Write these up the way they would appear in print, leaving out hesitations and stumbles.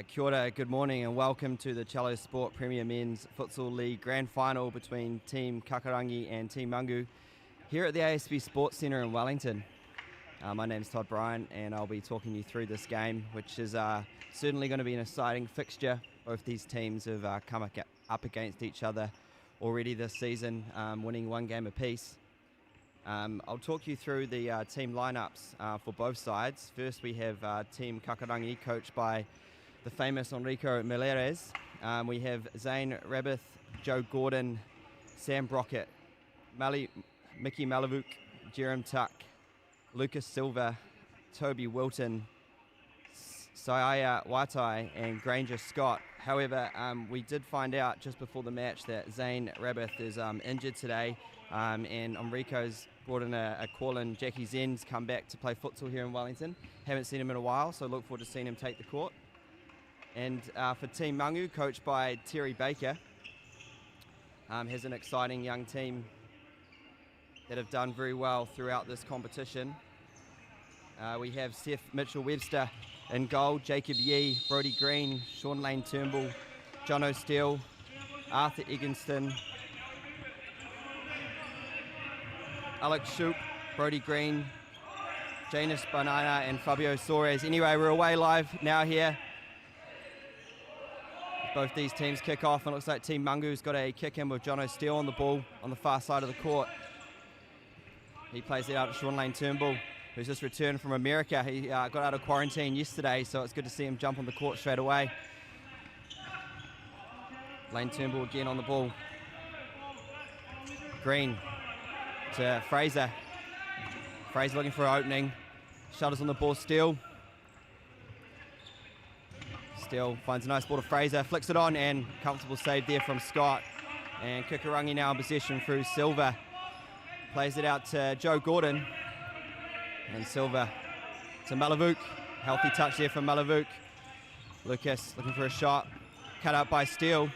Kia ora, good morning and welcome to the Cello Sport Premier Men's Futsal League Grand Final between Team Kikorangi and Team Mangu here at the ASB Sports Centre in Wellington. My name's Todd Bryan and I'll be talking you through this game, which is certainly going to be an exciting fixture. Both these teams have come up against each other already this season, winning one game apiece. I'll talk you through the team lineups for both sides. First we have Team Kikorangi, coached by the famous Enrico Mileres. We have Zane Rabith, Joe Gordon, Sam Brockett, Mickey Malavuk, Jerem Tuck, Lucas Silva, Toby Wilton, Saya Watai and Granger Scott. However, we did find out just before the match that Zane Rabith is injured today, and Enrico's brought in a call-in. Jackie Zen's come back to play futsal here in Wellington. Haven't seen him in a while, so look forward to seeing him take the court. And for Team Mangu, coached by Terry Baker, has an exciting young team that have done very well throughout this competition. We have Seth Mitchell-Webster in goal, Jacob Yee, Brody Green, Sean Lane Turnbull, John O'Steele, Arthur Egginston, Alex Shoup, Brody Green, Janus Banana and Fabio Soares. Anyway, we're away live now here. Both these teams kick off, and it looks like Team Mangu's got a kick in with John O'Steele on the ball on the far side of the court. He plays it out to Sean Lane Turnbull, who's just returned from America. He got out of quarantine yesterday, so it's good to see him jump on the court straight away. Lane Turnbull again on the ball. Green to Fraser. Fraser looking for an opening. Shutters on the ball, Steele. Steele finds a nice ball to Fraser, flicks it on, and comfortable save there from Scott. And Kikorangi now in possession through Silva. Plays it out to Joe Gordon. And Silva to Malavuk. Healthy touch there from Malavuk. Lucas looking for a shot. Cut out by Steele.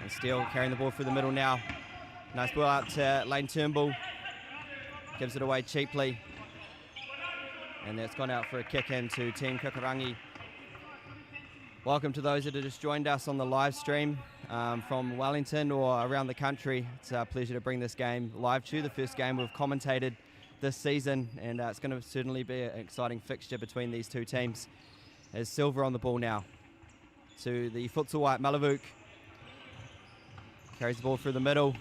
And Steele carrying the ball through the middle now. Nice ball out to Lane Turnbull. Gives it away cheaply. And that's gone out for a kick in to Team Kikorangi. Welcome to those that have just joined us on the live stream from Wellington or around the country. It's a pleasure to bring this game live to you, the first game we've commentated this season, and it's going to certainly be an exciting fixture between these two teams. As Silva on the ball now to the futsal white Malavuk. Carries the ball through the middle,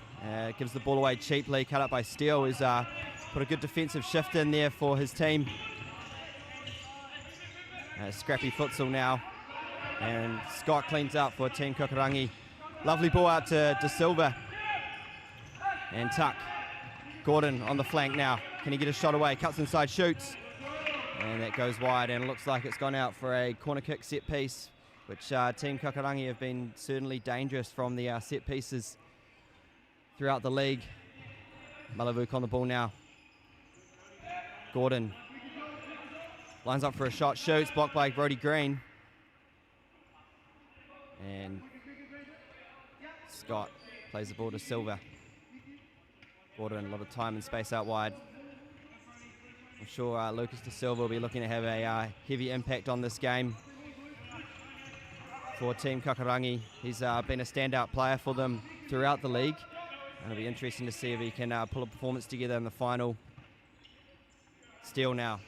gives the ball away cheaply, cut up by Steele, who's put a good defensive shift in there for his team. Scrappy futsal now. And Scott cleans up for Team Kikorangi. Lovely ball out to De Silva. And Tuck. Gordon on the flank now. Can he get a shot away? Cuts inside, shoots. And that goes wide, and it looks like it's gone out for a corner kick set piece, which Team Kikorangi have been certainly dangerous from the set pieces throughout the league. Malavuk on the ball now. Gordon lines up for a shot, shoots, blocked by Brody Green. And Scott plays the ball to Silva. Gordon, a lot of time and space out wide. I'm sure Lucas De Silva will be looking to have a heavy impact on this game for Team Kikorangi. He's been a standout player for them throughout the league, and it'll be interesting to see if he can pull a performance together in the final. Steele now.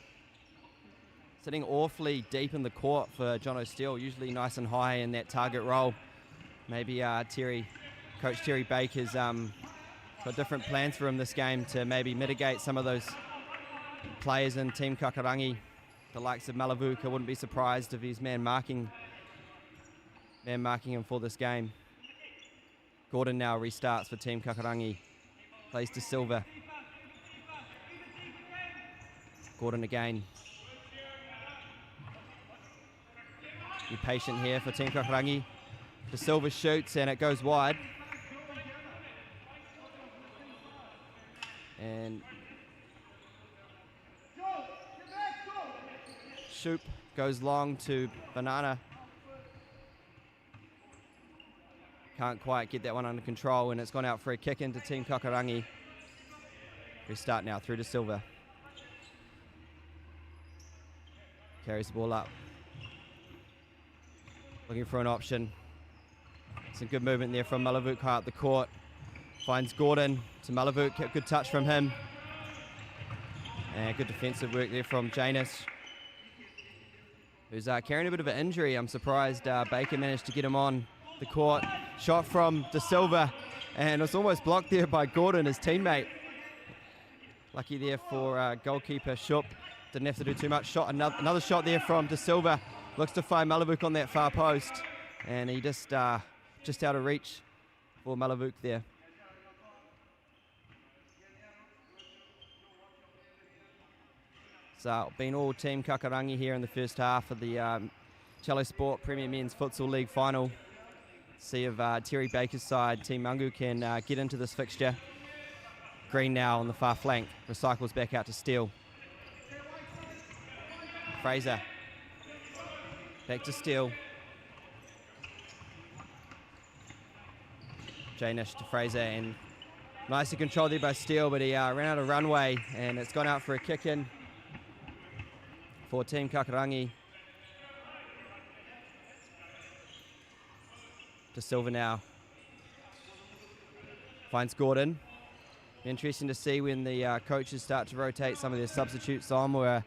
Sitting awfully deep in the court for John O'Steele, usually nice and high in that target role. Maybe Coach Terry Baker's got different plans for him this game to maybe mitigate some of those players in Team Kikorangi. The likes of Malavuk, I wouldn't be surprised if he's man marking him for this game. Gordon now restarts for Team Kikorangi. Plays to Silva. Gordon again. Be patient here for Team Kikorangi. De Silva shoots and it goes wide. And Shoup goes long to Banana. Can't quite get that one under control, and it's gone out for a kick into Team Kikorangi. Restart now through to Silva. Carries the ball up. Looking for an option. Some good movement there from Malavuk high up the court. Finds Gordon to Malavuk. Good touch from him. And good defensive work there from Janis, who's carrying a bit of an injury. I'm surprised Baker managed to get him on the court. Shot from De Silva, and it's almost blocked there by Gordon, his teammate. Lucky there for goalkeeper Shup. Didn't have to do too much. Shot another shot there from De Silva. Looks to find Malavuk on that far post, and he just out of reach for Malavuk there. So been all Team Kikorangi here in the first half of the Cello Sport Premier Men's Futsal League final. See if Terry Baker's side, Team Mangu, can get into this fixture. Green now on the far flank. Recycles back out to Steele. Fraser. Back to Steele. Jainish to Fraser, and nicely controlled there by Steele, but he ran out of runway, and it's gone out for a kick in for Team Kikorangi. De Silva now. Finds Gordon. Interesting to see when the coaches start to rotate some of their substitutes on. We're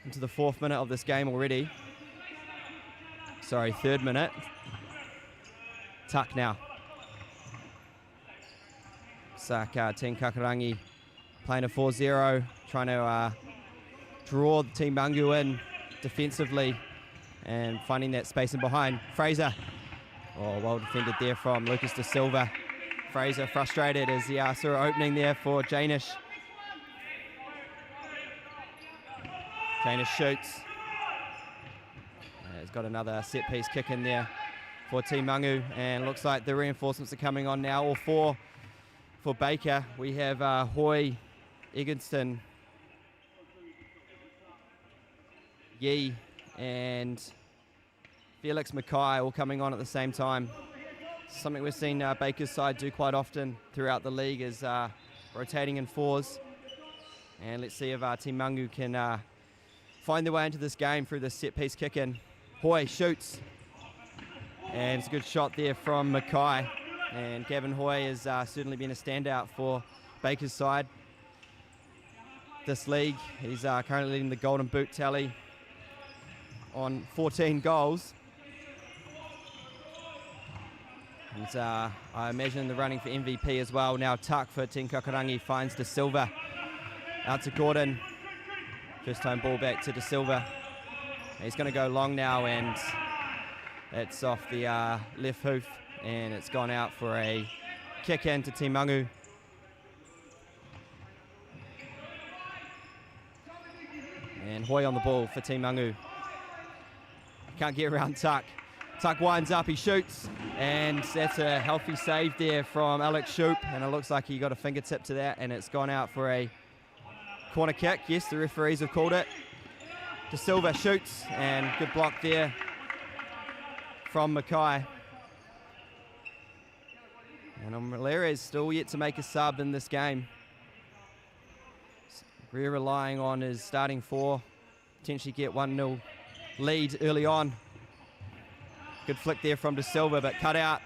into the 4th minute of this game already. Sorry, 3rd minute. Tuck now. Saka, Team Kikorangi playing a 4-0, trying to draw the Team Mangu in defensively and finding that space in behind. Fraser. Oh, well defended there from Lucas De Silva. Fraser frustrated as he saw an opening there for Jainish. Jainish shoots. He's got another set piece kick in there for Team Mangu, and looks like the reinforcements are coming on now. All 4 for Baker. We have Hoy, Eggleston, Yee, and Felix Mackay all coming on at the same time. Something we've seen Baker's side do quite often throughout the league is rotating in 4s. And let's see if Team Mangu can find their way into this game through this set piece kick in. Hoy shoots, and it's a good shot there from Mackay. And Gavin Hoy has certainly been a standout for Baker's side this league. He's currently leading the Golden Boot tally on 14 goals. And I imagine the running for MVP as well. Now Tuck for Team Kikorangi finds De Silva. Out to Gordon. First time ball back to De Silva. He's going to go long now, and it's off the left hoof, and it's gone out for a kick in to Team Mangu. And Hoy on the ball for Team Mangu. Can't get around Tuck. Tuck winds up, he shoots, and that's a healthy save there from Alex Shoop, and it looks like he got a fingertip to that, and it's gone out for a corner kick. Yes, the referees have called it. De Silva shoots, and good block there from Mackay. And Malera is still yet to make a sub in this game. We're relying on his starting 4, potentially get 1-0 lead early on. Good flick there from De Silva, but cut out.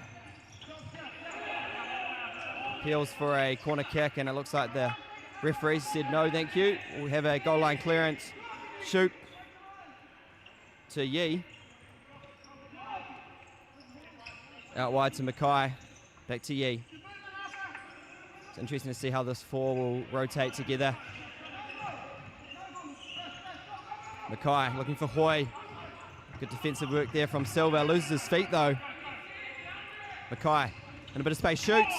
Appeals for a corner kick, and it looks like the referee said no, thank you. We have a goal line clearance. Shoot to Yee. Out wide to Mackay. Back to Yee. It's interesting to see how this 4 will rotate together. Mackay looking for Hoy. Good defensive work there from Silva. Loses his feet though. Mackay in a bit of space shoots.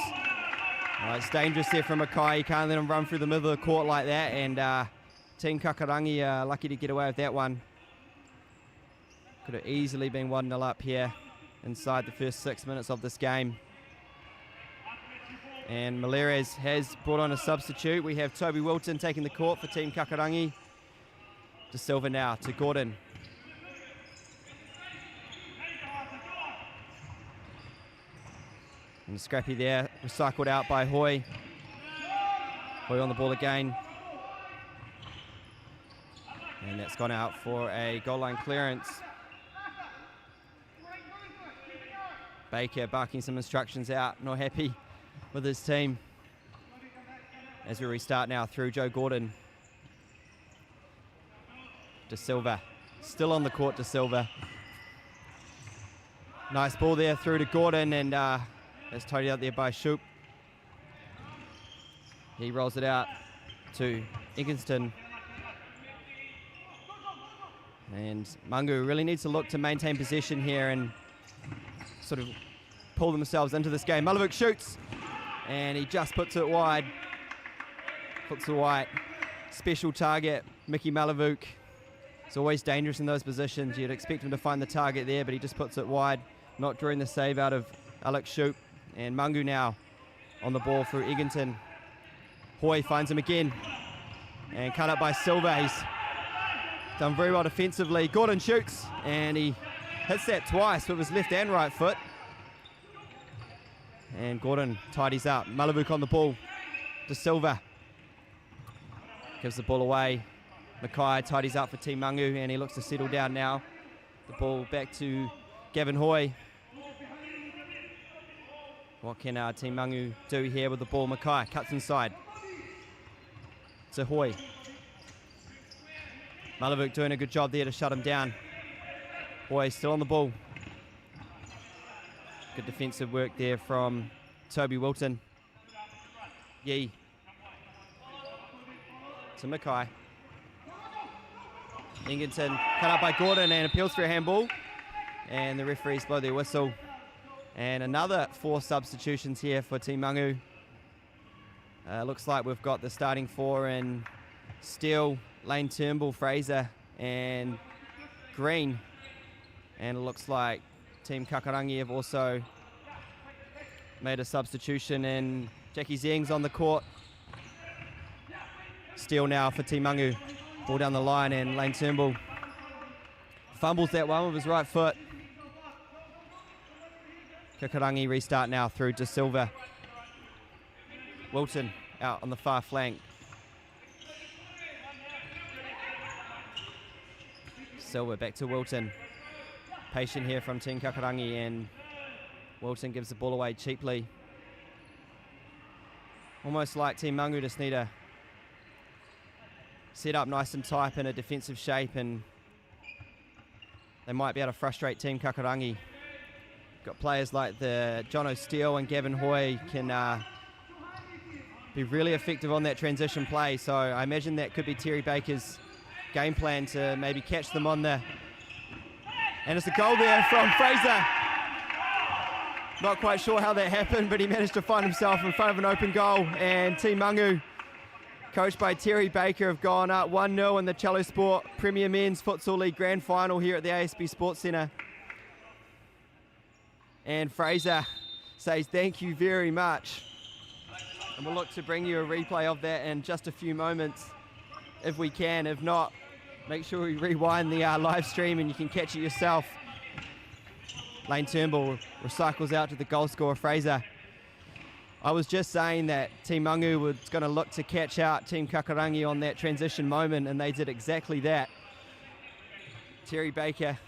Oh, it's dangerous there from Mackay. You can't let him run through the middle of the court like that. And Team Kikorangi are lucky to get away with that one. Could have easily been 1-0 up here inside the first 6 minutes of this game. And Malera has brought on a substitute. We have Toby Wilton taking the court for Team Kikorangi. De Silva now to Gordon. And Scrappy there, recycled out by Hoy. Hoy on the ball again. And that's gone out for a goal line clearance. Baker barking some instructions out, not happy with his team. As we restart now through Joe Gordon. De Silva, still on the court, De Silva. Nice ball there through to Gordon, and that's tidied out there by Shoop. He rolls it out to Eggleston. And Mangu really needs to look to maintain possession here and sort of pull themselves into this game. Malavuk shoots, and he just puts it wide. Puts it wide. Special target, Mickey Malavuk. It's always dangerous in those positions. You'd expect him to find the target there, but he just puts it wide, not drawing the save out of Alex Shoop. And Mangu now on the ball through Egginton. Hoy finds him again, and cut up by Silva. He's done very well defensively. Gordon shoots, and he hits that twice with his left and right foot. And Gordon tidies up. Malavuk on the ball. De Silva gives the ball away. Mackay tidies up for Team Mangu, and he looks to settle down now. The ball back to Gavin Hoy. What can Team Mangu do here with the ball? Mackay cuts inside to Hoy. Malavuk doing a good job there to shut him down. Hoy still on the ball. Good defensive work there from Toby Wilton. Yee to Mackay. Egginton cut up by Gordon and appeals for a handball. And the referees blow their whistle. And another 4 substitutions here for Team Mangu. Looks like we've got the starting 4 in Steele, Lane Turnbull, Fraser and Green. And it looks like Team Kikorangi have also made a substitution, and Jackie Zeng's on the court. Steele now for Team Mangu. Ball down the line, and Lane Turnbull fumbles that one with his right foot. Kikorangi restart now through De Silva. Wilton out on the far flank. Silva back to Wilton. Patient here from Team Kikorangi, and Wilton gives the ball away cheaply. Almost like Team Mangu just need to set up nice and tight in a defensive shape, and they might be able to frustrate Team Kikorangi. Got players like the John O'Steele and Gavin Hoy can be really effective on that transition play. So I imagine that could be Terry Baker's game plan, to maybe catch them on the... And it's a goal there from Fraser. Not quite sure how that happened, but he managed to find himself in front of an open goal. And Team Mangu, coached by Terry Baker, have gone up 1-0 in the Cello Sport Premier Men's Futsal League Grand Final here at the ASB Sports Centre. And Fraser says thank you very much. And we'll look to bring you a replay of that in just a few moments if we can. If not, make sure we rewind the live stream and you can catch it yourself. Lane Turnbull recycles out to the goal scorer, Fraser. I was just saying that Team Mangu was going to look to catch out Team Kikorangi on that transition moment, and they did exactly that. Terry Baker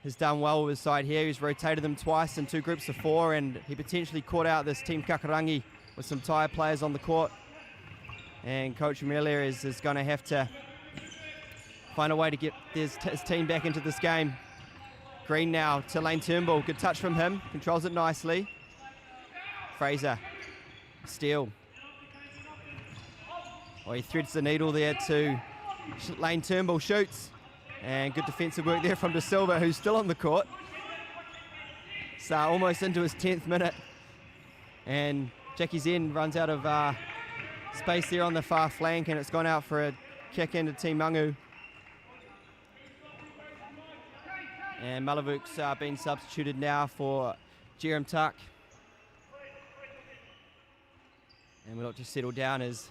has done well with his side here. He's rotated them twice in 2 groups of 4, and he potentially caught out this Team Kikorangi with some tired players on the court. And Coach Amelia is going to have to find a way to get his team back into this game. Green now to Lane Turnbull. Good touch from him. Controls it nicely. Fraser. Steele. Oh, he threads the needle there to Lane Turnbull. Shoots. And good defensive work there from De Silva, who's still on the court. So almost into his 10th minute. And Jackie Zen runs out of space there on the far flank, and it's gone out for a kick into Team Mangu. And Malavuk's been substituted now for Jerem Tuck. And we look to settle down as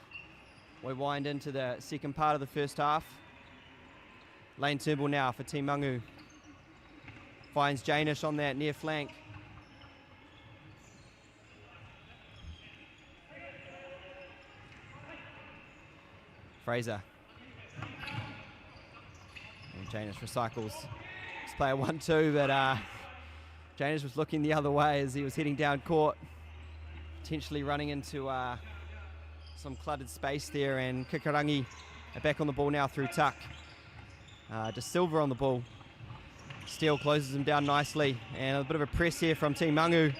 we wind into the second part of the first half. Lane Turnbull now for Team Mangu. Finds Janish on that near flank. Fraser. And Janish recycles. It's player 1-2, but Janis was looking the other way as he was heading down court, potentially running into some cluttered space there, and Kikorangi are back on the ball now through tuck. De Silva on the ball. Steele closes him down nicely, and a bit of a press here from Team Mangu,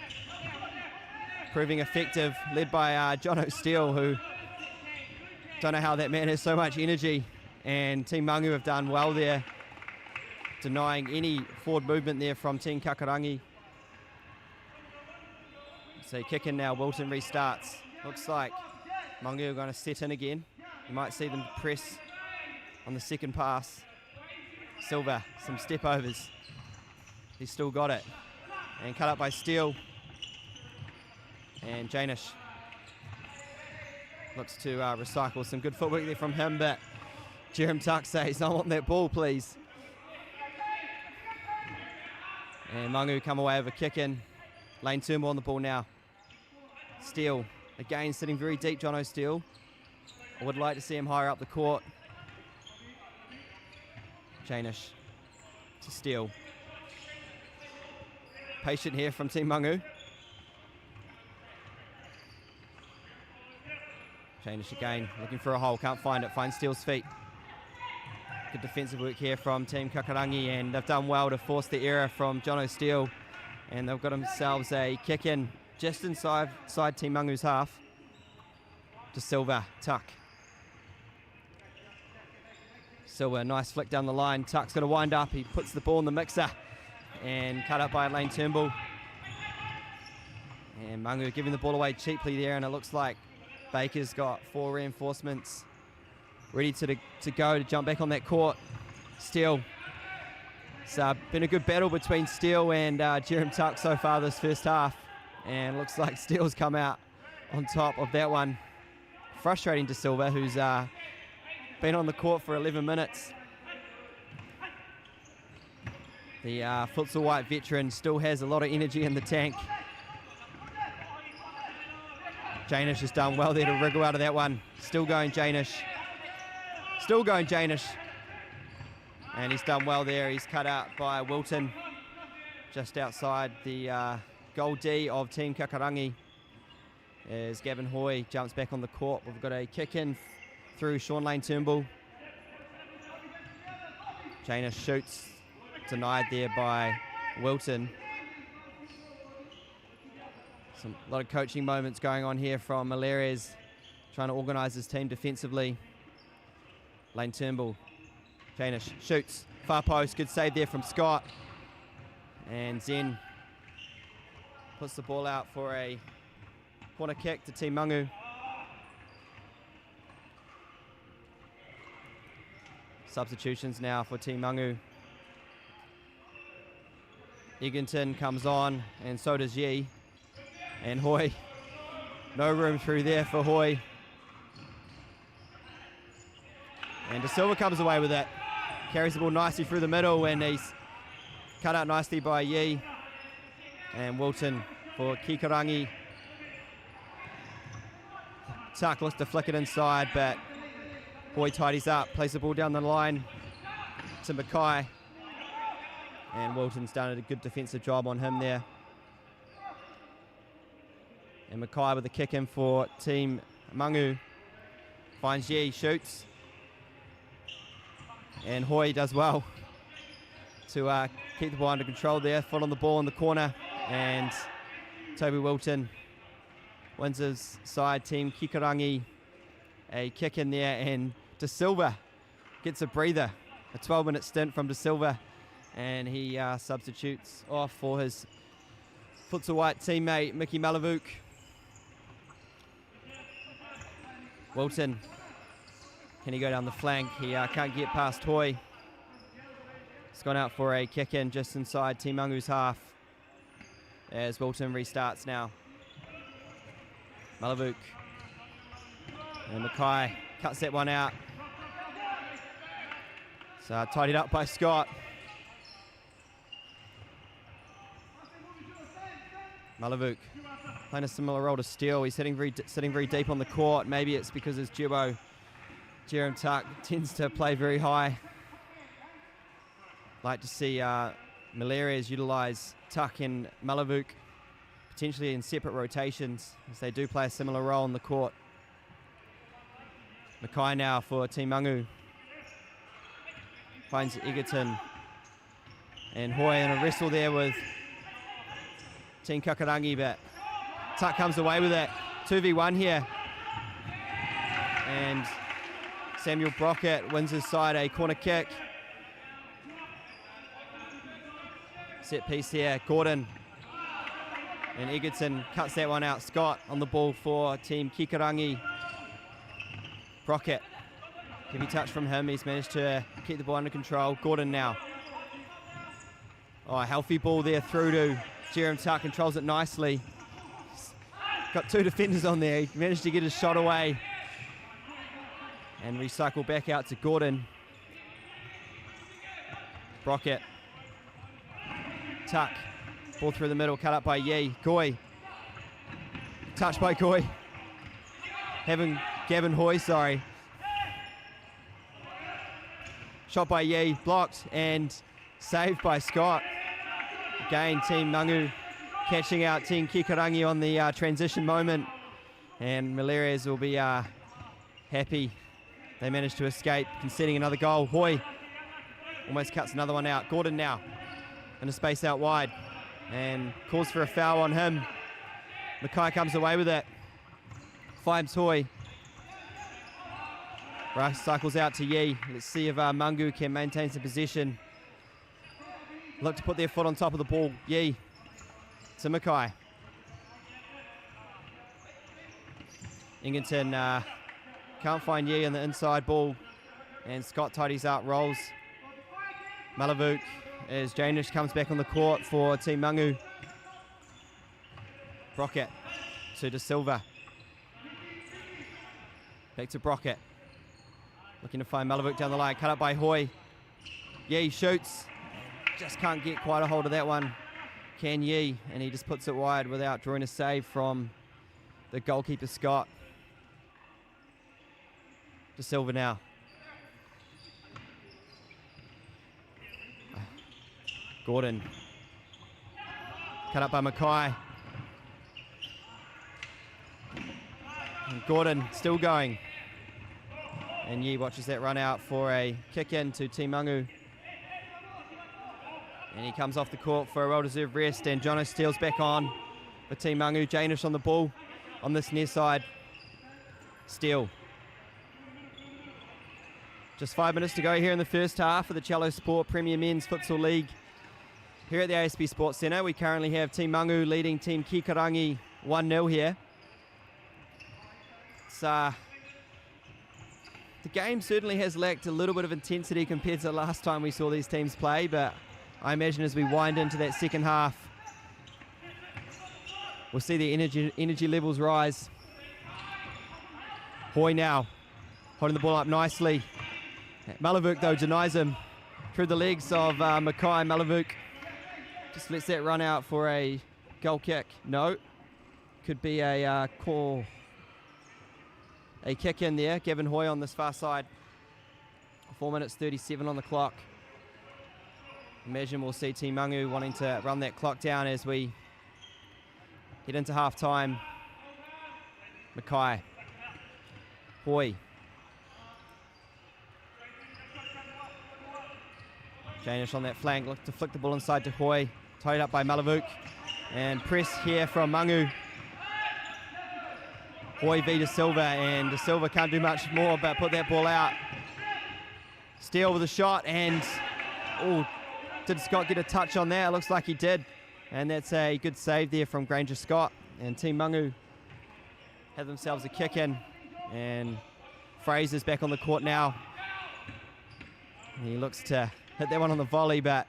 proving effective, led by Jono Steele, who don't know how that man has so much energy, and Team Mangu have done well there, denying any forward movement there from Team Kikorangi. So kick in now, Wilton restarts. Looks like Mangu are going to set in again. You might see them press on the second pass. Silva, some step overs. He's still got it. And cut up by Steele. And Janish looks to recycle some good footwork there from him, but Jerem Tuck says, I want that ball, please. And Mangu come away with a kick in. Lane Turnbull on the ball now. Steele, again sitting very deep, Jono Steele. I would like to see him higher up the court. Janish to Steele. Patient here from Team Mangu. Janish again, looking for a hole, can't find it, finds Steele's feet. Good defensive work here from Team Kikorangi, and they've done well to force the error from Jono Steele. And they've got themselves a kick in just inside Team Mangu's half. To Silva, Tuck. Silva, nice flick down the line. Tuck's going to wind up. He puts the ball in the mixer. And cut up by Lane Turnbull. And Mangu giving the ball away cheaply there. And it looks like Baker's got 4 reinforcements ready to go to jump back on that court. Steele. It's been a good battle between Steele and Jerem Tuck so far this first half. And looks like Steele's come out on top of that one. Frustrating to Silva, who's been on the court for 11 minutes. The FUTSAL White veteran still has a lot of energy in the tank. Janish has done well there to wriggle out of that one. Still going Janish. Still going Janish. And he's done well there. He's cut out by Wilton just outside the goal D of Team Kikorangi. As Gavin Hoy jumps back on the court. We've got a kick in through Sean Lane Turnbull. Janish shoots. Denied there by Wilton. A lot of coaching moments going on here from Malares, trying to organise his team defensively. Lane Turnbull. Janish shoots. Far post. Good save there from Scott. And Zen puts the ball out for a corner kick to Team Mangu. Substitutions now for Team Mangu. Egerton comes on, and so does Yi. And Hoy. No room through there for Hoy. And De Silva comes away with it. Carries the ball nicely through the middle, and he's cut out nicely by Yi. And Wilton for Kikorangi. Tuck looks to flick it inside, but Hoy tidies up, plays the ball down the line to Mackay. And Wilton's done a good defensive job on him there. And Mackay with a kick in for Team Mangu. Finds Yi, shoots. And Hoy does well to keep the ball under control there. Foot on the ball in the corner. And Toby Wilton wins his side. Team Kikorangi a kick in there. And De Silva gets a breather. A 12-minute stint from De Silva. And he substitutes off for his FUTSAL White teammate, Mickey Malavuk. Wilton, can he go down the flank? He can't get past Hoy. He's gone out for a kick in just inside Team Mangu's half as Wilton restarts now. Malavuk. And Mackay cuts that one out. So tidied up by Scott. Malavuk playing a similar role to Steele. He's sitting very deep on the court. Maybe it's because his duo, Jerem Tuck, tends to play very high. Like to see Malerias utilise Tuck and Malavuk potentially in separate rotations as they do play a similar role on the court. Mackay now for Team Mangu. Finds Egerton. And Hoy in a wrestle there with Team Kikorangi, but Tuck comes away with it. 2v1 here. And Samuel Brockett wins his side a corner kick. Set piece here, Gordon. And Egerton cuts that one out. Scott on the ball for Team Kikorangi. Brockett, heavy touch from him. He's managed to keep the ball under control. Gordon now. Oh, a healthy ball there through to Jerem Tuck, controls it nicely. Got two defenders on there. He managed to get his shot away. And recycle back out to Gordon. Brockett. Tuck. Ball through the middle, cut up by Yi. Goy. Touched by Goy. Gavin Hoy, sorry. Shot by Yi, blocked and saved by Scott. Again, Team Mangu catching out Team Kikorangi on the transition moment. And Malerias will be happy. They managed to escape, conceding another goal. Hoy almost cuts another one out. Gordon now in a space out wide and calls for a foul on him. Mackay comes away with it. Finds Hoy. Rush cycles out to Yi. Let's see if Mangu can maintain some possession. Look to put their foot on top of the ball. Yi to Mackay. Egerton can't find Yi on the inside ball. And Scott tidies up, rolls. Malavuk as Janish comes back on the court for Team Mangu. Brockett to De Silva. Back to Brockett. Looking to find Malavuk down the line. Cut up by Hoy. Yi shoots. Just can't get quite a hold of that one. Can Yi. And he just puts it wide without drawing a save from the goalkeeper, Scott. De Silva now. Gordon. Cut up by Mackay. And Gordon still going. And Yi watches that run out for a kick in to Team Mangu. And he comes off the court for a well-deserved rest. And Jono steals back on for Team Mangu. Janish on the ball on this near side. Steal. Just 5 minutes to go here in the first half of the Cello Sport Premier Men's Futsal League. Here at the ASB Sports Centre, we currently have Team Mangu leading Team Kikorangi 1-0 here. It's, the game certainly has lacked a little bit of intensity compared to the last time we saw these teams play, but I imagine as we wind into that second half, we'll see the energy levels rise. Hoy now, holding the ball up nicely. Malavuk, though, denies him through the legs of Mackay. Malavuk just lets that run out for a goal kick. No, could be a call. A kick in there. Gavin Hoy on this far side. 4 minutes 37 on the clock. Imagine we'll see Team Mangu wanting to run that clock down as we head into half time. Mackay. Hoy. Janish on that flank, look to flick the ball inside to Hoy. Tied up by Malavuk. And press here from Mangu. Hoy v De Silva, and De Silva can't do much more but put that ball out. Steele with a shot, and did Scott get a touch on there? It looks like he did. And that's a good save there from Granger Scott. And Team Mangu have themselves a kick in. And Fraser's back on the court now. He looks to hit that one on the volley, but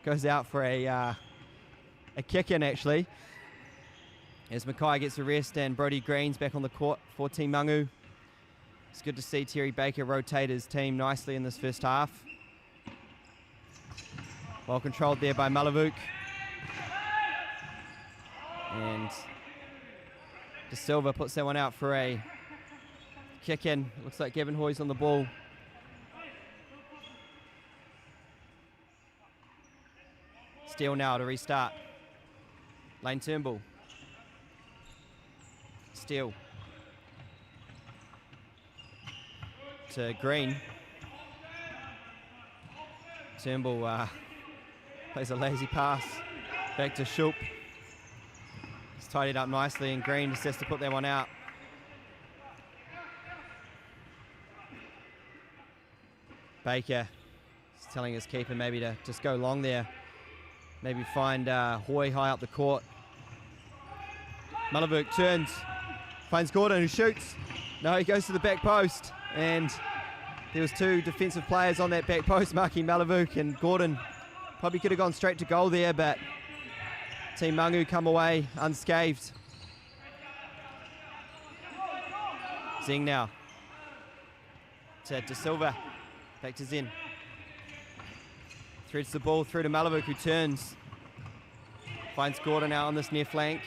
goes out for a kick in actually. As Mackay gets a rest and Brody Green's back on the court for Team Mangu. It's good to see Terry Baker rotate his team nicely in this first half. Well controlled there by Malavuk. And De Silva puts that one out for a kick in. Looks like Gavin Hoy's on the ball. Steele now to restart. Lane Turnbull. Steele. To Green. Turnbull plays a lazy pass. Back to Shulp. He's tidied up nicely, and Green just has to put that one out. Baker is telling his keeper maybe to just go long there. Maybe find Hoy high up the court. Malavuk turns, finds Gordon, who shoots. No, he goes to the back post, and there was two defensive players on that back post marking Malavuk, and Gordon probably could have gone straight to goal there, but Team Mangu come away unscathed. Zing now to De Silva. Back to Zen. Threads the ball through to Malavuk, who turns. Finds Gordon out on this near flank.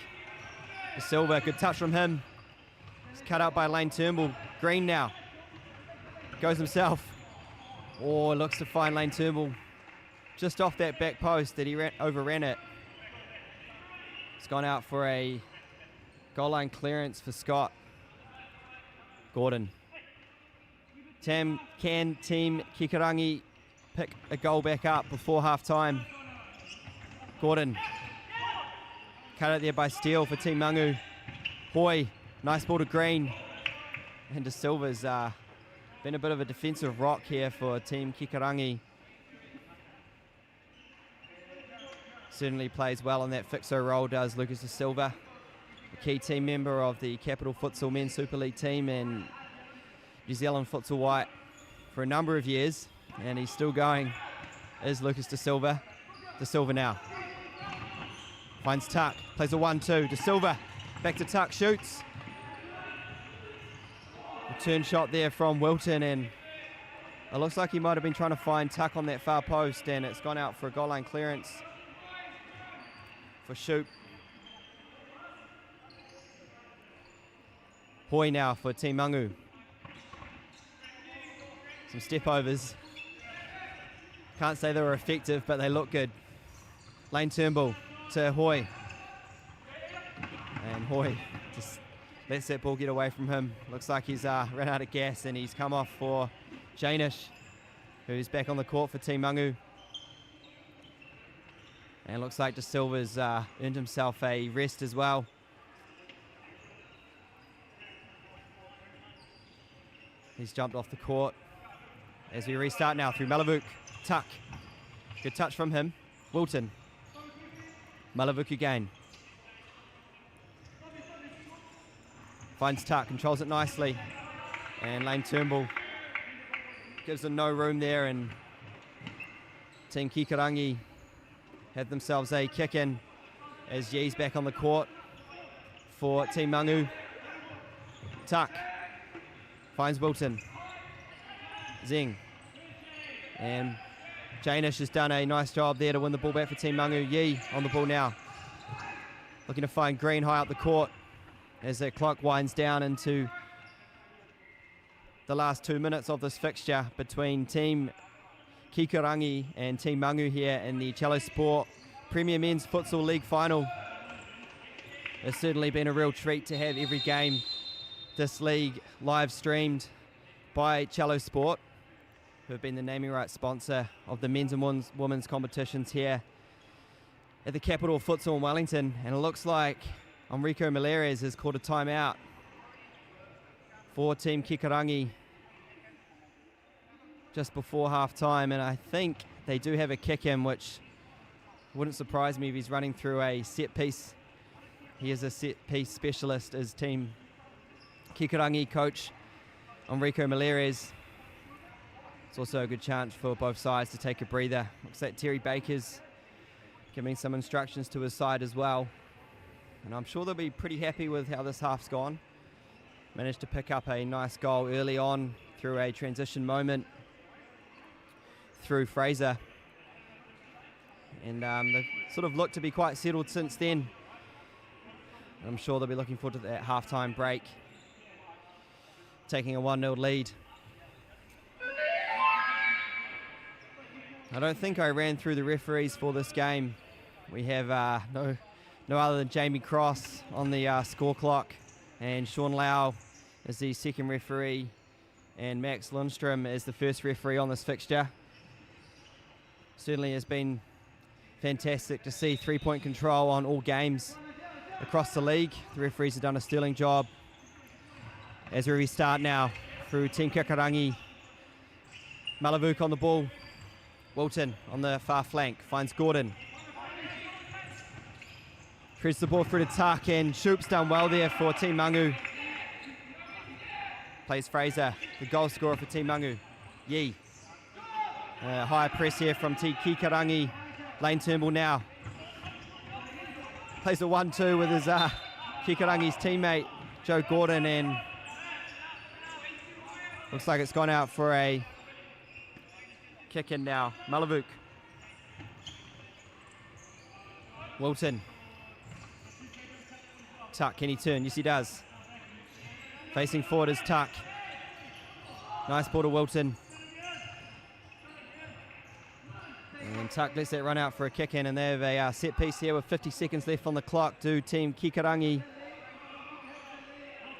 De Silva, good touch from him. He's cut out by Lane Turnbull. Green now. Goes himself. Oh, looks to find Lane Turnbull just off that back post that he overran it. It's gone out for a goal line clearance for Scott. Gordon. Can Team Kikorangi pick a goal back up before half time? Gordon. Cut out there by Steele for Team Mangu. Hoy, nice ball to Green. And De Silva's been a bit of a defensive rock here for Team Kikorangi. Certainly plays well on that fixer role, does Lucas De Silva. A key team member of the Capital Futsal Men's Super League team and New Zealand Futsal White for a number of years, and he's still going, is Lucas De Silva. De Silva now. Finds Tuck, plays a 1-2. De Silva, back to Tuck, shoots. Return shot there from Wilton, and it looks like he might have been trying to find Tuck on that far post, and it's gone out for a goal line clearance for Shoop. Hoy now for Team Mangu. Some step overs. Can't say they were effective, but they look good. Lane Turnbull to Hoy. And Hoy just lets that ball get away from him. Looks like he's run out of gas, and he's come off for Janish, who's back on the court for Team Mangu. And looks like De Silva's earned himself a rest as well. He's jumped off the court. As we restart now through Malavuk. Tuck. Good touch from him. Wilton. Malavuk again. Finds Tuck, controls it nicely. And Lane Turnbull gives them no room there, and Team Kikorangi have themselves a kick in as Yee's back on the court for Team Mangu. Tuck finds Wilton. Zing. And Janish has done a nice job there to win the ball back for Team Mangu. Yee on the ball now. Looking to find Green high up the court as the clock winds down into the last 2 minutes of this fixture between Team Kikorangi and Team Mangu here in the Cello Sport Premier Men's Futsal League Final. It's certainly been a real treat to have every game this league live streamed by Cello Sport, who have been the naming rights sponsor of the men's and women's competitions here at the Capital Futsal in Wellington. And it looks like Enrico Milares has called a timeout for Team Kikorangi just before half time, and I think they do have a kick in, which wouldn't surprise me if he's running through a set piece. He is a set piece specialist as Team Kikorangi coach Enrico Milares. It's also a good chance for both sides to take a breather. Looks like Terry Baker's giving some instructions to his side as well, and I'm sure they'll be pretty happy with how this half's gone. Managed to pick up a nice goal early on through a transition moment through Fraser, and they've sort of looked to be quite settled since then. I'm sure they'll be looking forward to that half-time break, taking a 1-0 lead. I don't think I ran through the referees for this game We have no other than Jamie Cross on the score clock, and Sean Lau is the second referee, and Max Lundstrom is the first referee on this fixture. Certainly has been fantastic to see three-point control on all games across the league. The referees have done a sterling job. As we restart now through Team Kikorangi. Malavuk on the ball. Wilton on the far flank finds Gordon. Treads the ball through to Tuck, and Shoop's done well there for Team Mangu. Plays Fraser, the goal scorer for Team Mangu. Yee. High press here from Team Kikorangi. Lane Turnbull now. Plays a 1-2 with his Kikorangi's teammate, Joe Gordon, and looks like it's gone out for a kick in now. Malavuk. Wilton. Tuck, can he turn? Yes, he does. Facing forward is Tuck. Nice ball to Wilton. And Tuck lets that run out for a kick in, and they have a set piece here with 50 seconds left on the clock to Team Kikorangi.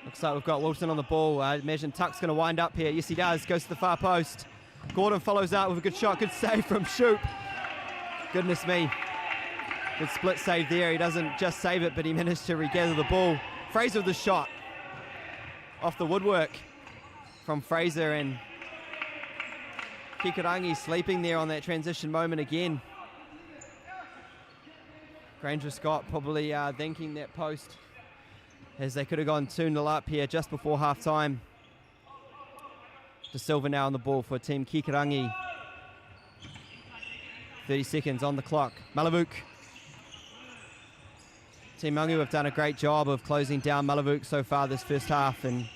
Looks like we've got Wilson on the ball. I imagine Tuck's going to wind up here. Yes, he does. Goes to the far post. Gordon follows up with a good shot. Good save from Shoop. Goodness me. Good split save there. He doesn't just save it, but he managed to regather the ball. Fraser with the shot. Off the woodwork from Fraser, and Kikorangi sleeping there on that transition moment again. Granger Scott probably thanking that post, as they could have gone 2-0 up here just before half time. De Silva now on the ball for Team Kikorangi. 30 seconds on the clock. Malavuk. Team Mangu have done a great job of closing down Malavuk so far this first half, and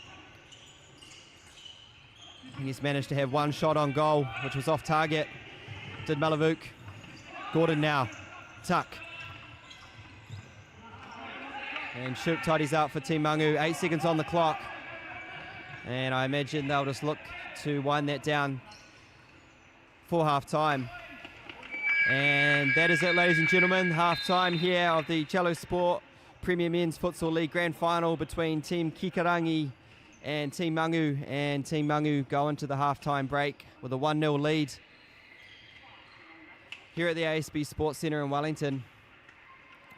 he's managed to have one shot on goal, which was off target. Did Malavuk. Gordon now. Tuck. And Shoop tidies out for Team Mangu. 8 seconds on the clock. And I imagine they'll just look to wind that down for half time. And that is it, ladies and gentlemen. Half time here of the Cello Sport Premier Men's Futsal League Grand Final between Team Kikorangi and Team Mangu. And Team Mangu go into the half-time break with a 1-0 lead here at the ASB Sports Centre in Wellington.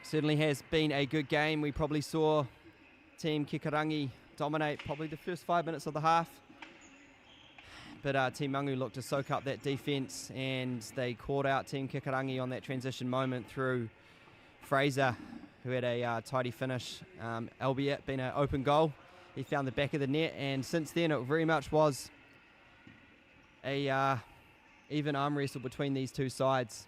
Certainly has been a good game. We probably saw Team Kikorangi dominate probably the first 5 minutes of the half. But Team Mangu looked to soak up that defence, and they caught out Team Kikorangi on that transition moment through Fraser, who had a tidy finish, albeit being an open goal. He found the back of the net, and since then it very much was a even arm wrestle between these two sides.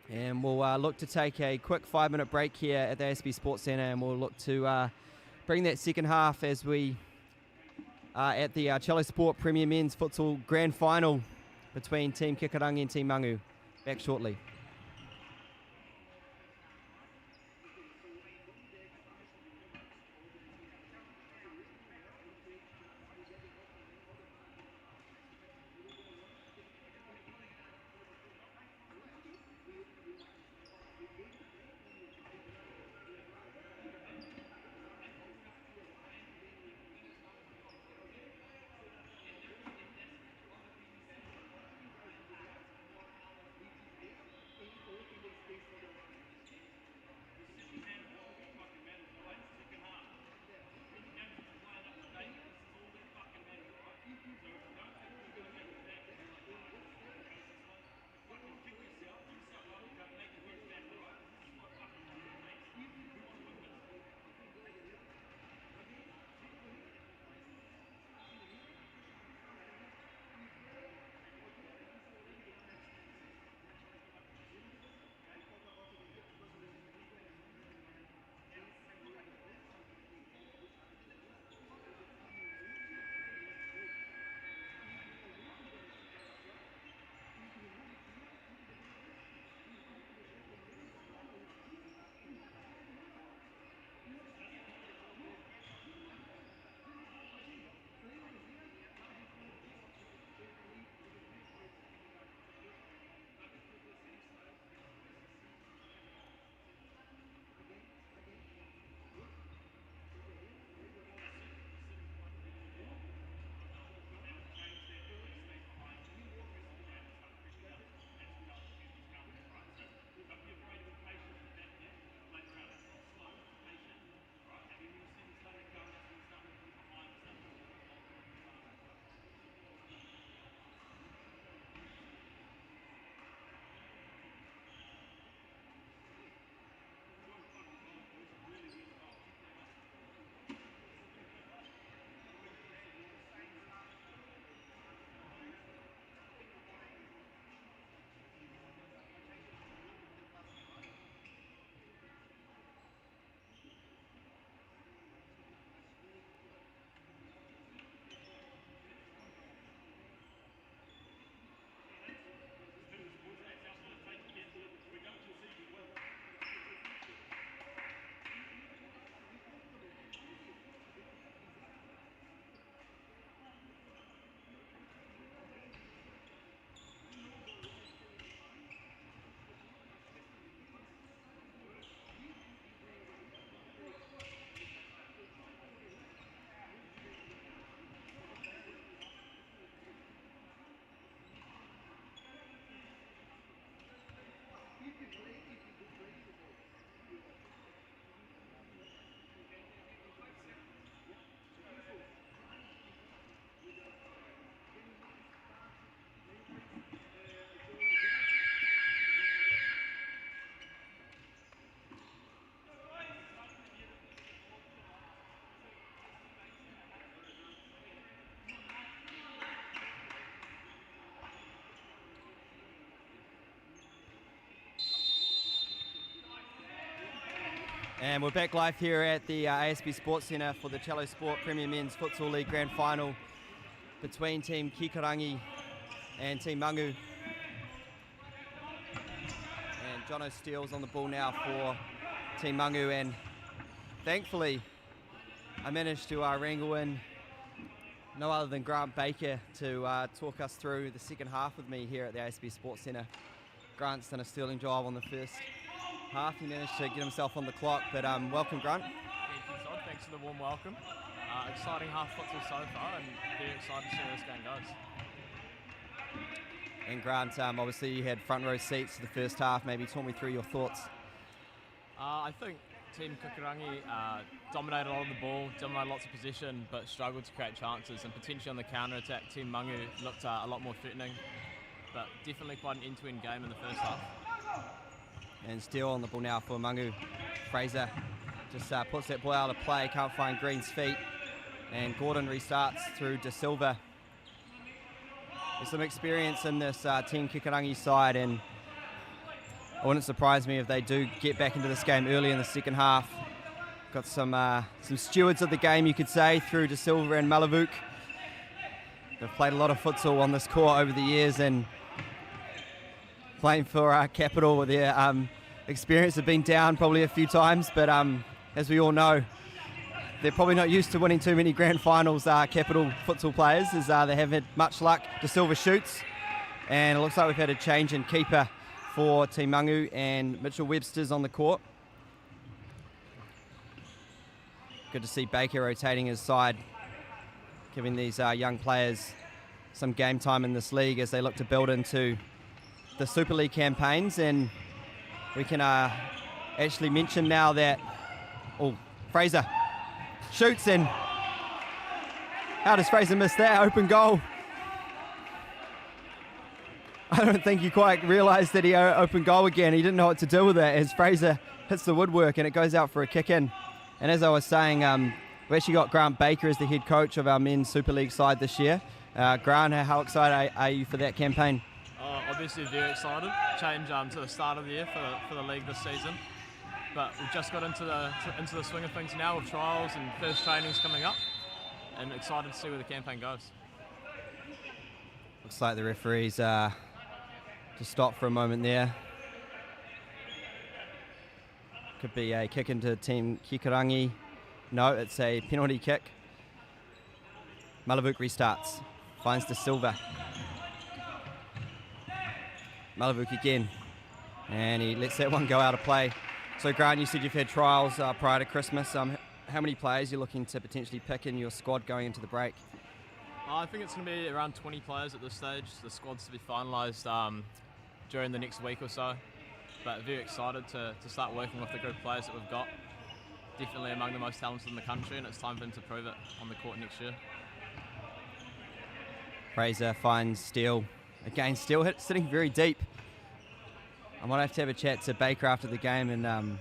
And we'll look to take a quick 5-minute break here at the ASB Sports Centre, and we'll look to bring that second half as we at the Cello Sport Premier Men's Futsal Grand Final between Team Kikorangi and Team Mangu. Back shortly. And we're back live here at the ASB Sports Centre for the Cello Sport Premier Men's Futsal League Grand Final between Team Kikorangi and Team Mangu. And Jono Steele's on the ball now for Team Mangu, and thankfully I managed to wrangle in no other than Grant Baker to talk us through the second half with me here at the ASB Sports Centre. Grant's done a sterling job on the first half. He managed to get himself on the clock, but welcome, Grant. Thank you, Todd. Thanks for the warm welcome. Exciting half futsal so far, and very excited to see where this game goes. And Grant, obviously you had front row seats to the first half. Maybe talk me through your thoughts. I think Team Kikorangi dominated a lot of the ball, dominated lots of possession, but struggled to create chances, and potentially on the counter-attack, Team Mangu looked a lot more threatening, but definitely quite an end-to-end game in the first half. And Steele on the ball now for Mangu. Fraser just puts that ball out of play, can't find Green's feet, and Gordon restarts through De Silva. There's some experience in this Team Kikorangi side, and it wouldn't surprise me if they do get back into this game early in the second half. Got some stewards of the game, you could say, through De Silva and Malavuk. They've played a lot of futsal on this court over the years, and playing for Capital, their experience have been down probably a few times, but as we all know, they're probably not used to winning too many grand finals, Capital futsal players, as they haven't had much luck. De Silva shoots, and it looks like we've had a change in keeper for Team Mangu, and Mitchell Webster's on the court. Good to see Baker rotating his side, giving these young players some game time in this league as they look to build into the Super League campaigns. And we can actually mention now that Fraser shoots, and how does Fraser miss that open goal? I don't think he quite realised that he opened goal again. He didn't know what to do with it as Fraser hits the woodwork and it goes out for a kick in. And as I was saying, we've actually got Grant Baker as the head coach of our men's Super League side this year. Grant, how excited are you for that campaign? Obviously very excited. Change to the start of the year for the league this season. But we've just got into the swing of things now with trials and first trainings coming up, and excited to see where the campaign goes. Looks like the referees to stop for a moment there. Could be a kick into Team Kikorangi. No, it's a penalty kick. Malavuk restarts, finds De Silva. Malavuk again, and he lets that one go out of play. So Grant, you said you've had trials prior to Christmas. How many players are you looking to potentially pick in your squad going into the break? I think it's going to be around 20 players at this stage. The squad's to be finalised during the next week or so. But very excited to start working with the group of players that we've got. Definitely among the most talented in the country, and it's time for them to prove it on the court next year. Fraser finds Steele. Again, Steele sitting very deep. I might have to have a chat to Baker after the game and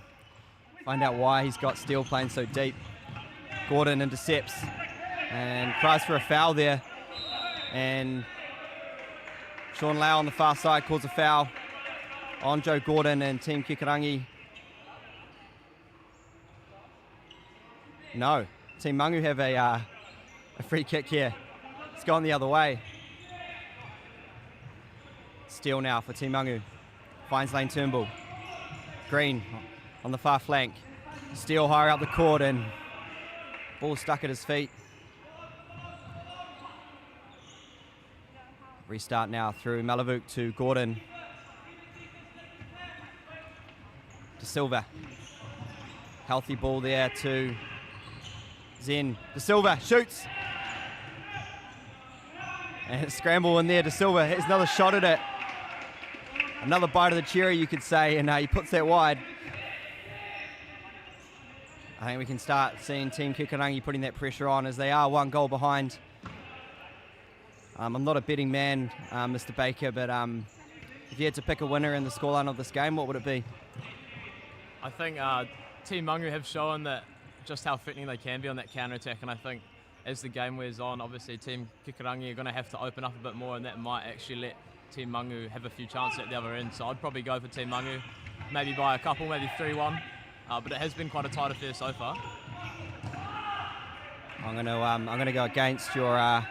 find out why he's got Steele playing so deep. Gordon intercepts and cries for a foul there. And Sean Lau on the far side calls a foul on Joe Gordon and Team Kikorangi. No, Team Mangu have a free kick here. It's gone the other way. Steele now for Team Mangu. Finds Lane Turnbull. Green on the far flank. Steele higher up the court, and ball stuck at his feet. Restart now through Malavuk to Gordon. De Silva. Healthy ball there to Zen. De Silva shoots. And scramble in there. De Silva has another shot at it. Another bite of the cherry, you could say, and he puts that wide. I think we can start seeing Team Kikorangi putting that pressure on as they are one goal behind. I'm not a betting man, Mr. Baker, but if you had to pick a winner in the scoreline of this game, what would it be? I think Team Mangu have shown that just how threatening they can be on that counter-attack, and I think as the game wears on, obviously Team Kikorangi are going to have to open up a bit more, and that might actually let Team Mangu have a few chances at the other end. So I'd probably go for Team Mangu, maybe by a couple, maybe 3-1, but it has been quite a tight affair so far. I'm gonna go against your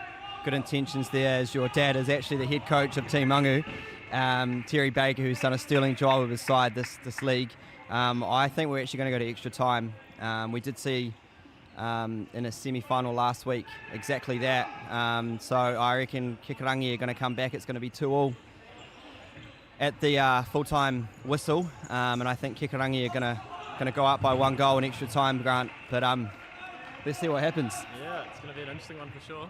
good intentions there, as your dad is actually the head coach of Team Mangu, Terry Baker, who's done a sterling job with his side this league. I think we're actually going to go to extra time. We did see in a semi-final last week exactly that. So I reckon Kikorangi are going to come back. It's going to be 2-2 at the full-time whistle, and I think Kikorangi are going to go up by 1 goal in extra time, Grant. But let's see what happens. Yeah, it's going to be an interesting one for sure.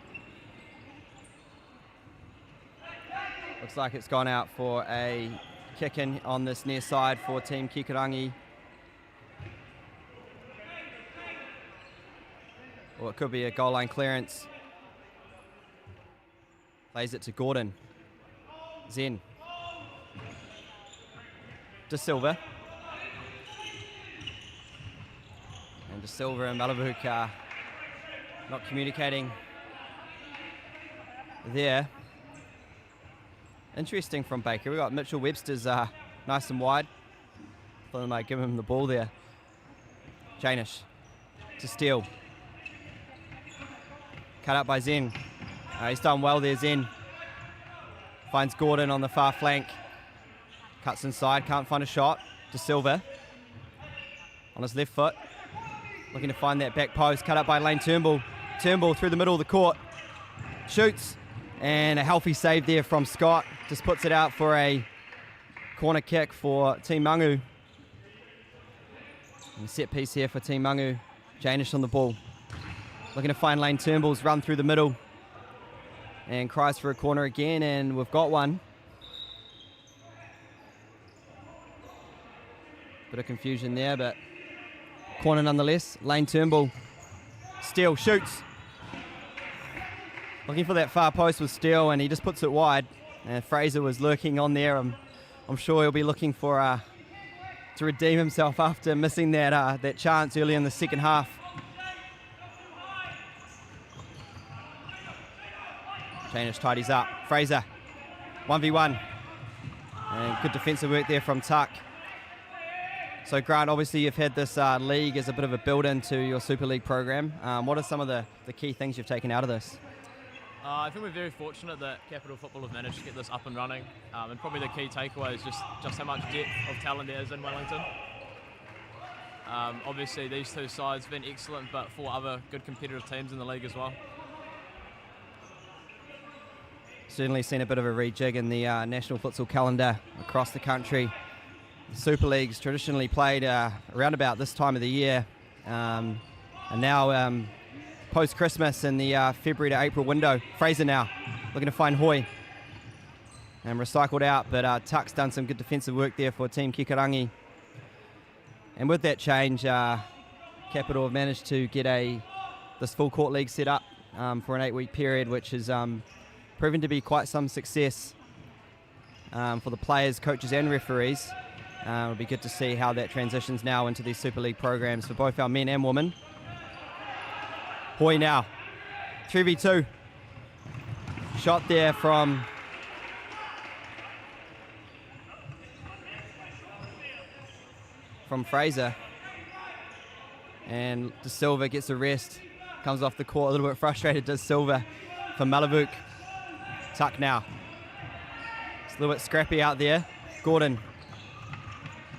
Looks like it's gone out for a kick-in on this near side for Team Kikorangi. Or it could be a goal line clearance. Plays it to Gordon. Zen. De Silva. And De Silva and Malavuk are not communicating there. Interesting from Baker. We've got Mitchell Webster's nice and wide. Thought they might give him the ball there. Janish to Steele. Cut out by Zen. He's done well there, Zen. Finds Gordon on the far flank. Cuts inside, can't find a shot. De Silva on his left foot. Looking to find that back post. Cut out by Lane Turnbull. Turnbull through the middle of the court. Shoots. And a healthy save there from Scott. Just puts it out for a corner kick for Team Mangu. And a set piece here for Team Mangu. Janish on the ball. Looking to find Lane Turnbull's run through the middle. And cries for a corner again, and we've got one. Bit of confusion there, but corner nonetheless. Lane Turnbull. Steele shoots. Looking for that far post with Steele, and he just puts it wide. And Fraser was lurking on there. I'm sure he'll be looking for to redeem himself after missing that chance early in the second half. Janish tidies up. Fraser, 1v1. And good defensive work there from Tuck. So Grant, obviously you've had this league as a bit of a build-in to your Super League program. What are some of the key things you've taken out of this? I think we're very fortunate that Capital Football have managed to get this up and running, and probably the key takeaway is just how much depth of talent there is in Wellington. Obviously these two sides have been excellent, but 4 other good competitive teams in the league as well. Certainly seen a bit of a rejig in the national futsal calendar across the country. The Super League's traditionally played around about this time of the year, and now post-Christmas in the February to April window. Fraser now looking to find Hoy, and recycled out, but Tuck's done some good defensive work there for Team Kikorangi. And with that change, Capital have managed to get this full court league set up for an 8-week period, which has proven to be quite some success for the players, coaches and referees. It'll be good to see how that transitions now into these Super League programs for both our men and women. Hoy now, 3v2. Shot there from Fraser. And De Silva gets a rest. Comes off the court a little bit frustrated, De Silva for Malavuk. Tuck now. It's a little bit scrappy out there. Gordon.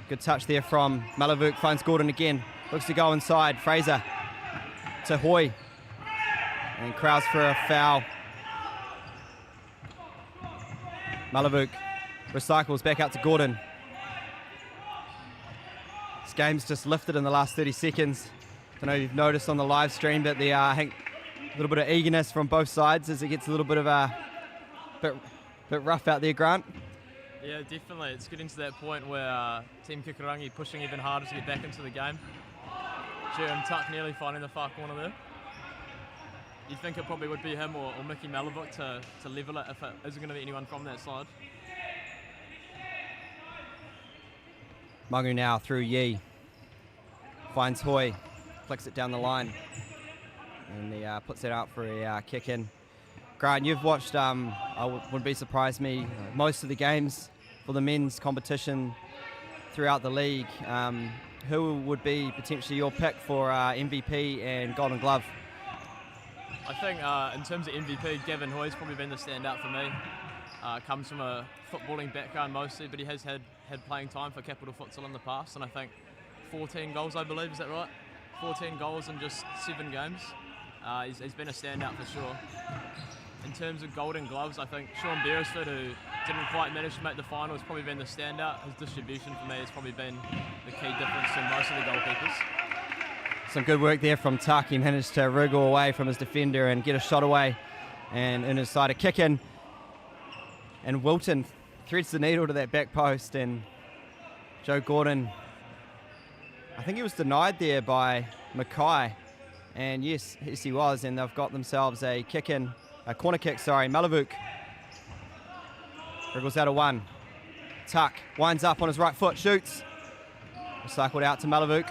Good touch there from Malavuk. Finds Gordon again. Looks to go inside. Fraser to Hoy. And crowds for a foul. Malavuk recycles back out to Gordon. This game's just lifted in the last 30 seconds. I don't know if you've noticed on the live stream, but I think a little bit of eagerness from both sides as it gets a little bit of a bit rough out there, Grant. Yeah, definitely. It's getting to that point where Team Kikorangi pushing even harder to get back into the game. Jerem Tuck nearly finding the far corner there. You'd think it probably would be him or Mickey Malavuk to level it if it isn't going to be anyone from that side. Mangu now through Yi. Finds Hoy. Flicks it down the line. And he puts it out for a kick in. Grant, you've watched, wouldn't be surprised me, most of the games for the men's competition throughout the league. who would be potentially your pick for MVP and Golden Glove? I think in terms of MVP, Gavin Hoy's probably been the standout for me. Comes from a footballing background mostly, but he has had playing time for Capital Futsal in the past, and I think 14 goals, I believe, is that right? 14 goals in just 7 games. He's been a standout for sure. In terms of Golden Gloves, I think Sean Beresford, who didn't quite manage to make the final, has probably been the standout. His distribution for me has probably been the key difference in most of the goalkeepers. Some good work there from Tuck. He managed to wriggle away from his defender and get a shot away, and in his side a kick in. And Wilton threads the needle to that back post, and Joe Gordon, I think he was denied there by Mackay, and yes he was, and they've got themselves a corner kick, Malavuk wriggles out of one. Tuck winds up on his right foot, shoots, recycled out to Malavuk,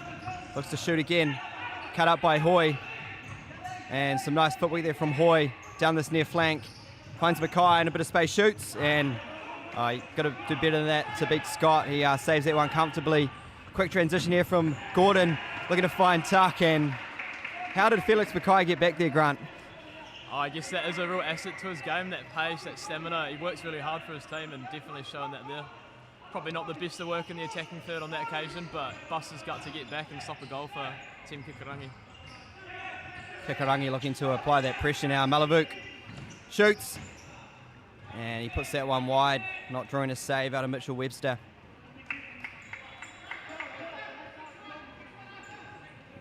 looks to shoot again, cut up by Hoy, and some nice footwork there from Hoy down this near flank, finds Mackay in a bit of space, shoots, and you got to do better than that to beat Scott. He saves that one comfortably. Quick transition here from Gordon, looking to find Tuck, and how did Felix Mackay get back there, Grant? I guess that is a real asset to his game, that pace, that stamina. He works really hard for his team and definitely showing that there. Probably not the best of work in the attacking third on that occasion, but busts his gut to get back and stop a goal for Team Kikorangi. Kikorangi looking to apply that pressure now. Malavuk shoots, and he puts that one wide, not drawing a save out of Mitchell Webster.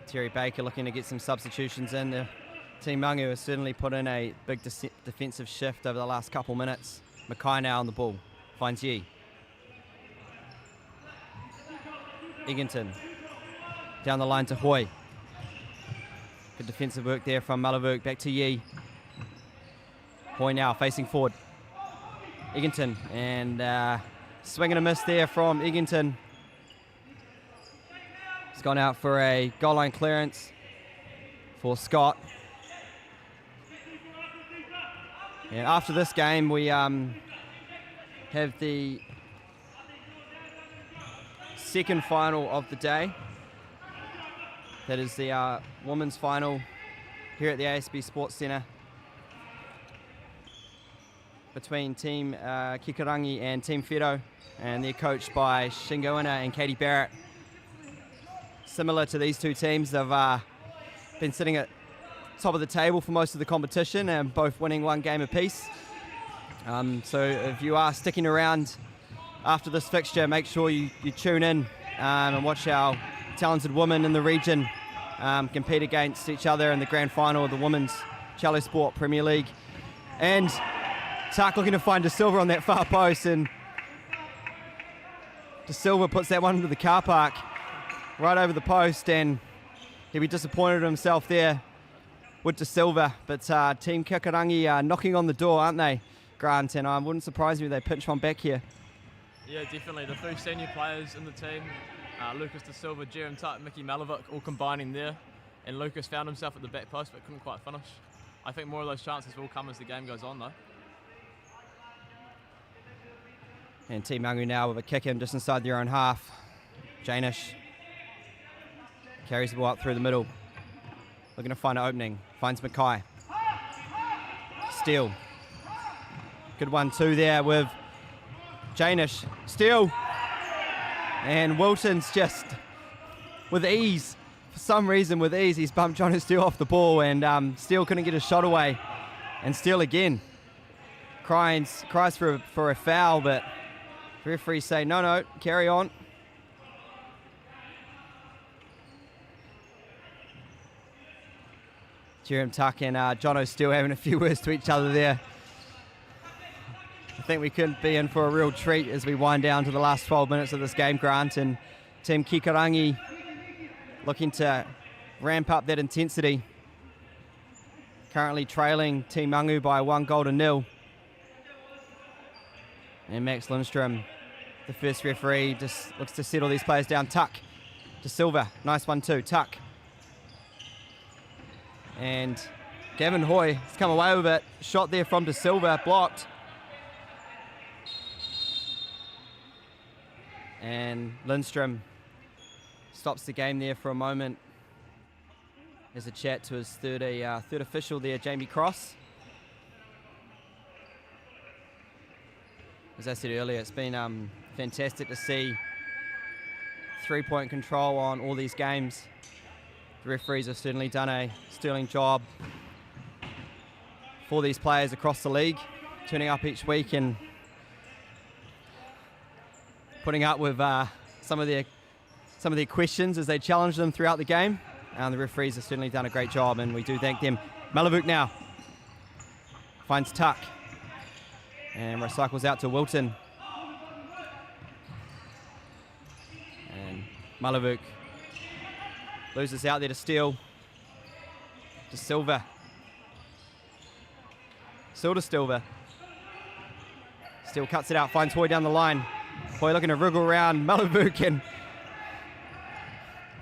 Terry Baker looking to get some substitutions in. The Team Mangu has certainly put in a big defensive shift over the last couple minutes. Mackay now on the ball, finds Yee. Eganton down the line to Hoy. Good defensive work there from Malavuk, back to Yee. Hoy now facing forward. Eganton, and swing and a miss there from Eganton. He's gone out for a goal line clearance for Scott. And after this game, we have the second final of the day. That is the women's final here at the ASB Sports Centre between Team Kikorangi and Team Whero, and they're coached by Shingoina and Katie Barrett. Similar to these two teams, they've been sitting at top of the table for most of the competition and both winning one game apiece. So if you are sticking around after this fixture, make sure you tune in and watch our talented women in the region compete against each other in the grand final of the Women's Cello Sport Premier League. And Tuck looking to find De Silva on that far post, and De Silva puts that one into the car park right over the post, and he'll be disappointed in himself there with De Silva. But Team Kikorangi are knocking on the door, aren't they, Grant? And I wouldn't surprise me if they pinch one back here. Yeah, definitely. The 3 senior players in the team, Lucas De Silva, Jerem Tuck, Mickey Malavuk, all combining there. And Lucas found himself at the back post but couldn't quite finish. I think more of those chances will come as the game goes on, though. And Team Mangu now with a kick in just inside their own half. Janish carries the ball up through the middle, looking to find an opening, finds Mackay. Steele. Good 1-2 there with Janish. Steele. And Wilton's just with ease. For some reason, with ease, he's bumped John Steele off the ball, and Steele couldn't get a shot away. And Steele again cries for a foul, but referees say no, carry on. Jerem Tuck and Jono still having a few words to each other there. I think we could be in for a real treat as we wind down to the last 12 minutes of this game, Grant, and Team Kikorangi looking to ramp up that intensity. Currently trailing Team Mangu by 1-0. And Max Lindstrom, the first referee, just looks to settle these players down. Tuck to Silva, nice 1-2, Tuck. And Gavin Hoy has come away with it. Shot there from De Silva, blocked. And Lindstrom stops the game there for a moment. There's a chat to his third official there, Jamie Cross. As I said earlier, it's been fantastic to see three-point control on all these games. The referees have certainly done a sterling job for these players across the league, turning up each week and putting up with some of their questions as they challenge them throughout the game. And the referees have certainly done a great job, and we do thank them. Malavuk now finds Tuck and recycles out to Wilton. And Malavuk loses out there to Steele. To Silva. Still to Silva. Steele cuts it out, finds Hoy down the line. Hoy looking to wriggle around Malavuk, and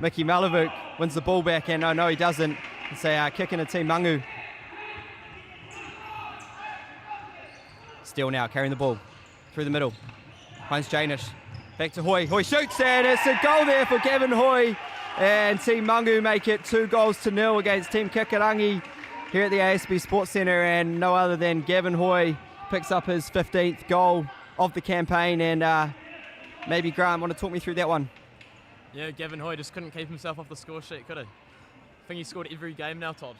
Mickey Malavuk wins the ball back, and no, he doesn't. It's a kick in a team Mangu. Steele now carrying the ball through the middle. Finds Janish. Back to Hoy. Hoy shoots, and it's a goal there for Gavin Hoy. And Team Mangu make it 2-0 against Team Kikorangi here at the ASB Sports Centre. And no other than Gavin Hoy picks up his 15th goal of the campaign. And maybe Grant, want to talk me through that one? Yeah, Gavin Hoy just couldn't keep himself off the score sheet, could he? I think he scored every game now, Todd.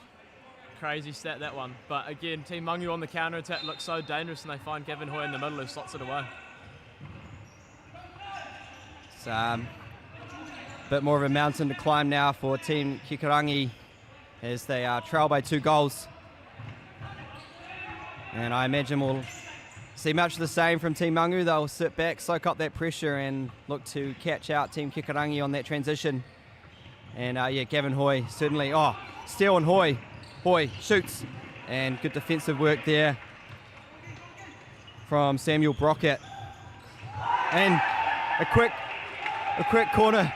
Crazy stat, that one. But again, Team Mangu on the counter-attack looks so dangerous, and they find Gavin Hoy in the middle who slots it away. It's a bit more of a mountain to climb now for Team Kikorangi as they trail by 2 goals. And I imagine we'll see much the same from Team Mangu. They'll sit back, soak up that pressure, and look to catch out Team Kikorangi on that transition. And yeah, Gavin Hoy certainly. Oh, Steele and Hoy. Hoy shoots, and good defensive work there from Samuel Brockett. And a quick corner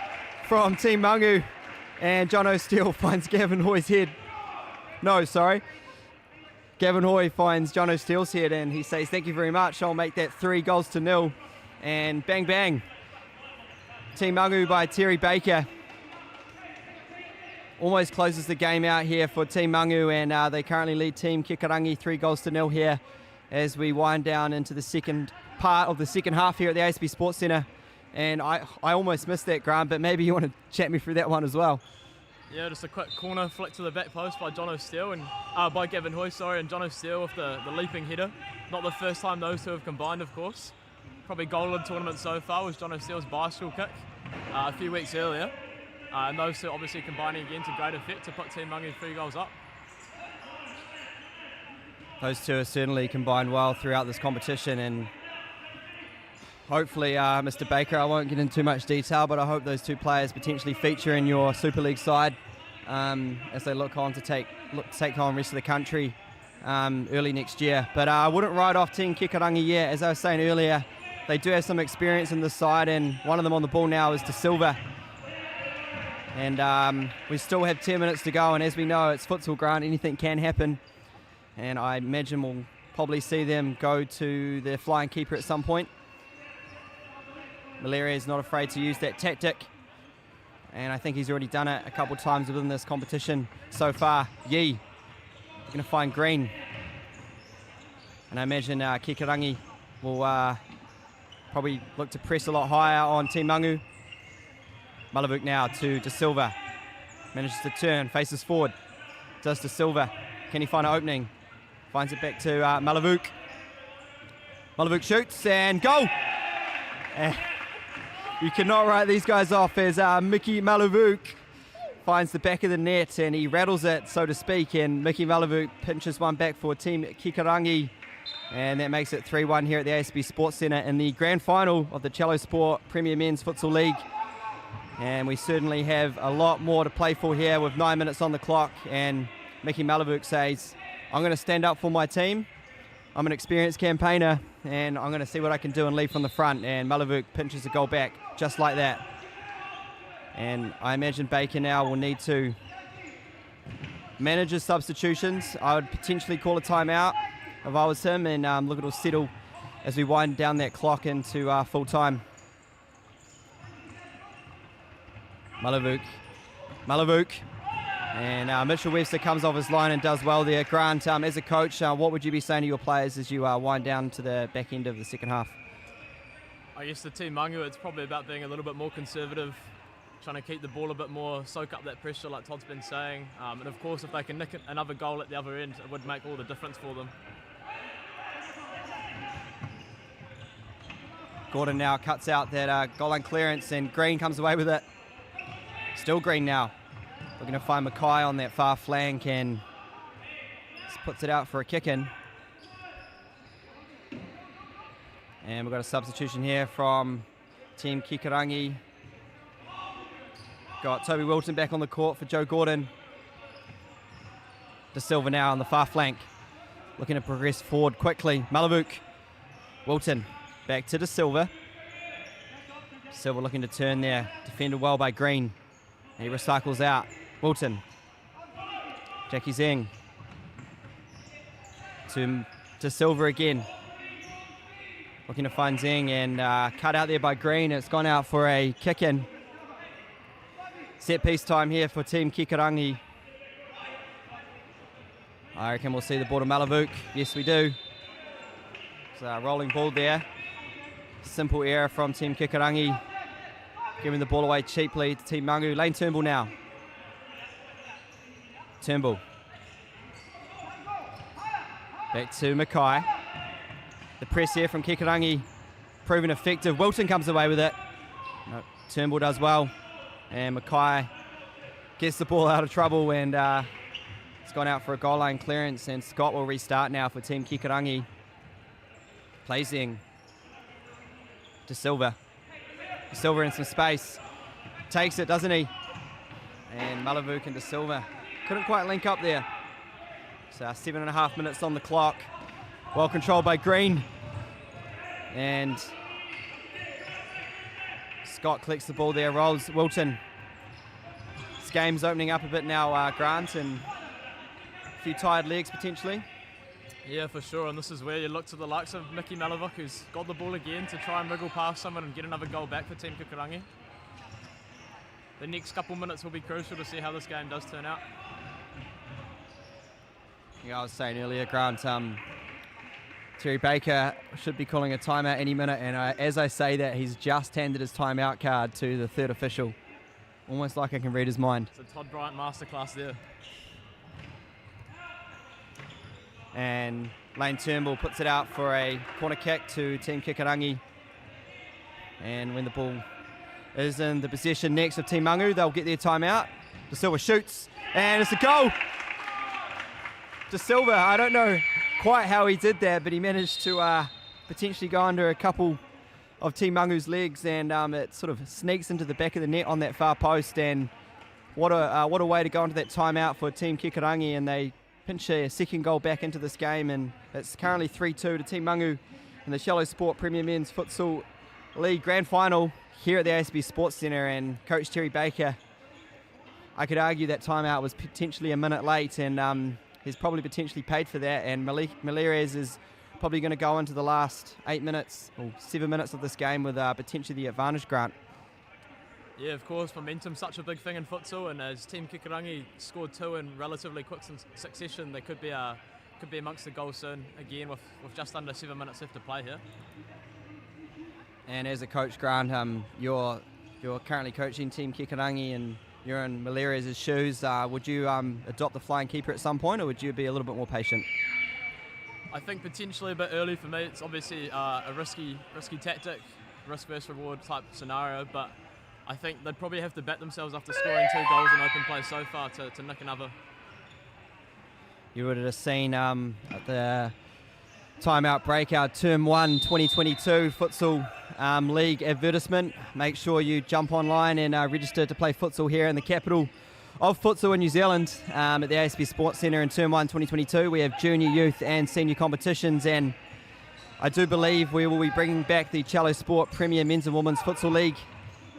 from Team Mangu, and Jono Steele finds Gavin Hoy's head. No, sorry. Gavin Hoy finds Jono Steele's head, and he says, "Thank you very much. I'll make that 3-0." And bang, bang. Team Mangu by Terry Baker almost closes the game out here for Team Mangu, and they currently lead Team Kikorangi 3-0 here as we wind down into the second part of the second half here at the ASB Sports Centre. And I almost missed that, Grant, but maybe you want to chat me through that one as well. Yeah, just a quick corner flick to the back post by Jono Steele, and by Gavin Hoy, and Jono Steele with the leaping header. Not the first time those two have combined, of course. Probably goal of the tournament so far was Jono Steele's bicycle kick a few weeks earlier. And those two obviously combining again to great effect to put Team Mangu 3 goals up. Those two have certainly combined well throughout this competition, and hopefully, Mr. Baker, I won't get into too much detail, but I hope those two players potentially feature in your Super League side as they look to take on the rest of the country early next year. But I wouldn't write off Team Kikorangi yet. As I was saying earlier, they do have some experience in this side, and one of them on the ball now is De Silva. And we still have 10 minutes to go, and as we know, it's futsal, Grant, anything can happen. And I imagine we'll probably see them go to their flying keeper at some point. Malaria is not afraid to use that tactic, and I think he's already done it a couple times within this competition so far. Yee going to find Green, and I imagine Kikorangi will probably look to press a lot higher on Team Mangu. Malavuk now to De Silva, manages to turn, faces forward, does De Silva, can he find an opening? Finds it back to Malavuk. Malavuk shoots and goal! You cannot write these guys off as Mickey Malavuk finds the back of the net and he rattles it, so to speak, and Mickey Malavuk pinches one back for Team Kikorangi, and that makes it 3-1 here at the ASB Sports Centre in the grand final of the Cello Sport Premier Men's Futsal League. And we certainly have a lot more to play for here with 9 minutes on the clock, and Mickey Malavuk says, "I'm going to stand up for my team. I'm an experienced campaigner, and I'm going to see what I can do and lead from the front." And Malavuk pinches a goal back just like that. And I imagine Baker now will need to manage his substitutions. I would potentially call a timeout if I was him, and look, it'll settle as we wind down that clock into full time. Malavuk. And Mitchell Webster comes off his line and does well there. Grant, as a coach, what would you be saying to your players as you wind down to the back end of the second half? I guess the team Mangu, it's probably about being a little bit more conservative, trying to keep the ball a bit more, soak up that pressure like Todd's been saying. And of course, if they can nick another goal at the other end, it would make all the difference for them. Gordon now cuts out that goal line clearance, and Green comes away with it. Still Green now. Looking to find Mackay on that far flank and just puts it out for a kick in. And we've got a substitution here from Team Kikorangi. Got Toby Wilton back on the court for Joe Gordon. De Silva now on the far flank. Looking to progress forward quickly. Malavuk. Wilton back to De Silva. Silva looking to turn there. Defended well by Green. And he recycles out. Wilton. Jackie Zeng. To De Silva again. Looking to find Zeng and cut out there by Green. It's gone out for a kick in. Set piece time here for Team Kikorangi. I reckon we'll see the ball to Malavuk. Yes, we do. It's a rolling ball there. Simple error from Team Kikorangi. Giving the ball away cheaply to Team Mangu. Lane Turnbull now. Turnbull. Back to Mackay. The press here from Kikorangi proving effective. Wilton comes away with it. No, Turnbull does well. And Mackay gets the ball out of trouble, and it's gone out for a goal line clearance, and Scott will restart now for Team Kikorangi. Placing De Silva. De Silva in some space. Takes it, doesn't he? And Malavuk and De Silva couldn't quite link up there. So 7.5 minutes on the clock. Well controlled by Green. And Scott collects the ball there, rolls Wilton. This game's opening up a bit now, Grant, and a few tired legs potentially. Yeah, for sure, and this is where you look to the likes of Mickey Malavuk, who's got the ball again to try and wriggle past someone and get another goal back for Team Kikorangi. The next couple minutes will be crucial to see how this game does turn out. Yeah, I was saying earlier, Grant, Terry Baker should be calling a timeout any minute, and as I say that, he's just handed his timeout card to the third official. Almost like I can read his mind. It's a Todd Bryant masterclass there. And Lane Turnbull puts it out for a corner kick to Team Kikorangi. And when the ball is in the possession next of Team Mangu, they'll get their timeout. De Silva shoots, and it's a goal! De Silva, I don't know quite how he did that, but he managed to potentially go under a couple of Team Mangu's legs, and it sort of sneaks into the back of the net on that far post. And what a way to go into that timeout for Team Kikorangi, and they pinch a second goal back into this game, and it's currently 3-2 to Team Mangu in the Shallow Sport Premier Men's Futsal League Grand Final here at the ASB Sports Centre. And Coach Terry Baker, I could argue that timeout was potentially a minute late, and he's probably potentially paid for that, and Malirez is probably going to go into the last 8 minutes or 7 minutes of this game with potentially the advantage, Grant. Yeah, of course, momentum's such a big thing in futsal, and as Team Kikorangi scored 2 in relatively quick succession, they could be amongst the goals soon again with just under 7 minutes left to play here. And as a coach, Grant, you're currently coaching Team Kikorangi, and you're in Malirez's shoes. Would you adopt the flying keeper at some point, or would you be a little bit more patient? I think potentially a bit early for me. It's obviously a risky tactic, risk versus reward type scenario, but I think they'd probably have to bat themselves after scoring 2 goals in open play so far to nick another. You would have seen at the timeout breakout Term 1 2022 Futsal League advertisement. Make sure you jump online and register to play futsal here in the capital of futsal in New Zealand at the ASB Sports Centre in Term 1 2022. We have junior, youth and senior competitions, and I do believe we will be bringing back the Shallow Sport Premier Men's and Women's Futsal League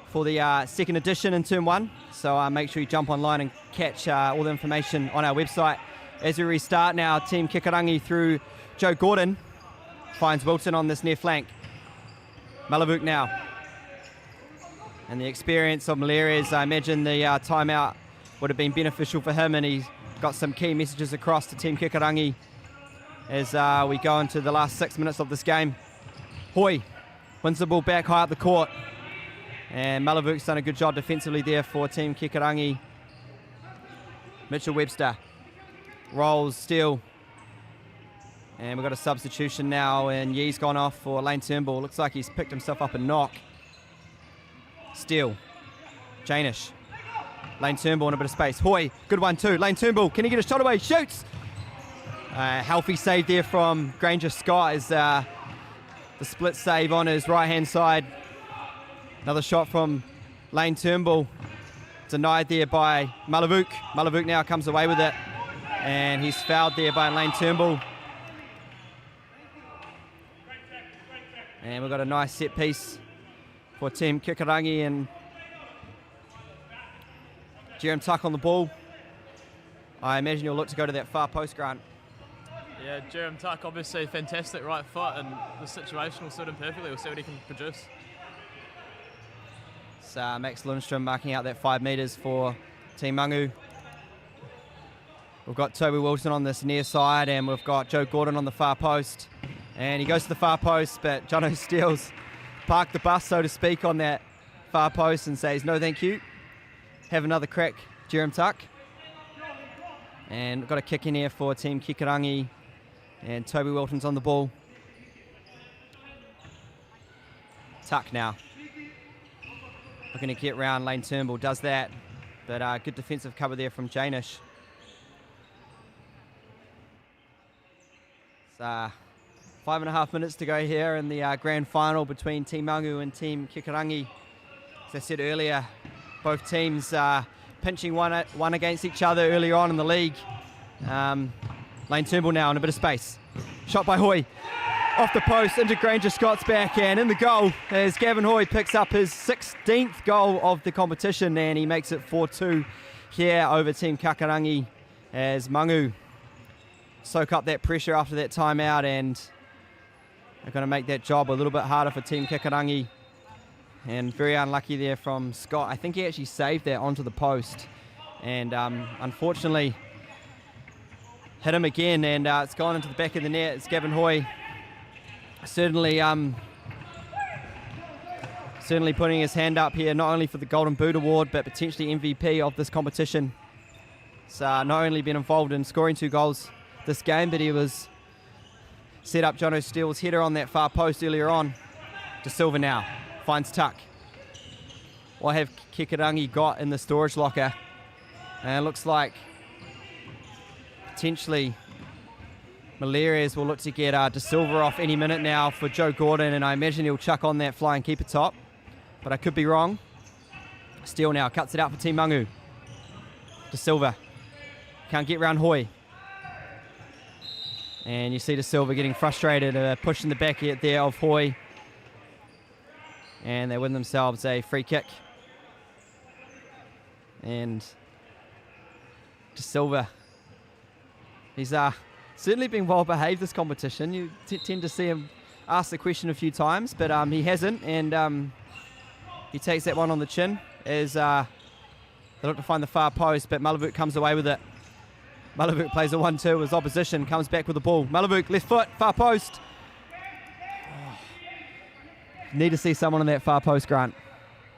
for the second edition in Term 1. So make sure you jump online and catch all the information on our website. As we restart now, Team Kikorangi through Joe Gordon finds Wilton on this near flank. Malavuk now. And the experience of Malerius, I imagine the timeout would have been beneficial for him, and he's got some key messages across to Team Kikorangi as we go into the last 6 minutes of this game. Hoi wins the ball back high up the court, and Malavuk's done a good job defensively there for Team Kikorangi. Mitchell Webster rolls, steal, and we've got a substitution now, and Yee's gone off for Lane Turnbull. Looks like he's picked himself up a knock. Steal, Janish, Lane Turnbull in a bit of space. Hoi, good one too. Lane Turnbull, can he get a shot away? Shoots! Healthy save there from Granger Scott as the split save on his right-hand side. Another shot from Lane Turnbull, denied there by Malavuk. Malavuk now comes away with it, and he's fouled there by Lane Turnbull. And we've got a nice set piece for Team Kikorangi, and Jerem Tuck on the ball. I imagine you'll look to go to that far post, Grant. Yeah, Jerem Tuck, obviously fantastic right foot, and the situation will suit him perfectly. We'll see what he can produce. It's Max Lundstrom marking out that 5 metres for Team Mangu. We've got Toby Wilson on this near side, and we've got Joe Gordon on the far post. And he goes to the far post, but Jono Steele's parked the bus, so to speak, on that far post and says, no thank you. Have another crack, Jerem Tuck. And we've got a kick in here for Team Kikorangi, and Toby Wilton's on the ball. Tuck now. Looking to get round, Lane Turnbull does that, but good defensive cover there from Janish. It's 5.5 minutes to go here in the grand final between Team Mangu and Team Kikorangi. As I said earlier, both teams pinching one against each other earlier on in the league. Lane Turnbull now in a bit of space. Shot by Hoi. Off the post into Granger Scott's back, and in the goal as Gavin Hoi picks up his 16th goal of the competition, and he makes it 4-2 here over Team Kikorangi as Mangu soak up that pressure after that timeout, and they're going to make that job a little bit harder for Team Kikorangi. And very unlucky there from Scott. I think he actually saved that onto the post, and unfortunately hit him again, and it's gone into the back of the net. It's Gavin Hoi certainly putting his hand up here, not only for the Golden Boot Award, but potentially MVP of this competition. He's not only been involved in scoring 2 goals this game, but he was set up Jono Steele's header on that far post earlier on. De Silva now finds Tuck. What have Kikorangi got in the storage locker? And it looks like potentially Malerius will look to get De Silva off any minute now for Joe Gordon, and I imagine he'll chuck on that flying keeper top, but I could be wrong. Steele now cuts it out for Team Mangu. De Silva can't get round Hoi. And you see De Silva getting frustrated, pushing the back there of Hoi. And they win themselves a free kick. And De Silva, he's certainly been well behaved this competition. You tend to see him ask the question a few times, but he hasn't, and he takes that one on the chin as they look to find the far post, but Malavuk comes away with it. Malavuk plays a 1-2 as opposition comes back with the ball. Malavuk, left foot, far post. Need to see someone on that far post, Grant.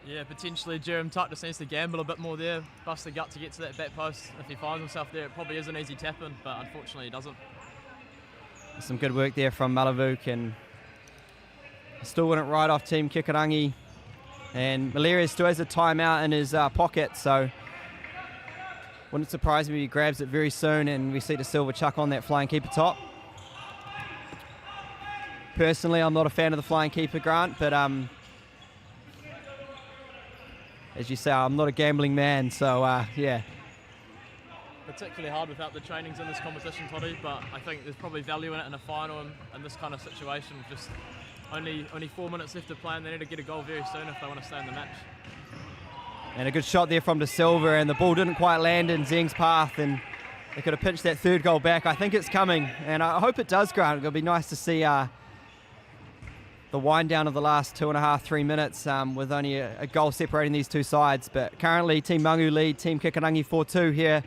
Yeah, potentially Jerem Tuck just needs to gamble a bit more there, bust the gut to get to that back post. If he finds himself there, it probably is an easy tap-in, but unfortunately he doesn't. Some good work there from Malavuk, and still wouldn't ride off Team Kikorangi. And Malerius still has a timeout in his pocket, so wouldn't surprise me if he grabs it very soon and we see De Silva chuck on that flying keeper top. Personally, I'm not a fan of the flying keeper, Grant, but as you say, I'm not a gambling man, so yeah. Particularly hard without the trainings in this competition, Toddy, but I think there's probably value in it in a final and in this kind of situation. Just only 4 minutes left to play, and they need to get a goal very soon if they want to stay in the match. And a good shot there from De Silva, and the ball didn't quite land in Zeng's path, and they could have pinched that third goal back. I think it's coming, and I hope it does, Grant. It'll be nice to see the the wind down of the last 2.5, 3 minutes with only a goal separating these two sides. But currently Team Mangu lead Team Kikorangi 4-2 here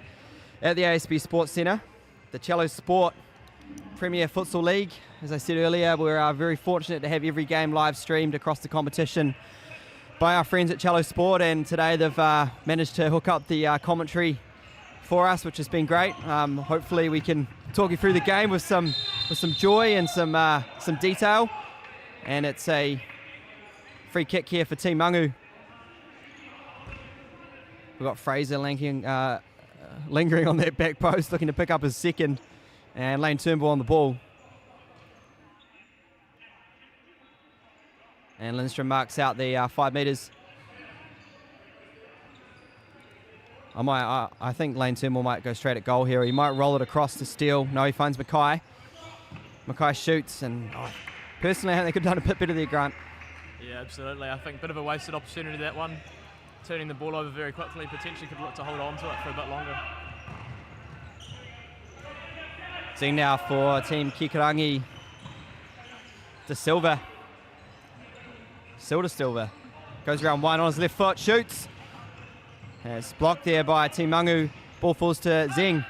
at the ASB Sports Centre. The Cello Sport Premier Futsal League. As I said earlier, we're very fortunate to have every game live streamed across the competition by our friends at Cello Sport, and today they've managed to hook up the commentary for us, which has been great. Hopefully we can talk you through the game with some joy and some detail. And it's a free kick here for Team Mangu. We've got Fraser lingering on that back post, looking to pick up his second, and Lane Turnbull on the ball. And Lindstrom marks out the 5 metres. I think Lane Turnbull might go straight at goal here. He might roll it across to Steele. No, he finds Mackay. Mackay shoots, and personally I think they could have done a bit better there, Grant. Yeah, absolutely. I think a bit of a wasted opportunity, that one. Turning the ball over very quickly, potentially could look to hold on to it for a bit longer. Seeing now for Team Kikorangi, De Silva. Still De Silva. Goes around one on his left foot, shoots. And it's blocked there by Team Mangu. Ball falls to Zeng.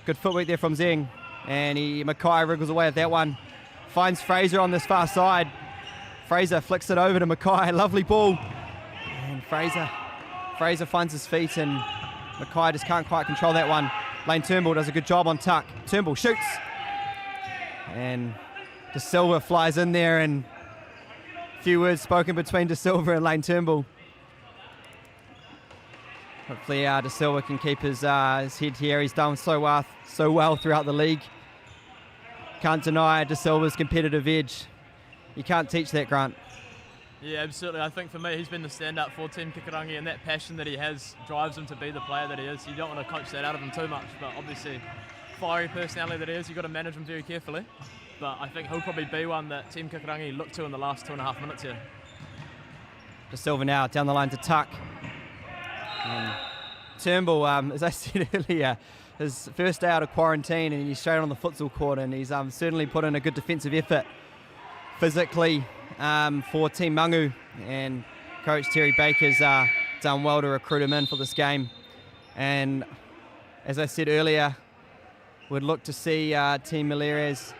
Good footwork there from Zeng. And Mackay wriggles away at that one. Finds Fraser on this far side. Fraser flicks it over to Mackay. Lovely ball. And Fraser finds his feet, and Mackay just can't quite control that one. Lane Turnbull does a good job on tuck. Turnbull shoots. And De Silva flies in there, and a few words spoken between De Silva and Lane Turnbull. Hopefully De Silva can keep his head here. He's done so well throughout the league. Can't deny De Silva's competitive edge. You can't teach that, Grant. Yeah, absolutely. I think for me, he's been the standout for Team Kikorangi, and that passion that he has drives him to be the player that he is. You don't want to coach that out of him too much, but obviously, fiery personality that he is, you've got to manage him very carefully. But I think he'll probably be one that Team Kikorangi look to in the last 2.5 minutes here. De Silva now down the line to tuck. And Turnbull, as I said earlier, his first day out of quarantine, and he's straight on the futsal court, and he's certainly put in a good defensive effort physically for Team Mangu, and Coach Terry Baker's done well to recruit him in for this game. And as I said earlier, we'd look to see Team Malerias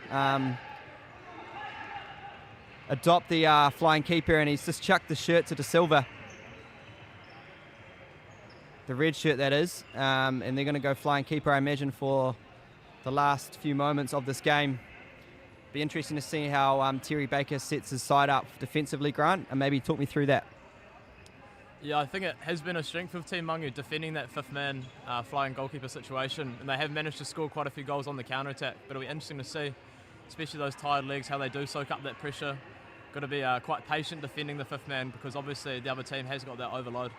adopt the flying keeper, and he's just chucked the shirt to De Silva. The red shirt, that is, and they're going to go flying keeper, I imagine, for the last few moments of this game. Be interesting to see how Terry Baker sets his side up defensively, Grant, and maybe talk me through that. Yeah, I think it has been a strength of Team Mangu defending that fifth man flying goalkeeper situation, and they have managed to score quite a few goals on the counter-attack, but it'll be interesting to see, especially those tired legs, how they do soak up that pressure. Got to be quite patient defending the fifth man, because obviously the other team has got that overload.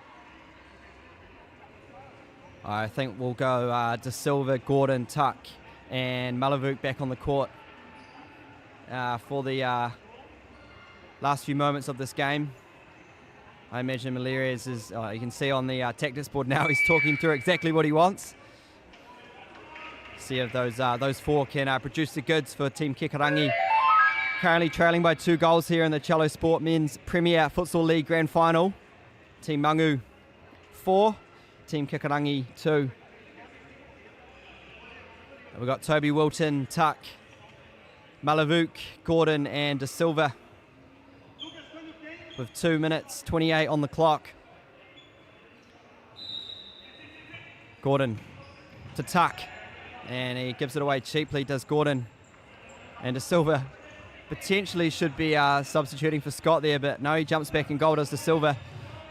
I think we'll go De Silva, Gordon, Tuck, and Malavuk back on the court for the last few moments of this game. I imagine Malerias is, you can see on the tactics board now, he's talking through exactly what he wants. See if those four can produce the goods for Team Kikorangi. Currently trailing by 2 goals here in the Cello Sport Men's Premier Futsal League Grand Final. Team Mangu 4. Team Kikorangi 2. We've got Toby Wilton, Tuck, Malavuk, Gordon and De Silva with 2 minutes 28 on the clock. Gordon to Tuck, and he gives it away cheaply, does Gordon. And De Silva potentially should be substituting for Scott there, but no, he jumps back in goal, does De Silva,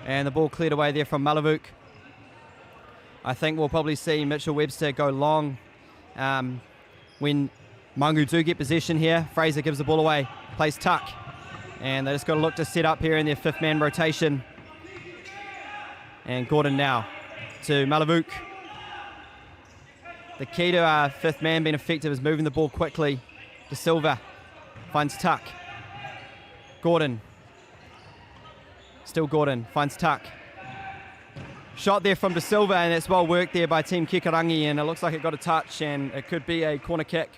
and the ball cleared away there from Malavuk. I think we'll probably see Mitchell Webster go long when Mangu do get possession here. Fraser gives the ball away, plays Tuck, and they just got to look to set up here in their 5th man rotation. And Gordon now to Malavuk. The key to our 5th man being effective is moving the ball quickly. De Silva finds Tuck. Gordon. Still Gordon finds Tuck. Shot there from De Silva, and it's well worked there by Team Kikorangi, and it looks like it got a touch, and it could be a corner kick.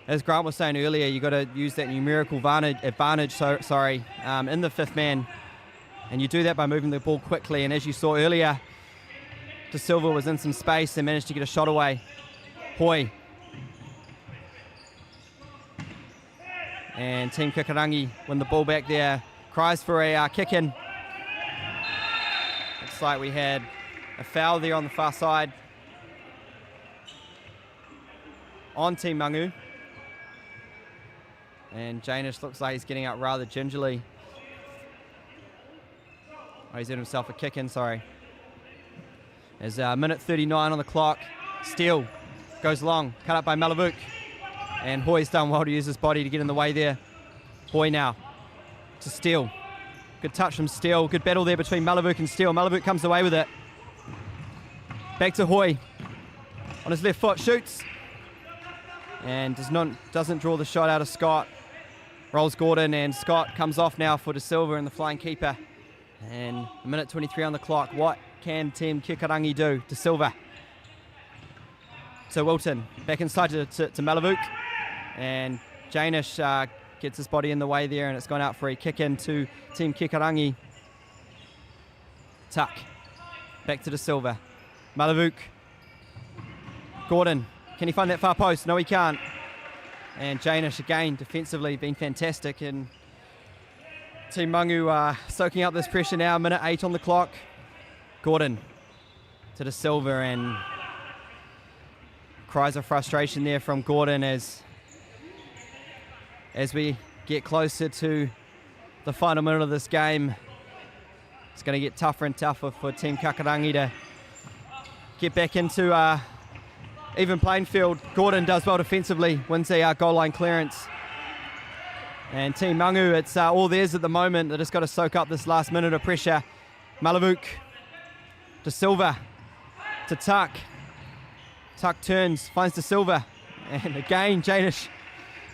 as Grant was saying earlier, you've got to use that numerical advantage in the fifth man. And you do that by moving the ball quickly. And as you saw earlier, De Silva was in some space and managed to get a shot away. Hoi. And Team Kikorangi win the ball back there. Cries for a kick in. Looks like we had a foul there on the far side on Team Mangu. And Janish looks like he's getting out rather gingerly. Oh, he's had himself a kick in, sorry. There's a minute 39 on the clock. Steele goes long, cut up by Malavuk. And Hoy's done well to use his body to get in the way there. Hoy now to Steele. Good touch from Steele. Good battle there between Malavuk and Steele. Malavuk comes away with it. Back to Hoy. On his left foot, shoots. And doesn't draw the shot out of Scott. Rolls Gordon, and Scott comes off now for De Silva and the flying keeper. And a minute 23 on the clock. What can Team Kikorangi do? De Silva to Wilton. Back inside to Malavuk. And Janish gets his body in the way there, and it's gone out for a kick in to Team Kikorangi. Tuck. Back to De Silva. Malavuk. Gordon. Can he find that far post? No, he can't. And Janish again defensively been fantastic, and Team Mangu soaking up this pressure now. Minute 8 on the clock. Gordon to De Silva, and cries of frustration there from Gordon as we get closer to the final minute of this game. It's going to get tougher and tougher for Team Kikorangi to get back into even playing field. Gordon does well defensively, wins a goal line clearance. And Team Mangu, it's all theirs at the moment. They just got to soak up this last minute of pressure. Malavuk, De Silva to Tuck. Tuck turns, finds De Silva. And again, Janish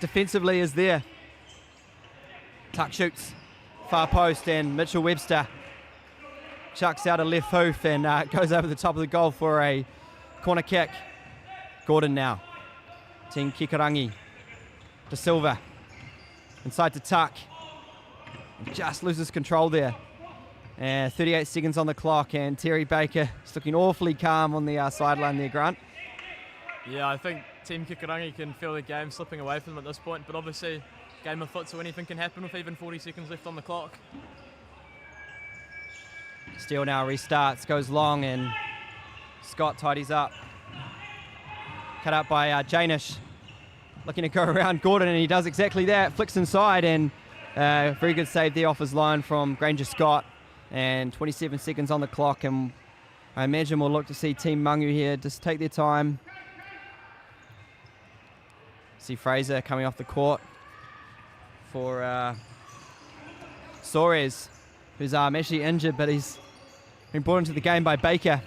defensively is there. Tuck shoots, far post, and Mitchell Webster chucks out a left hoof and goes over the top of the goal for a corner kick. Gordon now. Team Kikorangi. De Silva. Inside to Tuck. Just loses control there. And 38 seconds on the clock, and Terry Baker is looking awfully calm on the sideline there, Grant. Yeah, I think Team Kikorangi can feel the game slipping away from them at this point, but obviously, game of futsal, anything can happen with even 40 seconds left on the clock. Steele now restarts, goes long, and Scott tidies up. Cut out by Janish. Looking to go around Gordon, and he does exactly that. Flicks inside, and very good save there off his line from Granger Scott. And 27 seconds on the clock, and I imagine we'll look to see Team Mangu here just take their time. See Fraser coming off the court for Soares, who's actually injured, but he's been brought into the game by Baker.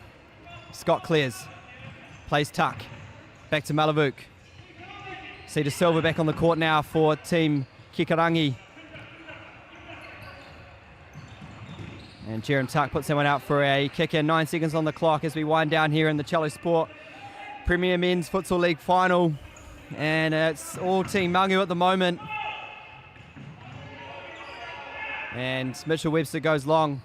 Scott clears, plays Tuck, back to Malavuk. See De Silva back on the court now for Team Kikorangi. And Jerem Tuck puts that one out for a kick in. 9 seconds on the clock as we wind down here in the Cello Sport Premier Men's Futsal League Final. And it's all Team Mangu at the moment. And Mitchell Webster goes long.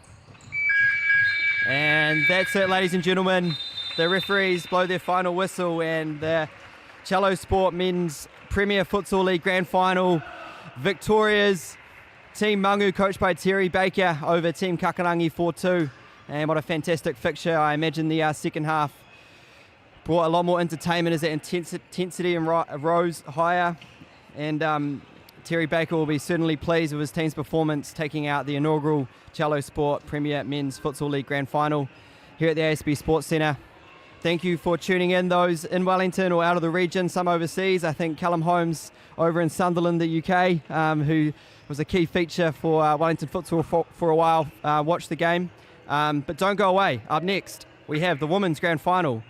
And that's it, ladies and gentlemen. The referees blow their final whistle, and the Cello Sport Men's Premier Futsal League Grand Final victorious. Team Mangu, coached by Terry Baker, over Team Kikorangi 4-2. And what a fantastic fixture. I imagine the second half brought a lot more entertainment as the intensity rose higher. And Terry Baker will be certainly pleased with his team's performance, taking out the inaugural Cello Sport Premier Men's Futsal League Grand Final here at the ASB Sports Centre. Thank you for tuning in, those in Wellington or out of the region, some overseas. I think Callum Holmes over in Sunderland, the UK, who was a key feature for Wellington Futsal for a while, watched the game. But don't go away. Up next, we have the Women's Grand Final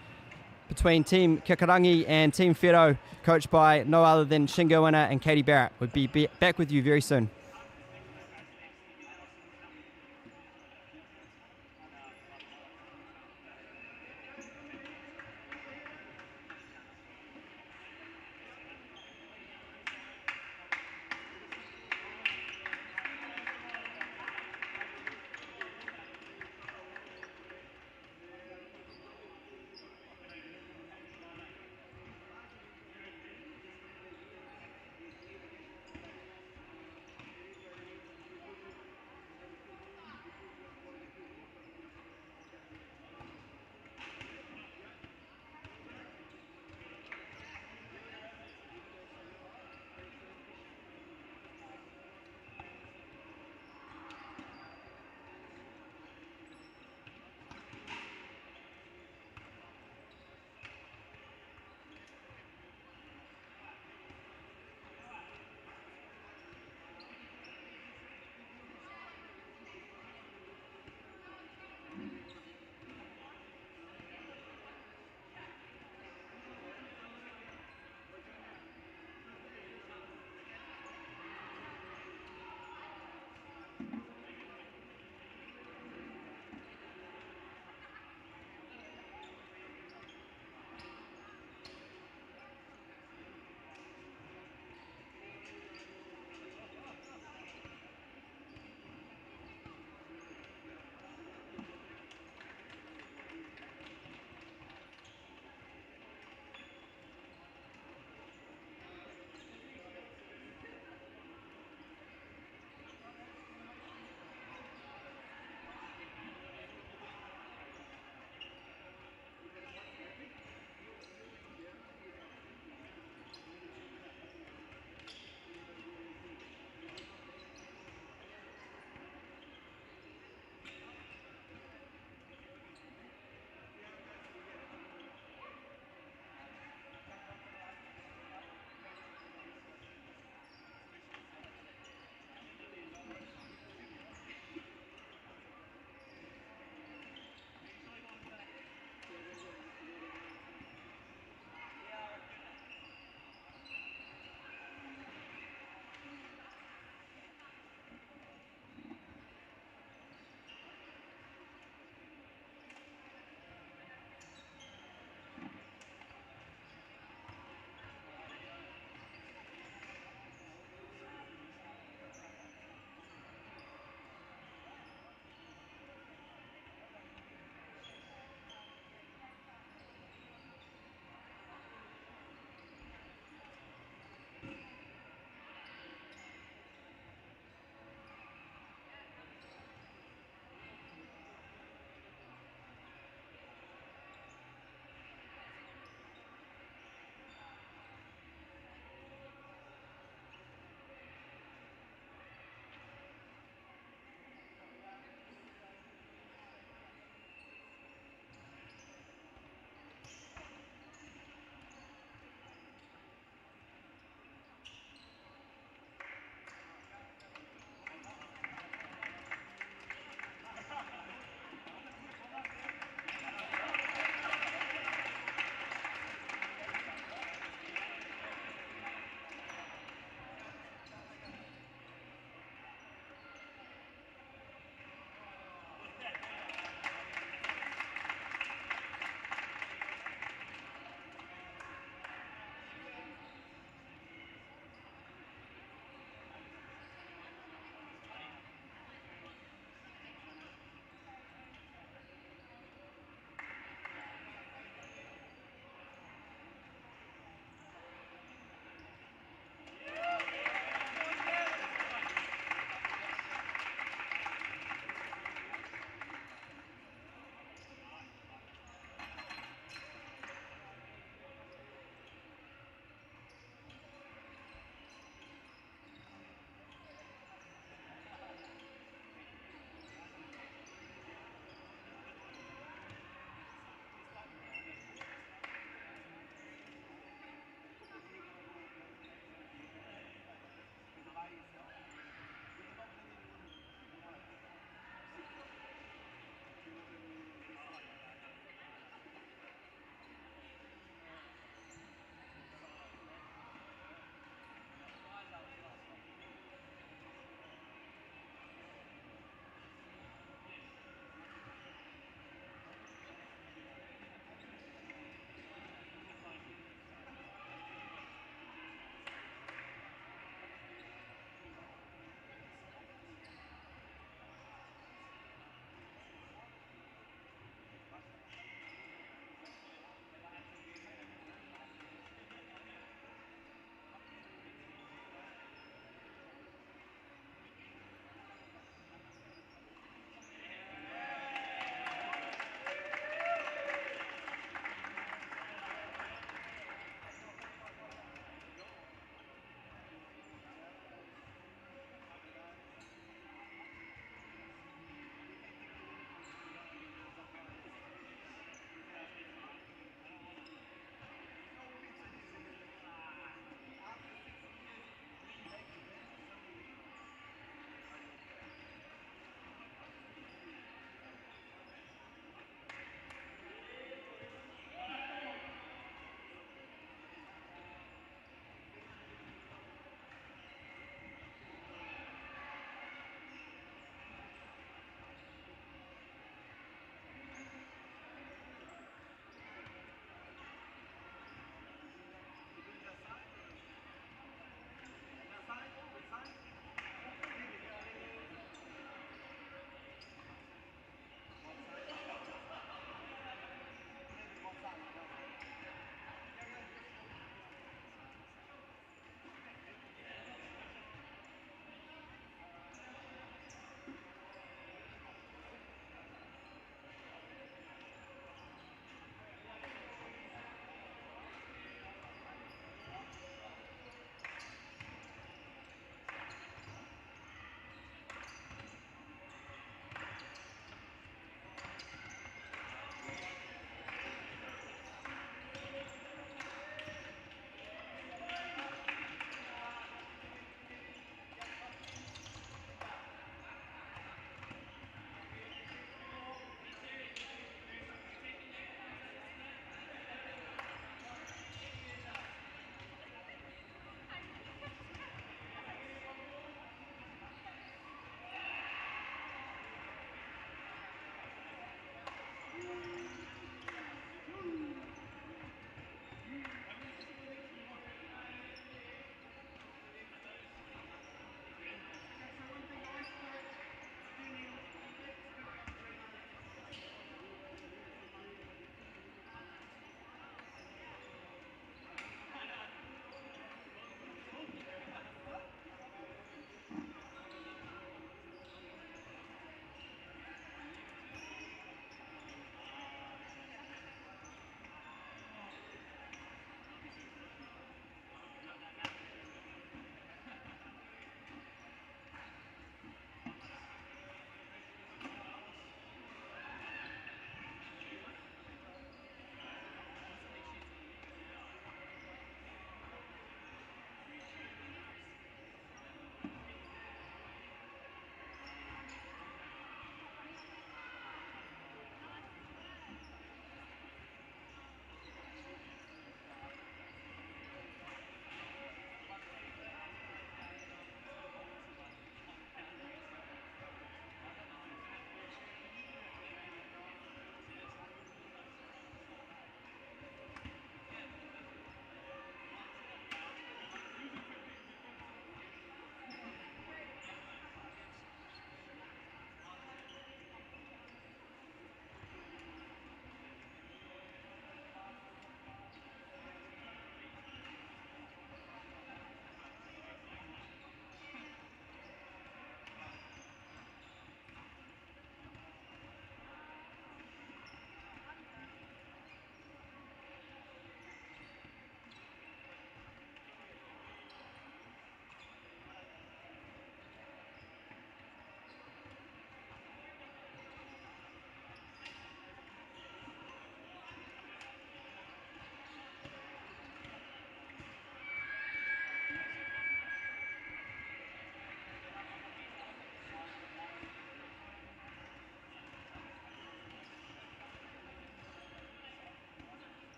between Team Kikorangi and Team Whero, coached by no other than Shingo winner and Katie Barrett. We'll be back with you very soon.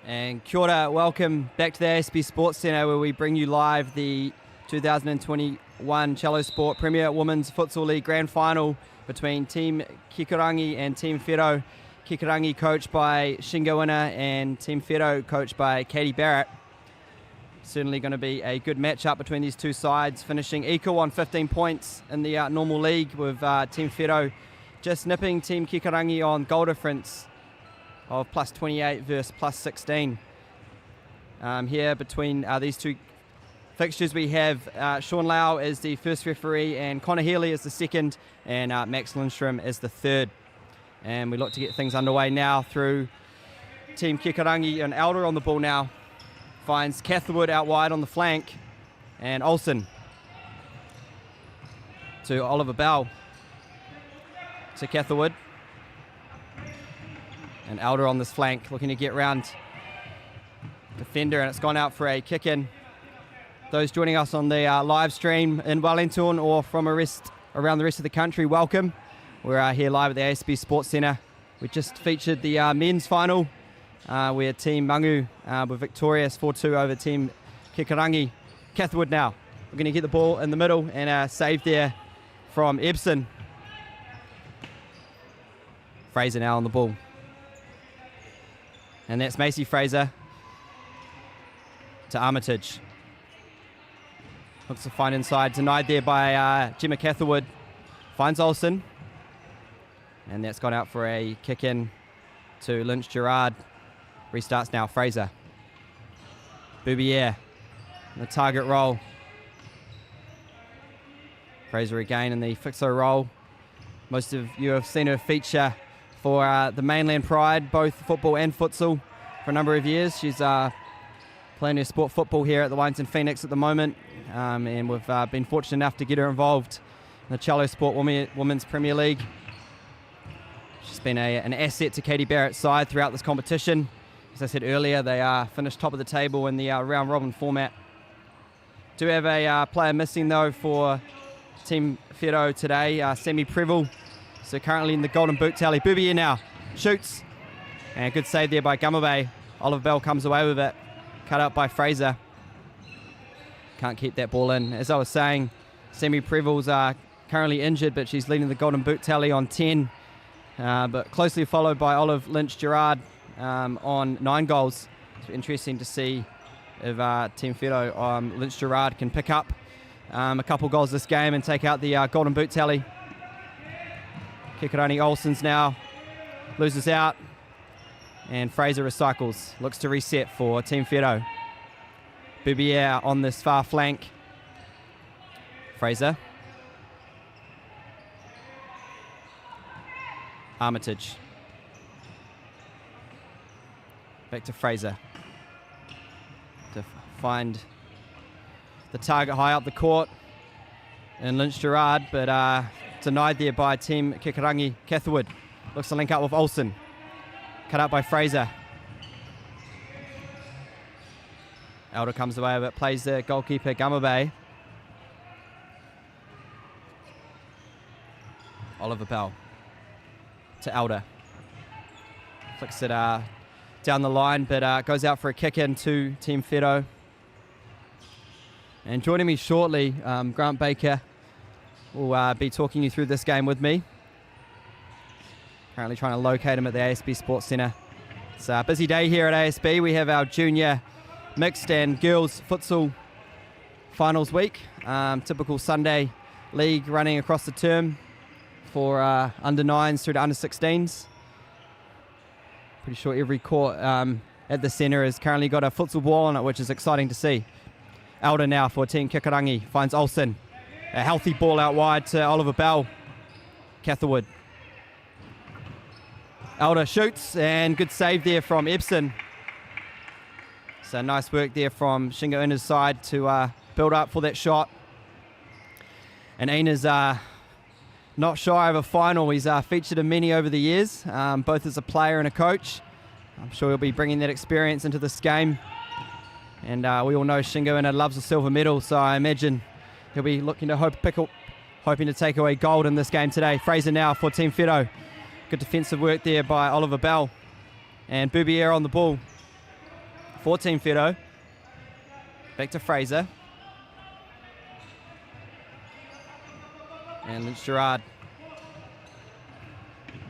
And kia ora, welcome back to the ASB Sports Centre, where we bring you live the 2021 Cello Sport Premier Women's Futsal League Grand Final between Team Kikorangi and Team Whero. Kikorangi coached by Shingo Winner and Team Whero coached by Katie Barrett. Certainly going to be a good matchup between these two sides, finishing equal on 15 points in the normal league, with Team Whero just nipping Team Kikorangi on goal difference of plus 28 versus plus 16. Here between these two fixtures, we have Sean Lau as the first referee and Connor Healy as the second, and Max Lindstrom as the third. And we look to get things underway now through Team Kikorangi, and Elder on the ball now. Finds Catherwood out wide on the flank, and Olsen to Oliver Bell to Catherwood. And Elder on this flank looking to get round defender, and it's gone out for a kick in. Those joining us on the live stream in Wellington or from around the rest of the country, welcome. We're here live at the ASB Sports Centre. We just featured the men's final where Team Mangu were victorious 4-2 over Team Kikorangi. Catherwood now. We're going to get the ball in the middle, and a save there from Ebson. Fraser now on the ball. And that's Macy Fraser to Armitage. Looks to find inside, denied there by Gemma Catherwood. Finds Olsen. And that's gone out for a kick in to Lynch Gerard. Restarts now, Fraser. Boubier in the target role. Fraser again in the fixer role. Most of you have seen her feature for the Mainland Pride, both football and futsal, for a number of years. She's playing her sport football here at the Wellington Phoenix at the moment, and we've been fortunate enough to get her involved in the Cello Sport Women's Premier League. She's been an asset to Katie Barrett's side throughout this competition. As I said earlier, they finished top of the table in the round robin format. Do have a player missing though for Team Whero today, Sammy Preble. So currently in the golden boot tally. Boubier now shoots, and a good save there by Gamabe. Oliver Bell comes away with it, cut out by Fraser. Can't keep that ball in. As I was saying, Sammy Preville's currently injured, but she's leading the golden boot tally on 10. But closely followed by Olive Lynch Gerard on 9 goals. It's interesting to see if Team Whero, Lynch Gerard, can pick up a couple goals this game and take out the golden boot tally. Kikorangi Olsen's now loses out, and Fraser recycles. Looks to reset for Team Whero. Boubier on this far flank. Fraser. Armitage. Back to Fraser to find the target high up the court, and Lynch Gerard, but denied there by Team Kikorangi. Catherwood looks to link up with Olsen. Cut out by Fraser. Elder comes away with it, plays the goalkeeper Gamabe. Oliver Bell to Elder. Flicks it down the line, but goes out for a kick in to Team Whero. And joining me shortly, Grant Baker will be talking you through this game with me. Currently trying to locate him at the ASB Sports Centre. It's a busy day here at ASB. We have our junior mixed and girls futsal finals week. Typical Sunday league running across the term for under 9s through to under 16s. Pretty sure every court at the centre has currently got a futsal ball on it, which is exciting to see. Elder now for Team Kikorangi, finds Olsen. A healthy ball out wide to Oliver Bell. Catherwood. Elder shoots, and good save there from Ebson. So nice work there from Shingo Ina's side to build up for that shot. And Ina's not shy of a final. He's featured in many over the years, both as a player and a coach. I'm sure he'll be bringing that experience into this game. And we all know Shingo Ina loves a silver medal, so I imagine he'll be looking to hoping to take away gold in this game today. Fraser now for Team Whero. Good defensive work there by Oliver Bell. And Boubier on the ball. for Team Whero. Back to Fraser. And Lynch Gerard.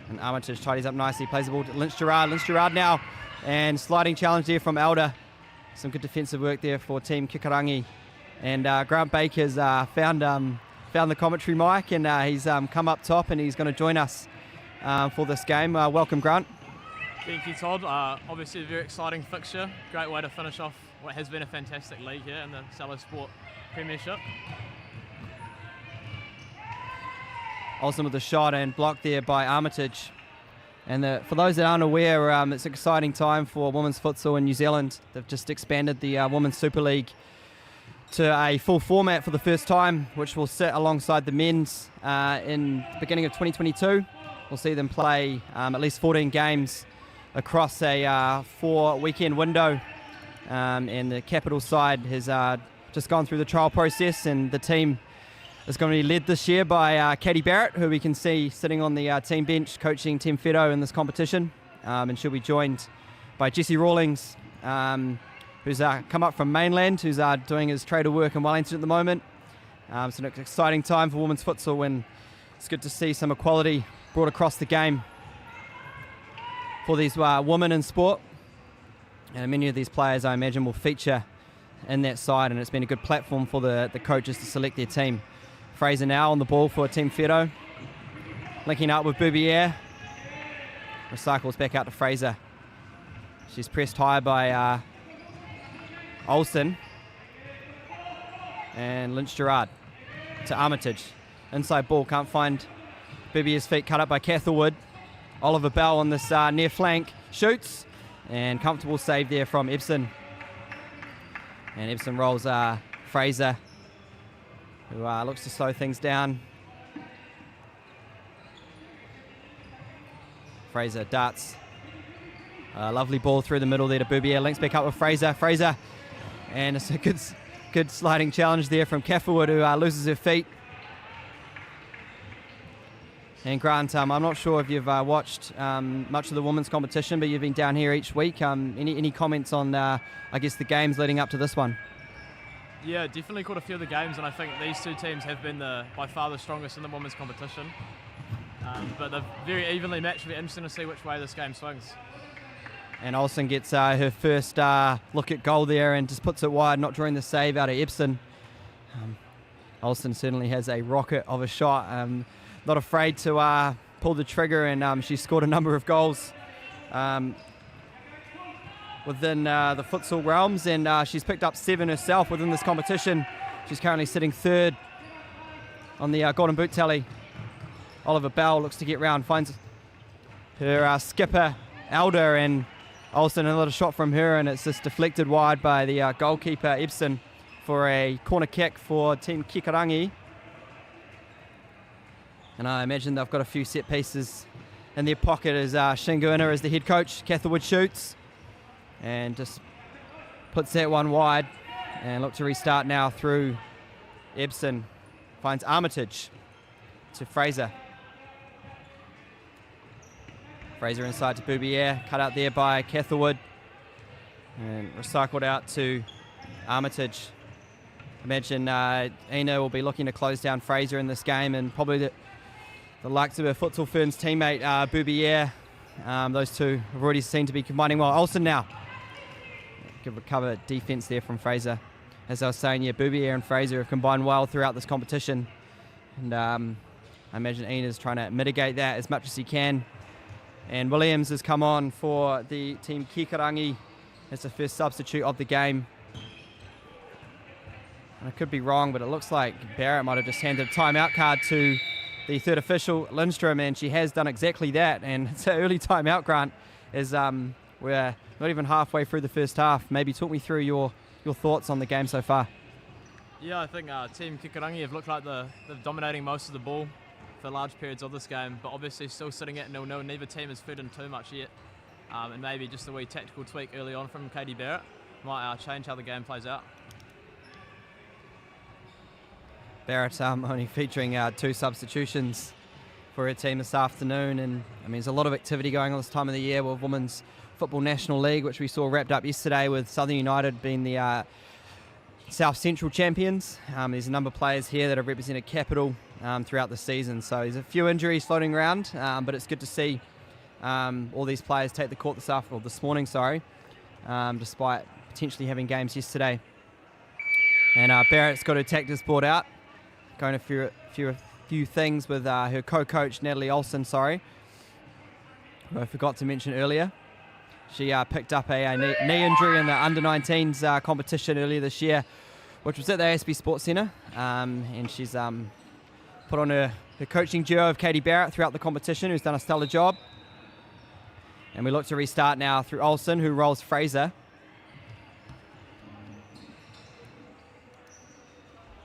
And Armitage tidies up nicely, plays the ball to Lynch Gerard. Lynch Gerard now. And sliding challenge there from Elder. Some good defensive work there for Team Kikorangi. And Grant Baker's found the commentary mic, and he's come up top, and he's going to join us for this game. Welcome, Grant. Thank you, Todd. Obviously a very exciting fixture. Great way to finish off what has been a fantastic league here in the Cello Sport Premiership. Olsen with the shot and blocked there by Armitage. And for those that aren't aware, it's an exciting time for women's futsal in New Zealand. They've just expanded the Women's Super League to a full format for the first time, which will sit alongside the men's in the beginning of 2022. We'll see them play at least 14 games across a 4-weekend window. And the Capital side has just gone through the trial process, and the team is going to be led this year by Katie Barrett, who we can see sitting on the team bench coaching Team Whero in this competition. And she'll be joined by Jesse Rawlings, who's come up from mainland, who's doing his trade of work in Wellington at the moment. It's an exciting time for women's futsal, and it's good to see some equality brought across the game for these women in sport. And many of these players, I imagine, will feature in that side, and it's been a good platform for the coaches to select their team. Fraser now on the ball for Team Whero, linking up with Boubier. Recycles back out to Fraser. She's pressed high by Olsen. And Lynch Gerard to Armitage. Inside ball, can't find Boubier's feet, cut up by Catherwood. Oliver Bell on this near flank, shoots, and comfortable save there from Ebson. And Ebson rolls Fraser, who looks to slow things down. Fraser darts. Lovely ball through the middle there to Boubier. Links back up with Fraser. Fraser. And it's a good sliding challenge there from Catherwood, who loses her feet. And Grant, I'm not sure if you've watched much of the women's competition, but you've been down here each week. Any comments on, I guess, the games leading up to this one? Yeah, definitely caught a few of the games, and I think these two teams have been by far the strongest in the women's competition. But they're very evenly matched. It'll be interesting to see which way this game swings. And Olsen gets her first look at goal there and just puts it wide, not drawing the save out of Ebson. Olsen certainly has a rocket of a shot. Not afraid to pull the trigger, and she's scored a number of goals within the futsal realms, and she's picked up 7 herself within this competition. She's currently sitting 3rd on the Golden Boot tally. Oliver Bell looks to get round, finds her skipper Elder, and Olsen another shot from her, and it's just deflected wide by the goalkeeper Ebson for a corner kick for Team Kikorangi. And I imagine they've got a few set pieces in their pocket as Shinguina is the head coach. Catherwood shoots and just puts that one wide, and look to restart now through Ebson. Finds Armitage to Fraser. Fraser inside to Boubier, cut out there by Catherwood, and recycled out to Armitage. Imagine Ina will be looking to close down Fraser in this game, and probably the likes of her Futsal Ferns teammate Boubier. Those two have already seemed to be combining well. Olsen now. Good recover defence there from Fraser. As I was saying, yeah, Boubier and Fraser have combined well throughout this competition. And I imagine Ina's trying to mitigate that as much as he can. And Williams has come on for the Team Kikorangi as the first substitute of the game. And I could be wrong, but it looks like Barrett might have just handed a timeout card to the third official, Lindstrom, and she has done exactly that. And it's an early timeout, Grant, as we're not even halfway through the first half. Maybe talk me through your thoughts on the game so far. Yeah, I think Team Kikorangi have looked like they're dominating most of the ball for large periods of this game, but obviously still sitting at 0-0. Neither team has fed in too much yet, and maybe just a wee tactical tweak early on from Katie Barrett might change how the game plays out. Barrett only featuring 2 substitutions for her team this afternoon. And I mean, there's a lot of activity going on this time of the year with Women's Football National League, which we saw wrapped up yesterday with Southern United being the South Central champions. There's a number of players here that have represented Capital throughout the season. So there's a few injuries floating around, but it's good to see all these players take the court this morning, despite potentially having games yesterday. And Barrett's got her tactics board out, going a few things with her co-coach Natalie Olsen, who I forgot to mention earlier. She picked up a knee injury in the under-19s competition earlier this year, which was at the ASB Sports Centre, and she's put on her coaching duo of Katie Barrett throughout the competition, who's done a stellar job. And we look to restart now through Olsen, who rolls Fraser.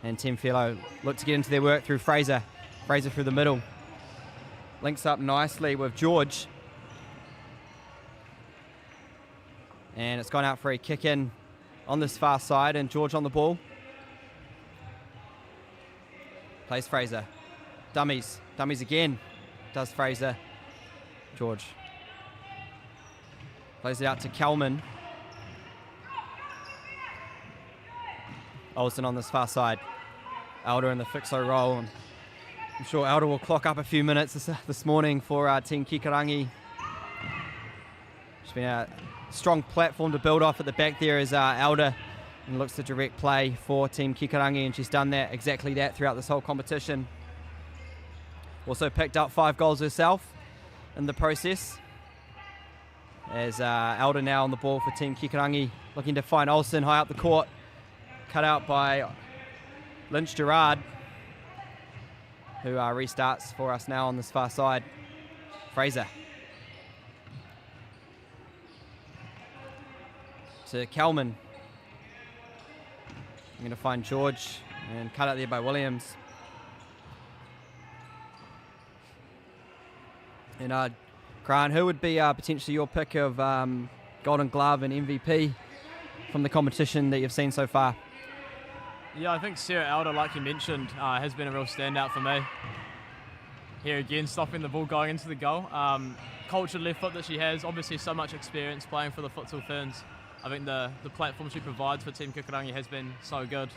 And Team Whero look to get into their work through Fraser. Fraser through the middle. Links up nicely with George. And it's gone out for a kick in on this far side, and George on the ball. Plays Fraser. Dummies again. Does Fraser. George. Plays it out to Kelman. Olsen on this far side. Elder in the fixo role. I'm sure Elder will clock up a few minutes this morning for Team Kikorangi. It's been a strong platform to build off at the back there as Elder and looks to direct play for Team Kikorangi, and she's done exactly that throughout this whole competition. Also picked up 5 goals herself in the process. As Elder now on the ball for Team Kikorangi, looking to find Olsen high up the court. Cut out by Lynch Gerard, who restarts for us now on this far side. Fraser. To Kelman. I'm going to find George, and cut out there by Williams. And Grant, who would be potentially your pick of Golden Glove and MVP from the competition that you've seen so far? Yeah, I think Sarah Elder, like you mentioned, has been a real standout for me. Here again, stopping the ball going into the goal. Cultured left foot that she has, obviously so much experience playing for the FUTSAL Ferns. I think the platform she provides for Team Kikorangi has been so good.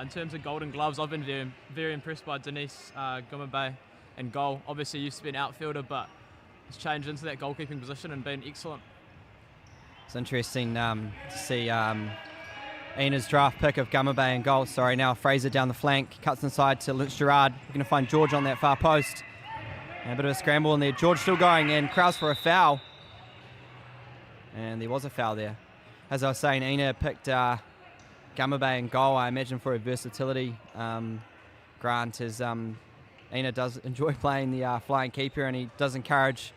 In terms of Golden Gloves, I've been very, very impressed by Denise Gumabe in goal. Obviously used to be an outfielder, but has changed into that goalkeeping position and been excellent. It's interesting to see Ina's draft pick of Gumabe in goal. Now Fraser down the flank, cuts inside to Lynch Gerard. We're going to find George on that far post. And a bit of a scramble in there. George still going in, crowds for a foul. And there was a foul there. As I was saying, Ina picked Gumabe in goal, I imagine for her versatility. Grant is Ina does enjoy playing the flying keeper, and he does encourage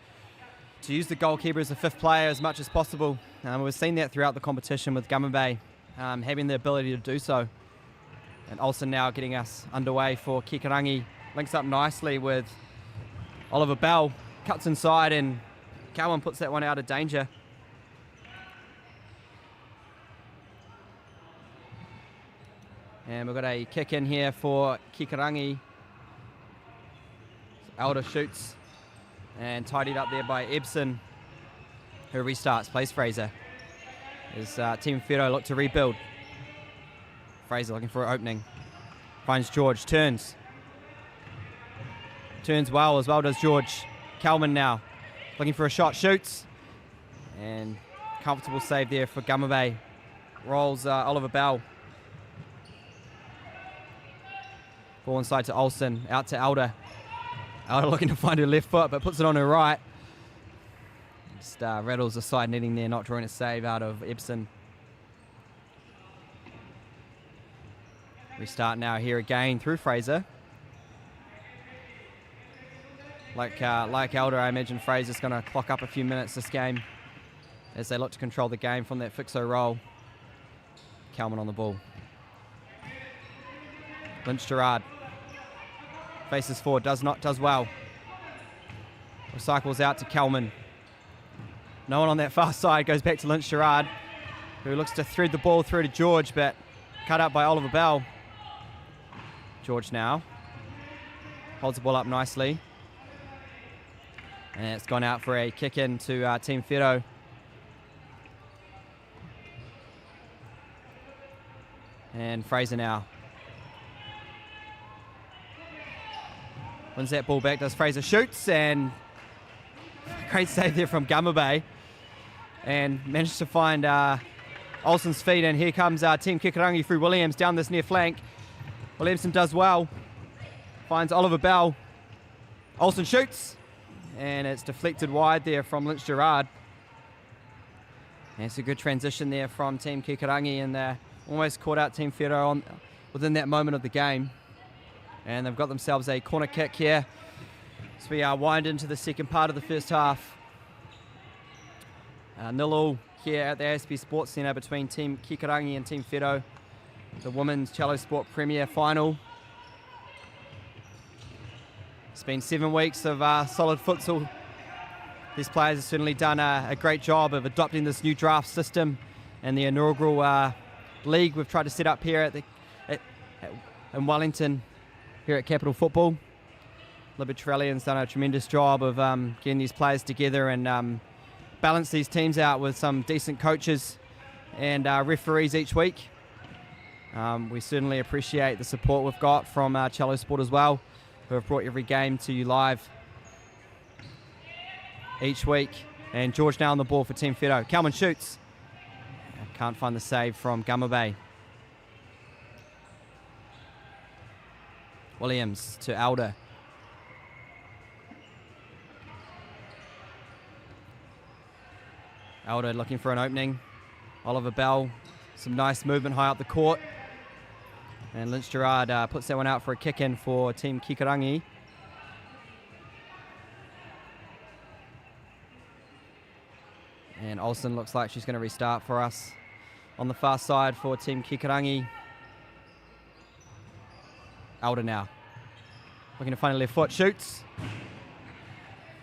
to use the goalkeeper as a 5th player as much as possible. We've seen that throughout the competition with Gumabe having the ability to do so. And Olsen now getting us underway for Kikorangi. Links up nicely with Oliver Bell, cuts inside, and Cowan puts that one out of danger. And we've got a kick in here for Kikorangi. Elder shoots and tidied up there by Ebson, who restarts, plays Fraser. As Team Whero look to rebuild. Fraser looking for an opening. Finds George, turns. Turns well, as well does George. Kelman now looking for a shot, shoots. And comfortable save there for Gumabe. Rolls Oliver Bell. Ball inside to Olsen, out to Elder. Elder looking to find her left foot, but puts it on her right. Just rattles the side netting there, not drawing a save out of Ebson. Restart now here again through Fraser. Like Elder, I imagine Fraser's going to clock up a few minutes this game as they look to control the game from that fixo roll. Kelman on the ball. Lynch Gerard faces forward, does well. Recycles out to Kelman. No one on that far side, goes back to Lynch Gerard, who looks to thread the ball through to George, but cut out by Oliver Bell. George now holds the ball up nicely. And it's gone out for a kick in to Team Whero. And Fraser now. Wins that ball back, does Fraser, shoots, and great save there from Gamabe. And managed to find Olsen's feet, and here comes Team Kikorangi through Williams down this near flank. Williamson does well. Finds Oliver Bell. Olsen shoots, and it's deflected wide there from Lynch Gerard. And it's a good transition there from Team Kikorangi, and almost caught out Team Whero within that moment of the game. And they've got themselves a corner kick here as we wind into the second part of the first half. 0-0 here at the ASB Sports Centre between Team Kikorangi and Team Whero. The Women's Cello Sport Premier Final. It's been 7 weeks of solid futsal. These players have certainly done a great job of adopting this new draft system and the inaugural league we've tried to set up here in Wellington, here at Capital Football. Libby Trellian's done a tremendous job of getting these players together and balance these teams out with some decent coaches and referees each week. We certainly appreciate the support we've got from Cello Sport as well, who have brought every game to you live each week. And George now on the ball for Team Whero. Kalman shoots. Can't find the save from Gamabe. Williams to Alder. Alder looking for an opening. Oliver Bell, some nice movement high up the court. And Lynch Gerard puts that one out for a kick in for Team Kikorangi. And Olsen looks like she's going to restart for us on the far side for Team Kikorangi. Alder now. Looking to find a left foot, shoots.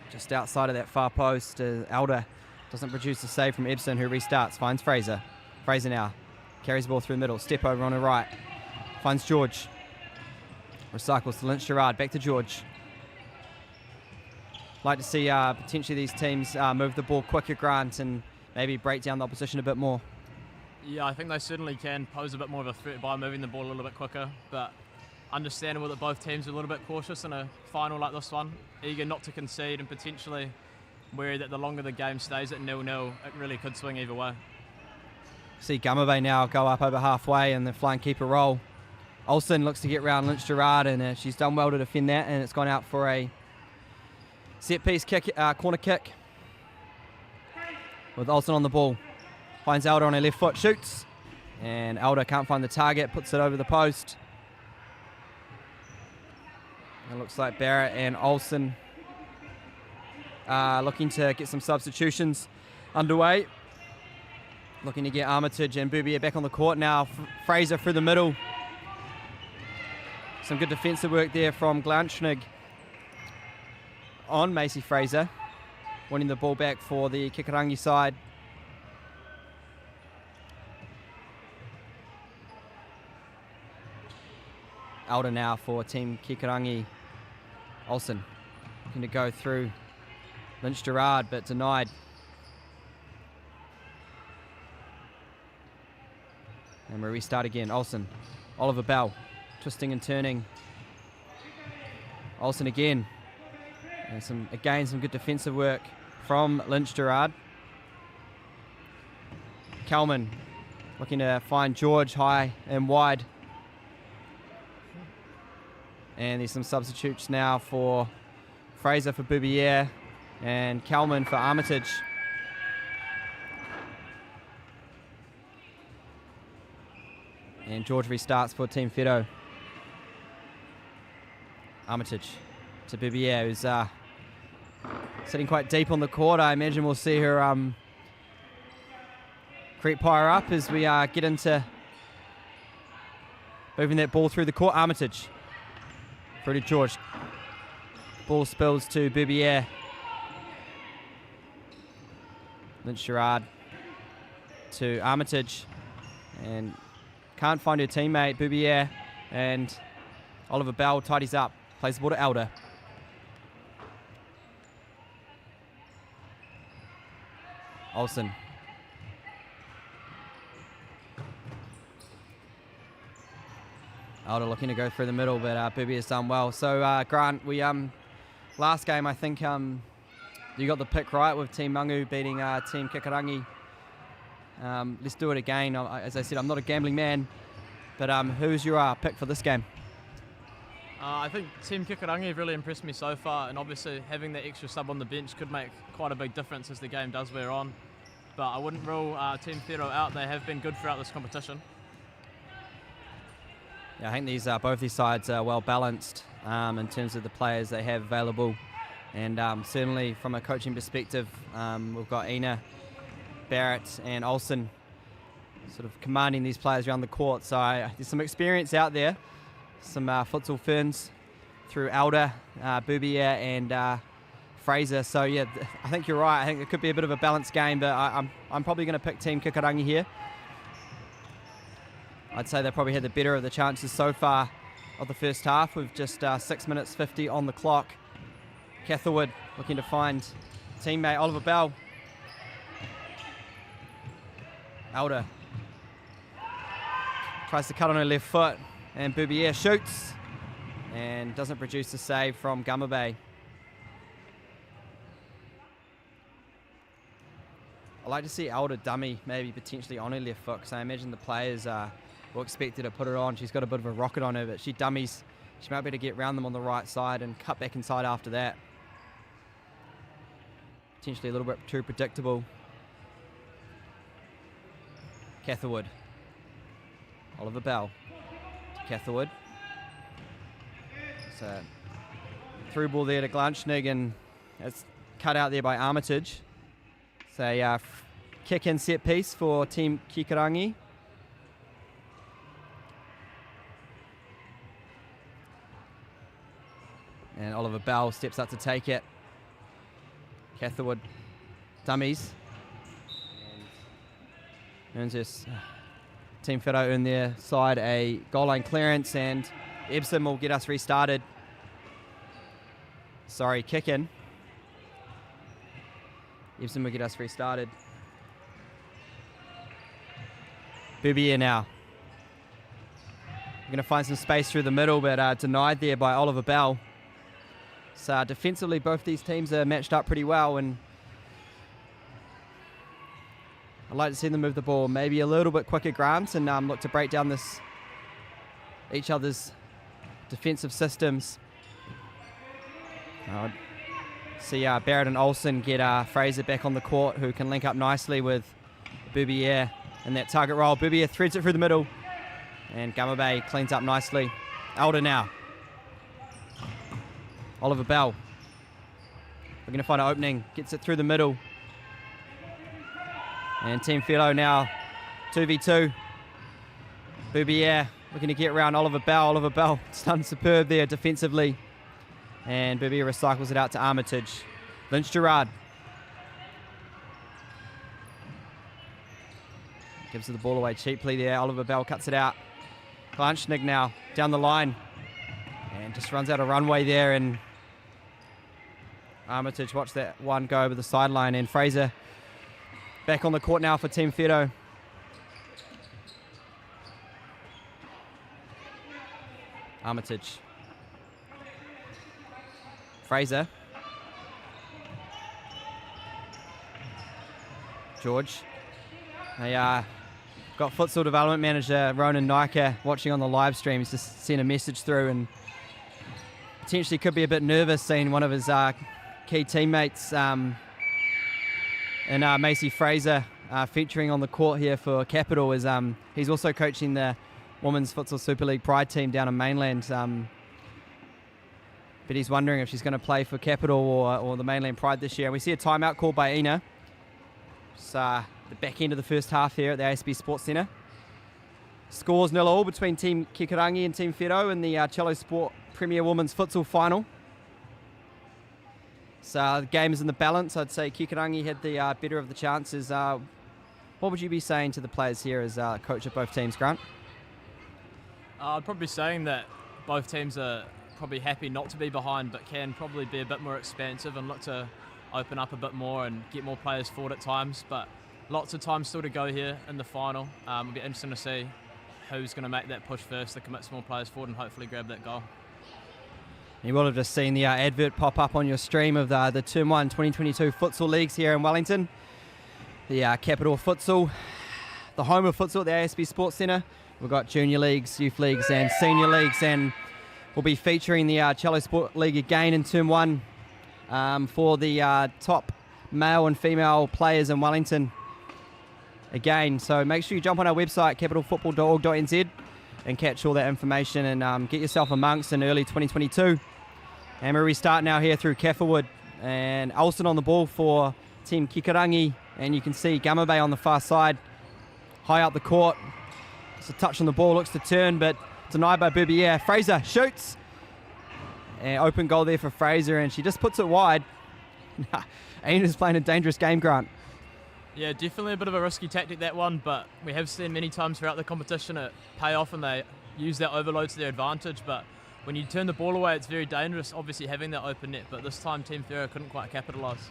Just outside of that far post. Alder doesn't produce a save from Ebson, who restarts, finds Fraser. Fraser now carries the ball through the middle, step over on her right. Finds George. Recycles to Lynch Gerard, back to George. Like to see potentially these teams move the ball quicker, Grant, and maybe break down the opposition a bit more. Yeah, I think they certainly can pose a bit more of a threat by moving the ball a little bit quicker, but understandable that both teams are a little bit cautious in a final like this one, eager not to concede and potentially wary that the longer the game stays at 0-0, it really could swing either way. See Gamabe now go up over halfway and the flying keeper roll. Olsen looks to get round Lynch Gerard, and she's done well to defend that, and it's gone out for a set piece kick, corner kick with Olsen on the ball. Finds Alder on her left foot, shoots, and Alder can't find the target, puts it over the post. It looks like Barrett and Olsen looking to get some substitutions underway. Looking to get Armitage and Boubier back on the court now. Fraser through the middle. Some good defensive work there from Glanschnig on Macy Fraser, winning the ball back for the Kikorangi side. Alder now for Team Kikorangi. Olsen looking to go through Lynch Gerard, but denied. And we restart again. Olsen, Oliver Bell, twisting and turning. Olsen again. And some good defensive work from Lynch Gerard. Kalman looking to find George high and wide. And there's some substitutes now for Fraser for Boubier and Kalman for Armitage. And George restarts for Team Whero. Armitage to Boubier, who's sitting quite deep on the court. I imagine we'll see her creep higher up as we get into moving that ball through the court. Armitage through to George. Ball spills to Boubier. Lynch Gerard to Armitage, and can't find her teammate Boubier, and Oliver Bell tidies up, plays the ball to Alder. Olsen. Elder looking to go through the middle, but Booby has done well. So Grant, we last game I think you got the pick right with Team Mangu beating Team Kikorangi. Let's do it again. As I said, I'm not a gambling man, but who's your pick for this game? I think Team Kikorangi have really impressed me so far, and obviously having that extra sub on the bench could make quite a big difference as the game does wear on. But I wouldn't rule Team Whero out. They have been good throughout this competition. Yeah, I think both these sides are well balanced in terms of the players they have available, and certainly from a coaching perspective, we've got Ina, Barrett, and Olsen sort of commanding these players around the court. So there's some experience out there, some futsal ferns through Elder, Boubier, and Fraser. So yeah, I think you're right. I think it could be a bit of a balanced game, but I'm probably going to pick Team Kikorangi here. I'd say they probably had the better of the chances so far of the first half with just 6 minutes 50 on the clock. Catherwood looking to find teammate Oliver Bell. Elder tries to cut on her left foot, and Boubier shoots and doesn't produce a save from Gamabe. I'd like to see Elder dummy maybe potentially on her left foot, because I imagine the players will expect her to put it on. She's got a bit of a rocket on her, but she dummies. She might be able to get around them on the right side and cut back inside after that. Potentially a little bit too predictable. Catherwood. Oliver Bell to Catherwood. So through ball there to Glanchnig, and it's cut out there by Armitage. So kick in set piece for Team Kikorangi. And Oliver Bell steps up to take it. Catherwood dummies. Earns this. Team Whero earn their side a goal line clearance, and Epsom will get us restarted. Sorry, kick in. Epsom will get us restarted. Boubier now. We're going to find some space through the middle, but denied there by Oliver Bell. So defensively, both these teams are matched up pretty well, and I'd like to see them move the ball maybe a little bit quicker, Grant, and look to break down each other's defensive systems. I'd see Barrett and Olsen get Fraser back on the court, who can link up nicely with Boubier in that target role. Boubier threads it through the middle, and Gamabe cleans up nicely. Elder now. Oliver Bell. We're going to find an opening. Gets it through the middle. And Team Whero now 2v2. Boubier looking to get around Oliver Bell. Oliver Bell done superb there defensively. And Boubier recycles it out to Armitage. Lynch Gerard. Gives the ball away cheaply there. Oliver Bell cuts it out. Glanchnig now down the line. And just runs out of runway there, and Armitage watched that one go over the sideline, and Fraser back on the court now for Team Whero. Armitage. Fraser. George. They got futsal development manager Ronan Nike watching on the live stream. He's just sent a message through, and potentially could be a bit nervous seeing one of his key teammates in Macy Fraser featuring on the court here for Capital. As he's also coaching the Women's Futsal Super League Pride team down in mainland. But he's wondering if she's going to play for Capital or the mainland Pride this year. And we see a timeout called by Ina. It's the back end of the first half here at the ASB Sports Centre. Scores 0-0 between Team Kikorangi and Team Whero in the Cello Sport Premier Women's Futsal Final. So the game is in the balance. I'd say Kikorangi had the better of the chances. What would you be saying to the players here as coach of both teams, Grant? I'd probably be saying that both teams are probably happy not to be behind, but can probably be a bit more expansive and look to open up a bit more and get more players forward at times. But lots of time still to go here in the final. It'll be interesting to see who's going to make that push first to commit some more players forward and hopefully grab that goal. You will have just seen the advert pop up on your stream of the Term 1 2022 futsal leagues here in Wellington. The Capital Futsal, the home of futsal at the ASB Sports Centre. We've got junior leagues, youth leagues and senior leagues, and we'll be featuring the Cello Sport League again in Term 1 for the top male and female players in Wellington again. So make sure you jump on our website, capitalfootball.org.nz, and catch all that information and get yourself amongst in early 2022. And we restart now here through Kefferwood, and Olsen on the ball for Team Kikorangi, and you can see Gamabe on the far side, high up the court. It's a touch on the ball, looks to turn, but denied by Boubier. Fraser shoots, and open goal there for Fraser, and she just puts it wide. Aina's playing a dangerous game, Grant. Yeah, definitely a bit of a risky tactic, that one, but we have seen many times throughout the competition it pay off and they use that overload to their advantage. But when you turn the ball away, it's very dangerous, obviously having that open net, but this time Team Whero couldn't quite capitalise.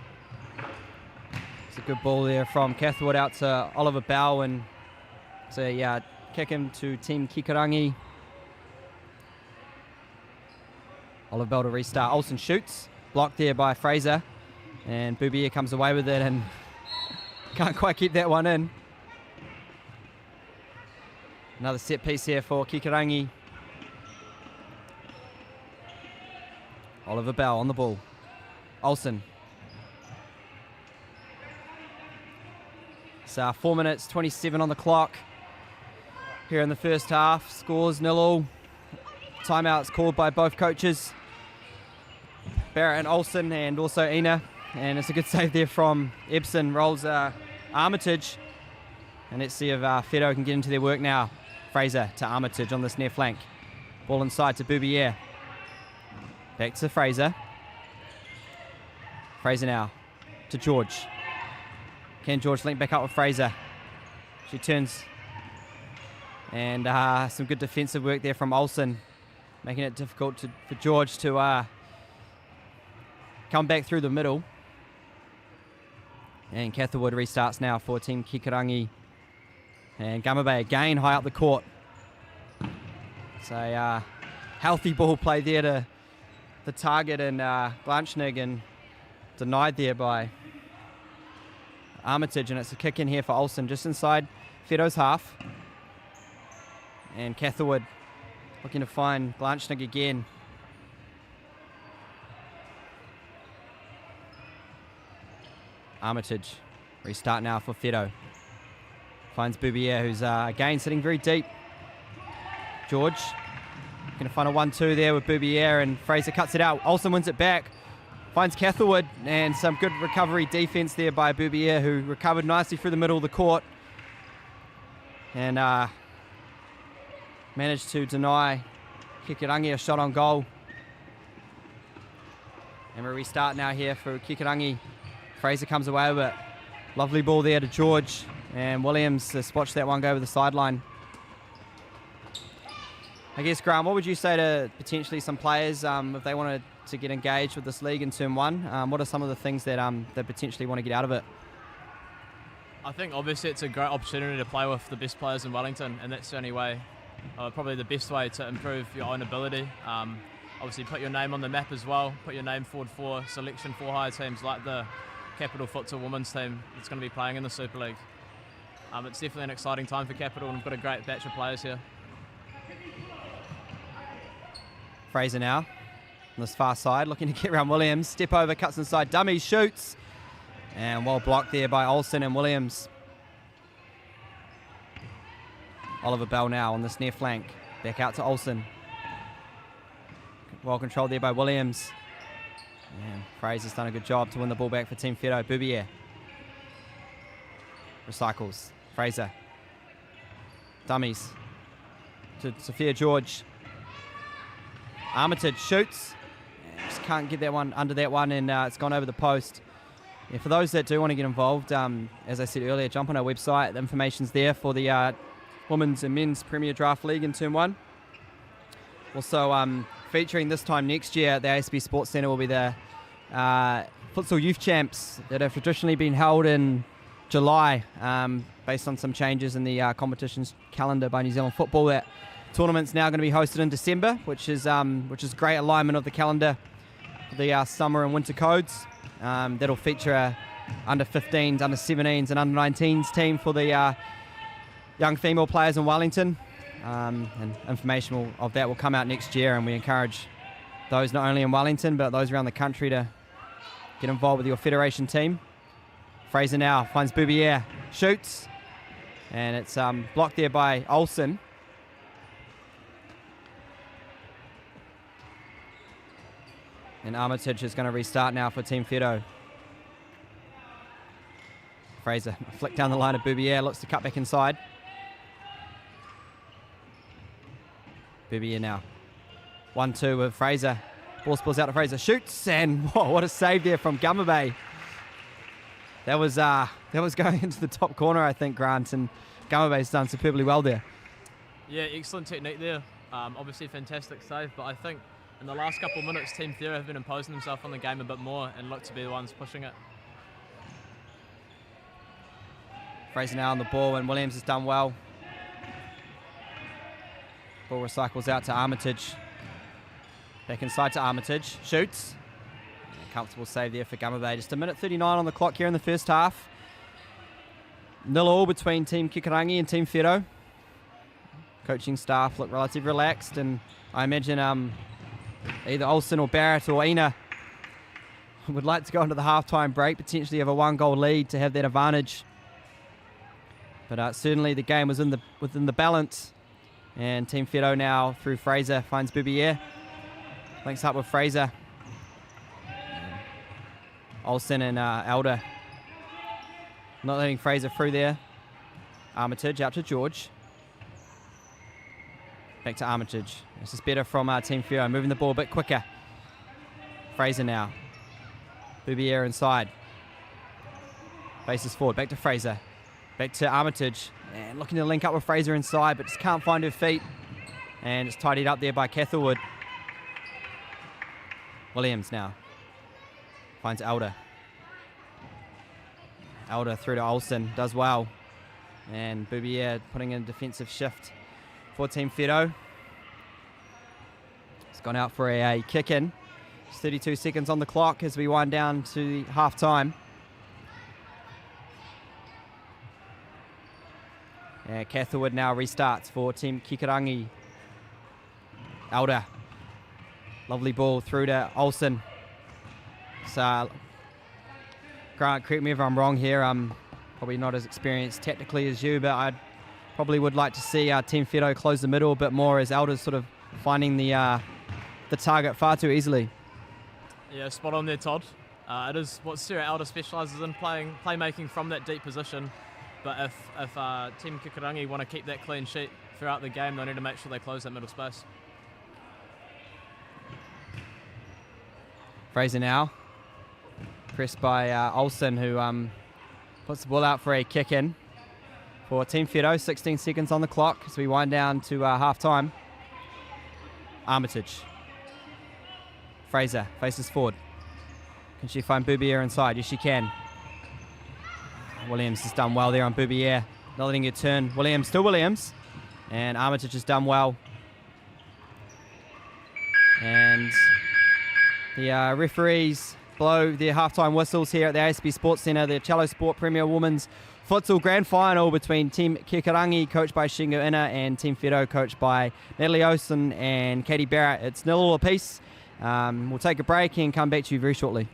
It's a good ball there from Cathwood out to Oliver Bell, and so yeah, kick him to Team Kikorangi. Oliver Bell to restart. Olsen shoots, blocked there by Fraser, and Boubier comes away with it and can't quite keep that one in. Another set piece here for Kikorangi. Oliver Bell on the ball. Olsen. So 4 minutes, 27 on the clock here in the first half. Scores 0-0. Timeouts called by both coaches, Barrett and Olsen, and also Aina. And it's a good save there from Ebson. Rolls Armitage. And let's see if Whero can get into their work now. Fraser to Armitage on this near flank. Ball inside to Boubier. Back to Fraser. Fraser now to George. Can George link back up with Fraser? She turns. And some good defensive work there from Olsen, making it difficult for George to come back through the middle. And Catherwood restarts now for Team Kikorangi. And Gamabe again high up the court. It's a healthy ball play there to the target and Glanchnig, and denied there by Armitage. And it's a kick in here for Olsen just inside Whero's half. And Catherwood looking to find Glanchnig again. Armitage, restart now for Whero. Finds Boubier, who's again sitting very deep. George, going to find a 1-2 there with Boubier, and Fraser cuts it out. Olsen wins it back. Finds Catherwood, and some good recovery defense there by Boubier, who recovered nicely through the middle of the court. And managed to deny Kikorangi a shot on goal. And we restart now here for Kikorangi. Fraser comes away with it. Lovely ball there to George, and Williams just watched that one go over the sideline. I guess, Graham, what would you say to potentially some players if they wanted to get engaged with this league in Term 1? What are some of the things that they potentially want to get out of it? I think obviously it's a great opportunity to play with the best players in Wellington, and that's the only way, probably the best way to improve your own ability. Obviously put your name on the map as well, put your name forward for selection for higher teams like the Capital Futsal women's team that's going to be playing in the Super League. It's definitely an exciting time for Capital, and we've got a great batch of players here. Fraser now on this far side, looking to get around Williams. Step over, cuts inside, dummy, shoots. And well blocked there by Olsen and Williams. Oliver Bell now on this near flank. Back out to Olsen. Well controlled there by Williams. And Fraser's done a good job to win the ball back for Team Whero. Boubier recycles. Fraser. Dummies to Sophia George. Armitage shoots. Just can't get that one under that one, and it's gone over the post. Yeah, for those that do want to get involved, as I said earlier, jump on our website. The information's there for the Women's and Men's Premier Draft League in Term 1. Also featuring this time next year at the ASB Sports Centre will be the futsal youth champs that have traditionally been held in July, based on some changes in the competitions calendar by New Zealand Football. That tournament's now going to be hosted in December, which is great alignment of the calendar for the summer and winter codes. That'll feature a under 15s, under 17s and under 19s team for the young female players in Wellington. And information of that will come out next year, and we encourage those not only in Wellington but those around the country to get involved with your federation team. Fraser now finds Boubier, shoots, and it's blocked there by Olsen. And Armitage is going to restart now for Team Whero. Fraser, flick down the line of Boubier, looks to cut back inside. Boubier now. 1-2 with Fraser. Ball spills out to Fraser, shoots, and whoa, what a save there from Gamabe. That was going into the top corner, I think, Grant, and Gamabe's done superbly well there. Yeah, excellent technique there. Obviously fantastic save, but I think in the last couple of minutes, Team Whero have been imposing themselves on the game a bit more and look to be the ones pushing it. Fraser now on the ball, and Williams has done well. Ball recycles out to Armitage. Back inside to Armitage. Shoots. Comfortable save there for Gamabe. Just 1:39 on the clock here in the first half. 0-0 between Team Kikorangi and Team Whero. Coaching staff look relatively relaxed, and I imagine either Olsen or Barrett or Ina would like to go into the halftime break, potentially have a 1-goal lead to have that advantage. But certainly the game was within the balance. And Team Whero now through Fraser finds Boubier. Links up with Fraser. Olsen and Elder. Not letting Fraser through there. Armitage out to George. Back to Armitage. This is better from Team Whero, moving the ball a bit quicker. Fraser now. Boubier inside. Faces forward, back to Fraser. Back to Armitage, and looking to link up with Fraser inside, but just can't find her feet. And it's tidied up there by Catherwood. Williams now finds Elder. Elder through to Olsen, does well. And Boubier putting in a defensive shift for Team Whero. It's gone out for a kick in. It's 32 seconds on the clock as we wind down to half time. Catherwood now restarts for Team Kikorangi. Elder. Lovely ball through to Olsen. So, Grant, correct me if I'm wrong here. I'm probably not as experienced tactically as you, but I probably would like to see Team Whero close the middle a bit more, as Elder's sort of finding the target far too easily. Yeah, spot on there, Todd. It is what Sarah Elder specialises in, playmaking from that deep position. But if Team Kikorangi want to keep that clean sheet throughout the game, they need to make sure they close that middle space. Fraser now. Pressed by Olsen, who puts the ball out for a kick in for Team Whero. 16 seconds on the clock as we wind down to half time. Armitage. Fraser faces forward. Can she find Boubier inside? Yes, she can. Williams has done well there on Boubier. Not letting it turn. Williams, still Williams. And Armitage has done well. And the referees blow their halftime whistles here at the ASB Sports Centre. The Cello Sport Premier Women's Futsal Grand Final between Team Kikorangi, coached by Shingo Ina, and Team Whero, coached by Natalie Olsen and Katie Barrett. It's 0-0 apiece. We'll take a break and come back to you very shortly.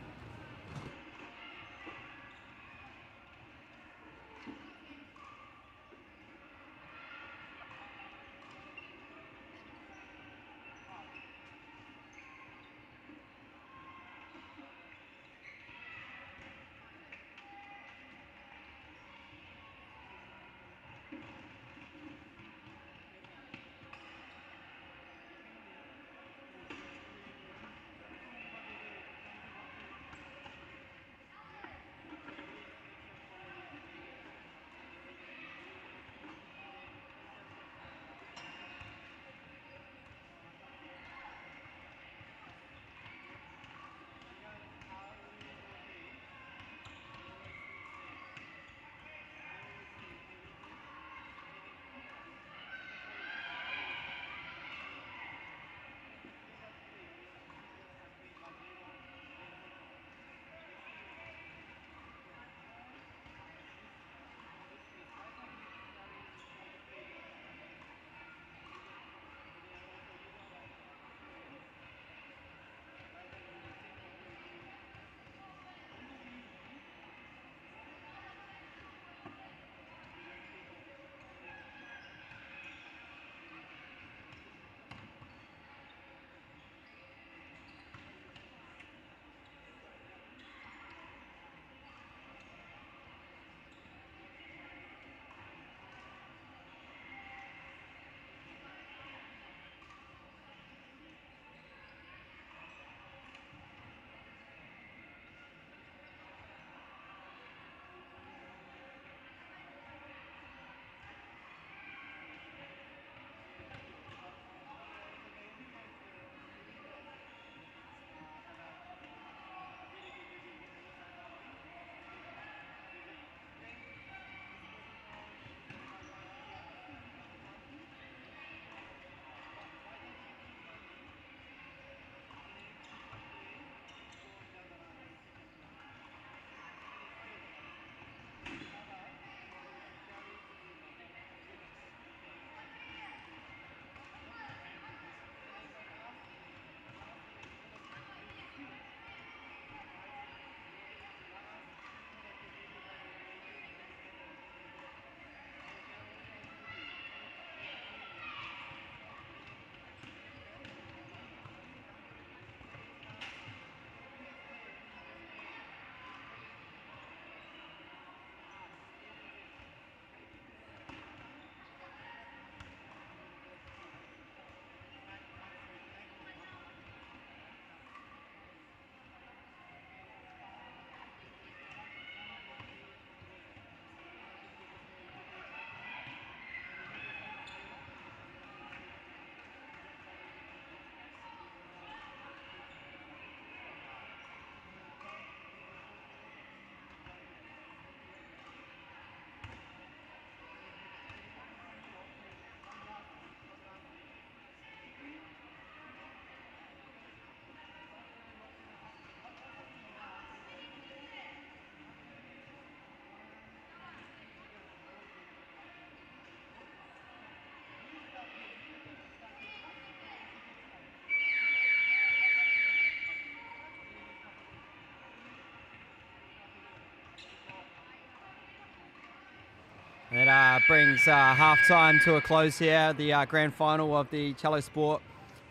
brings half-time to a close here, the grand final of the Cello Sport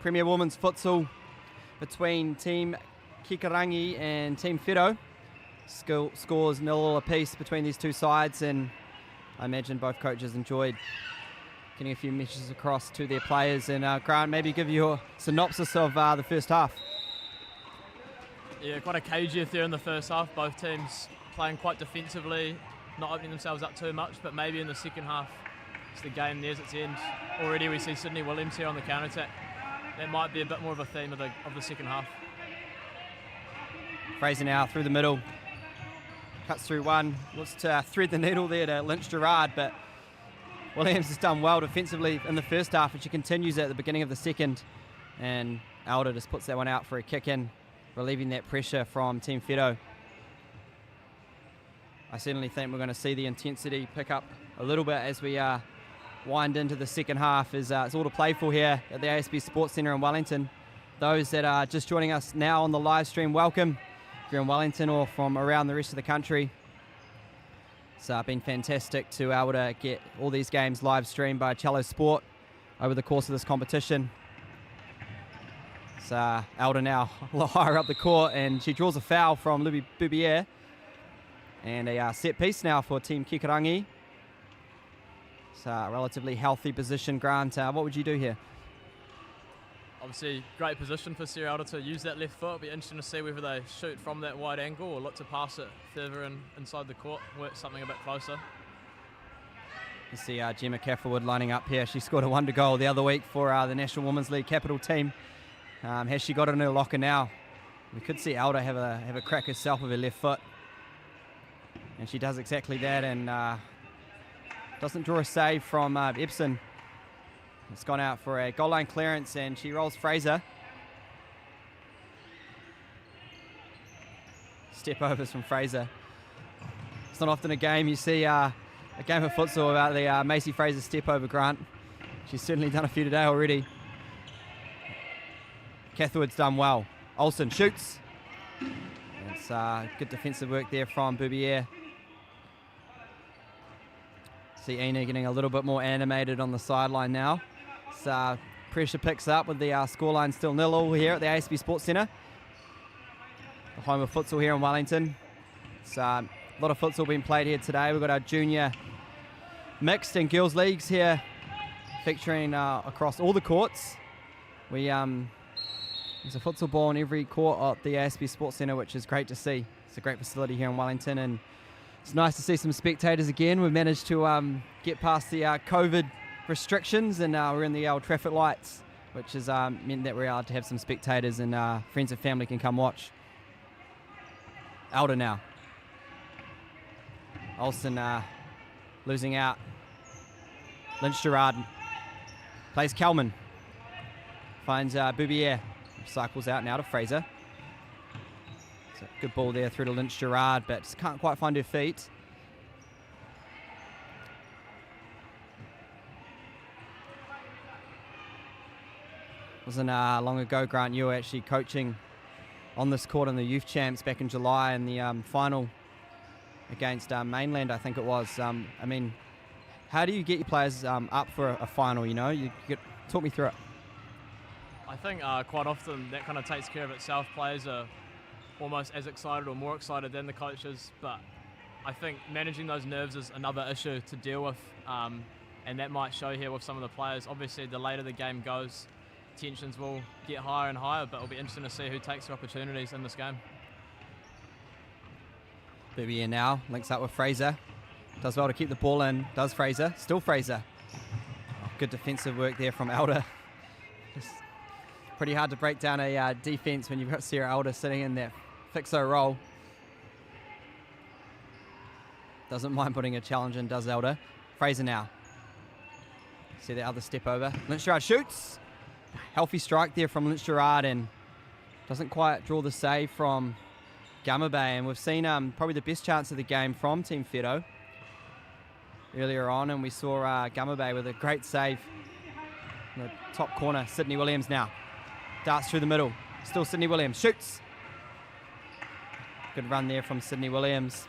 Premier Women's Futsal between Team Kikorangi and Team Whero. Scores 0 apiece between these two sides, and I imagine both coaches enjoyed getting a few messages across to their players. And Grant, maybe give you a synopsis of the first half. Yeah, quite a cagey affair in the first half. Both teams playing quite defensively, not opening themselves up too much, but maybe in the second half, as the game nears its end, already we see Sydney Williams here on the counter-attack. That might be a bit more of a theme of the second half. Fraser now through the middle, cuts through one, looks to thread the needle there to Lynch Gerard, but Williams has done well defensively in the first half, and she continues at the beginning of the second, and Alder just puts that one out for a kick in, relieving that pressure from Team Whero. I certainly think we're going to see the intensity pick up a little bit as we wind into the second half. It's all to play for here at the ASB Sports Centre in Wellington. Those that are just joining us now on the live stream, welcome. If you're in Wellington or from around the rest of the country, it's been fantastic to be able to get all these games live streamed by Cello Sport over the course of this competition. It's Alda now a lot higher up the court, and she draws a foul from Libby Boubier. And a set piece now for Team Kikorangi. It's a relatively healthy position. Grant, what would you do here? Obviously, great position for Sarah Alder to use that left foot. It'll be interesting to see whether they shoot from that wide angle or look to pass it further inside the court, work something a bit closer. You see Gemma Cafferwood lining up here. She scored a wonder goal the other week for the National Women's League capital team. Has she got it in her locker now? We could see Alder have a crack herself with her left foot. And she does exactly that, and doesn't draw a save from Epson. It's gone out for a goal line clearance, and she rolls Fraser. Step overs from Fraser. It's not often a game you see a game of futsal about the Macy Fraser step over, Grant. She's certainly done a few today already. Cathwood's done well. Olsen shoots. It's good defensive work there from Boubier. See Ina getting a little bit more animated on the sideline now. So pressure picks up with the scoreline still 0-0 here at the ASB Sports Centre, the home of futsal here in Wellington. It's a lot of futsal being played here today. We've got our junior mixed and girls leagues here featuring across all the courts. There's a futsal ball in every court at the ASB Sports Centre, which is great to see. It's a great facility here in Wellington, and it's nice to see some spectators again. We've managed to get past the COVID restrictions, and we're in the old traffic lights, which has meant that we're able to have some spectators, and friends and family can come watch. Alder now. Olsen losing out. Lynch Gerard plays Kelman. Finds Boubier. Cycles out now to Fraser. It's a good ball there through to Lynch Gerard, but just can't quite find her feet. Wasn't long ago, Grant, you were actually coaching on this court in the Youth Champs back in July in the final against Mainland, I think it was. I mean, how do you get your players up for a final, you know? Talk me through it. I think quite often that kind of takes care of itself. Players are almost as excited or more excited than the coaches, but I think managing those nerves is another issue to deal with, and that might show here with some of the players. Obviously, the later the game goes, tensions will get higher and higher, but it'll be interesting to see who takes their opportunities in this game. Boubier now links up with Fraser. Does well to keep the ball in. Does Fraser. Still Fraser. Oh, good defensive work there from Alder. It's pretty hard to break down a defense when you've got Sarah Alder sitting in that fixo role. Doesn't mind putting a challenge in, does Alder. Fraser now. See the other step over. Lynch Gerard shoots. Healthy strike there from Lynch Gerard, and doesn't quite draw the save from Gamma Bay. And we've seen probably the best chance of the game from Team Whero earlier on, and we saw Gamma Bay with a great save in the top corner. Sydney Williams now darts through the middle. Still Sydney Williams shoots. Good run there from Sydney Williams.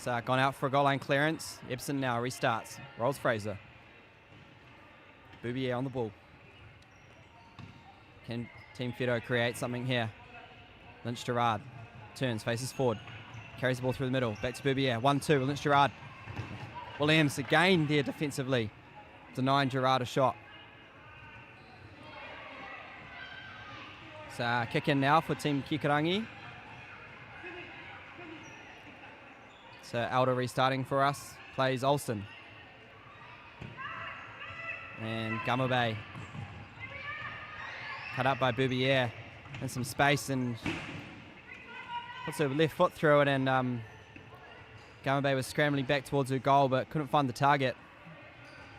It's gone out for a goal line clearance. Epson now restarts. Rolls Fraser. Boubier on the ball. Can Team Whero create something here? Lynch Gerard turns, faces forward. Carries the ball through the middle. Back to Boubier. 1-2. Lynch Gerard. Williams again there defensively. Denying Gerard a shot. So kick in now for Team Kikorangi. So Elder restarting for us. Plays Olsen. And Gamabe. Cut up by Boubier. And some space and puts her left foot through it, and Gamabe was scrambling back towards her goal but couldn't find the target.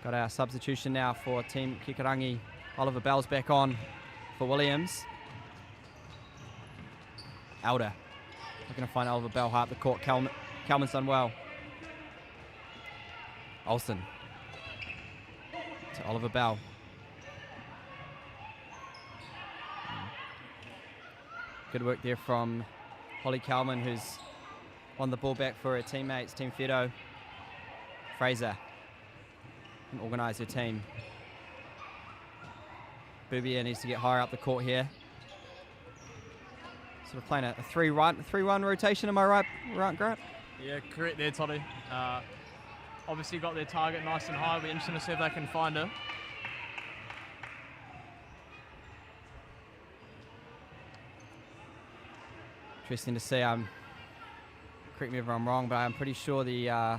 Got our substitution now for Team Kikorangi. Oliver Bell's back on for Williams. Elder looking to find Oliver Bell high up the court. Kelman's done well. Olsen to Oliver Bell. Good work there from Holly Kalman, who's won the ball back for her teammates, Team Whero. Fraser can organise her team. Boubier needs to get higher up the court here. Sort of playing a 3-1 rotation, am I right, Grant? Yeah, correct there, Toddy. Obviously got their target nice and high. We're interested to see if they can find her. Interesting to see. Correct me if I'm wrong, but I'm pretty sure the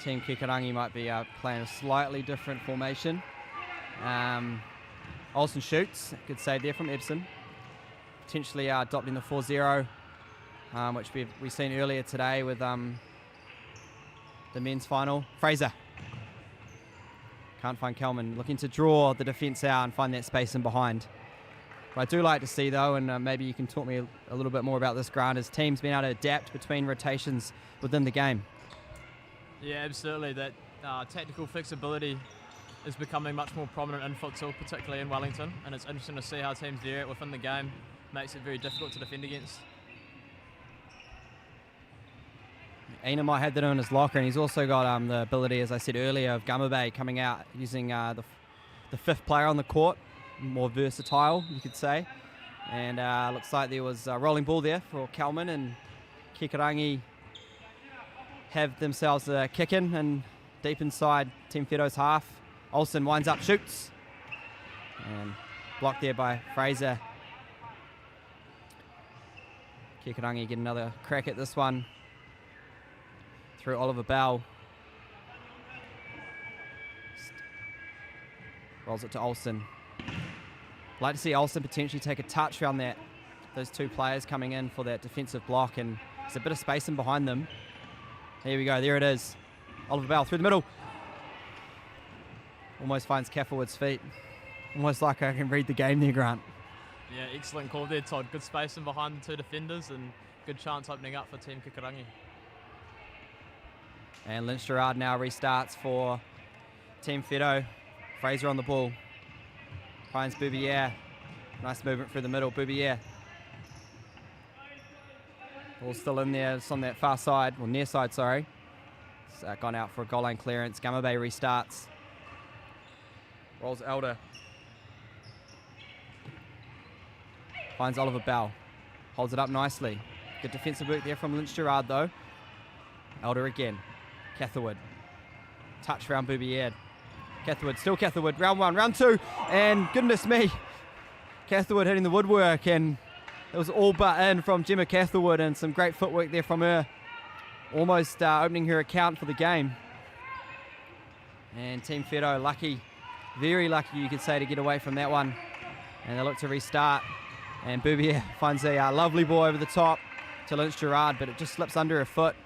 Team Kikorangi might be playing a slightly different formation. Olsen shoots. Good save there from Epson. Potentially adopting the 4-0, which we've seen earlier today with the men's final. Fraser. Can't find Kelman. Looking to draw the defence out and find that space in behind. What I do like to see, though, and maybe you can talk me a little bit more about this, Grant, is teams being able to adapt between rotations within the game. Yeah, absolutely. That tactical flexibility is becoming much more prominent in futsal, particularly in Wellington, and it's interesting to see how teams vary it within the game. Makes it very difficult to defend against. Aina might have that in his locker, and he's also got the ability, as I said earlier, of Gamabe coming out using the fifth player on the court. More versatile, you could say. And looks like there was a rolling ball there for Kelman, and Kikorangi have themselves a kick in and deep inside Team Whero's half. Olsen winds up, shoots. And blocked there by Fraser. Kikorangi get another crack at this one through Oliver Bell. Rolls it to Olsen. Like to see Olsen potentially take a touch around those two players coming in for that defensive block, and there's a bit of space in behind them. Here we go, there it is. Oliver Bell through the middle. Almost finds Cafferwood's feet. Almost like I can read the game there, Grant. Yeah, excellent call there, Todd. Good space in behind the two defenders and good chance opening up for Team Kikorangi. And Lynch Gerard now restarts for Team Whero. Fraser on the ball. Finds Boubier. Nice movement through the middle. Boubier. Ball's still in there. It's on that far side, or near side, sorry. It's gone out for a goal line clearance. Gamabe restarts. Rolls Elder. Finds Oliver Bell. Holds it up nicely. Good defensive work there from Lynch Gerard, though. Elder again. Catherwood. Touch around Boubier. Catherwood, still Catherwood. Round one, round two. And goodness me, Catherwood hitting the woodwork, and it was all but in from Gemma Catherwood, and some great footwork there from her. Almost opening her account for the game. And Team Whero lucky, very lucky you could say, to get away from that one. And they look to restart. And Boubier finds a lovely ball over the top to Lynch Gerard, but it just slips under her foot.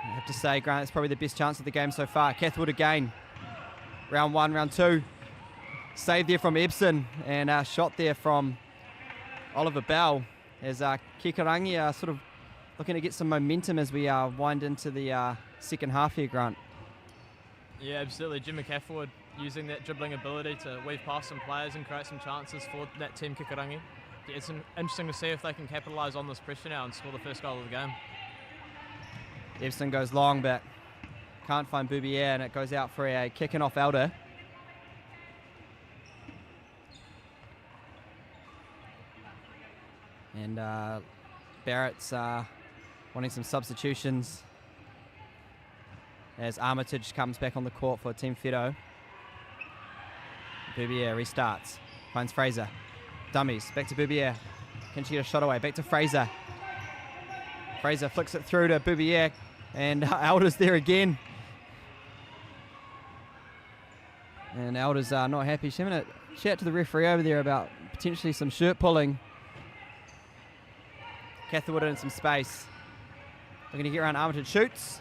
I have to say, Grant, it's probably the best chance of the game so far. Catherwood again. Round one, round two. Save there from Epson, and a shot there from Oliver Bell, as Kikorangi are sort of looking to get some momentum as we wind into the second half here, Grant. Yeah, absolutely. Jim McCafford using that dribbling ability to weave past some players and create some chances for that Team Kikorangi. it's interesting to see if they can capitalise on this pressure now and score the first goal of the game. Epson goes long, but can't find Boubier, and it goes out for a kicking off Elder. And Barrett's wanting some substitutions as Armitage comes back on the court for Team Whero. Boubier restarts, finds Fraser. Dummies, back to Boubier. Can she get a shot away? Back to Fraser. Fraser flicks it through to Boubier, and Elder's there again. And Elder's not happy. She's having a chat to the referee over there about potentially some shirt pulling. Catherwood in some space. Looking to get around Armitage, shoots.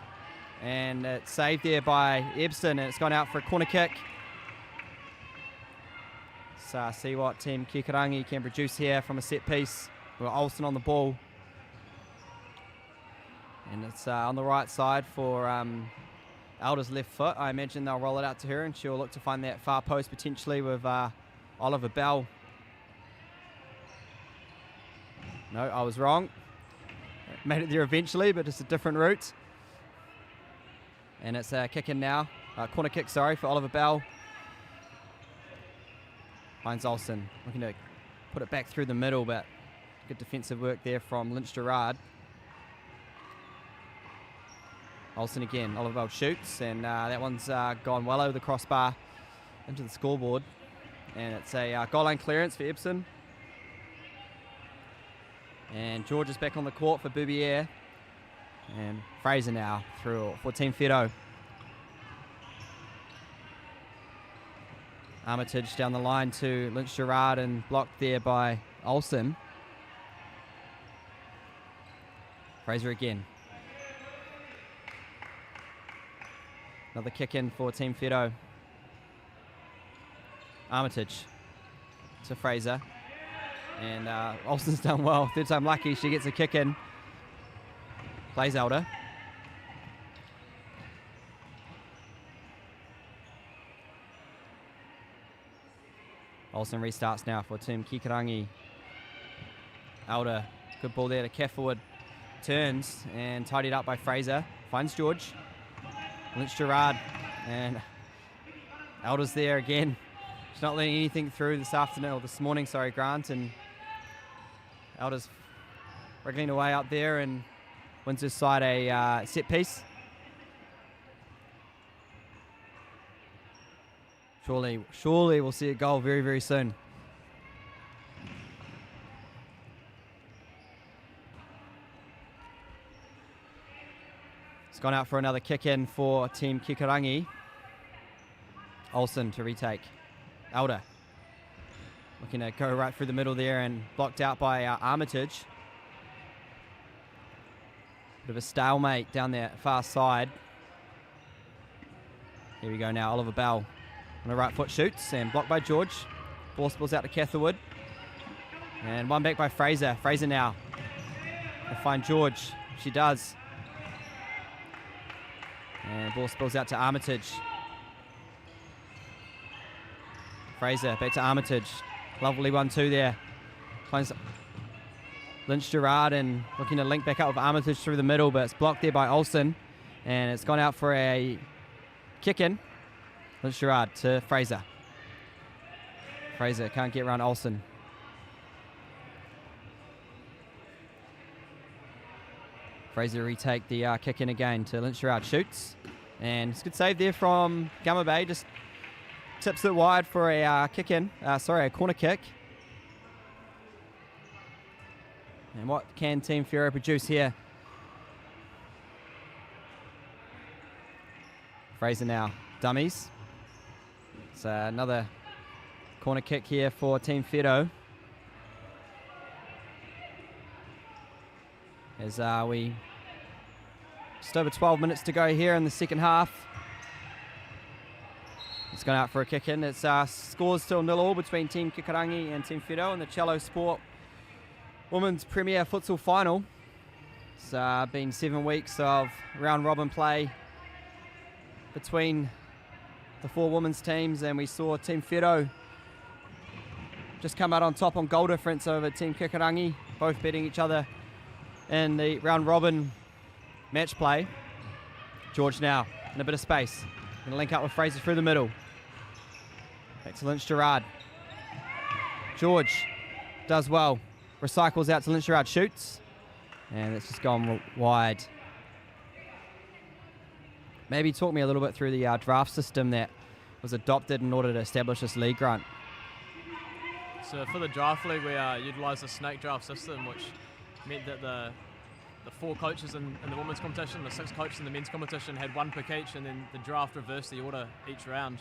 And it's saved there by Ebson, and it's gone out for a corner kick. So see what Team Kikorangi can produce here from a set piece. We've got Olsen on the ball. And it's on the right side for Elder's left foot. I imagine they'll roll it out to her, and she'll look to find that far post potentially with Oliver Bell. No, I was wrong. Made it there eventually, but just a different route. And it's a kick in now. Corner kick, sorry, for Oliver Bell. Finds Olsen. Looking to put it back through the middle, but good defensive work there from Lynch Gerard. Olsen again. Oliver Bell shoots, and that one's gone well over the crossbar into the scoreboard. And it's a goal line clearance for Epson. And George is back on the court for Boubier. And Fraser now through for Team Whero. Armitage down the line to Lynch Gerard, and blocked there by Olsen. Fraser again. Another kick in for Team Whero. Armitage to Fraser. And Olsen's done well. Third time lucky, she gets a kick in. Plays Elder. Olsen restarts now for Team Kikorangi. Elder, good ball there to Catherwood. Turns and tidied up by Fraser. Finds George. Lynch Gerard. And Elder's there again. She's not letting anything through this afternoon, or this morning, sorry, Grant. And Elder's wriggling away up there and wins his side a set piece. Surely we'll see a goal very, very soon. It's gone out for another kick in for Team Kikorangi. Olsen to retake. Elder looking to go right through the middle there, and blocked out by Armitage. Bit of a stalemate down there far side. Here we go now, Oliver Bell on the right foot shoots, and blocked by George. Ball spills out to Catherwood. And one back by Fraser. Fraser now to find George. She does. And ball spills out to Armitage. Fraser back to Armitage. Lovely 1-2 there. Finds Lynch Gerard, and looking to link back up with Armitage through the middle, but it's blocked there by Olsen. And it's gone out for a kick in. Lynch Gerard to Fraser. Fraser can't get around Olsen. Fraser retake the kick in again to Lynch Gerard. Shoots. And it's a good save there from Gamma Bay. Just tips it wide for a kick in. A corner kick. And what can Team Whero produce here? Fraser now. Dummies. It's another corner kick here for Team Whero. As we just over 12 minutes to go here in the second half. It's gone out for a kick in. It's scores still 0-0 between Team Kikorangi and Team Whero in the Cello Sport Women's Premier Futsal Final. It's been 7 weeks of round robin play between the 4 women's teams, and we saw Team Whero just come out on top on goal difference over Team Kikorangi, both beating each other in the round robin match play. George now in a bit of space. Going to link up with Fraser through the middle. Back to Lynch Gerard. George does well. Recycles out to Lynch Gerard, shoots. And it's just gone wide. Maybe talk me a little bit through the draft system that was adopted in order to establish this league, Grant. So for the draft league, we utilised the snake draft system, which meant that the 4 coaches in the women's competition, the 6 coaches in the men's competition had 1 pick each, and then the draft reversed the order each round.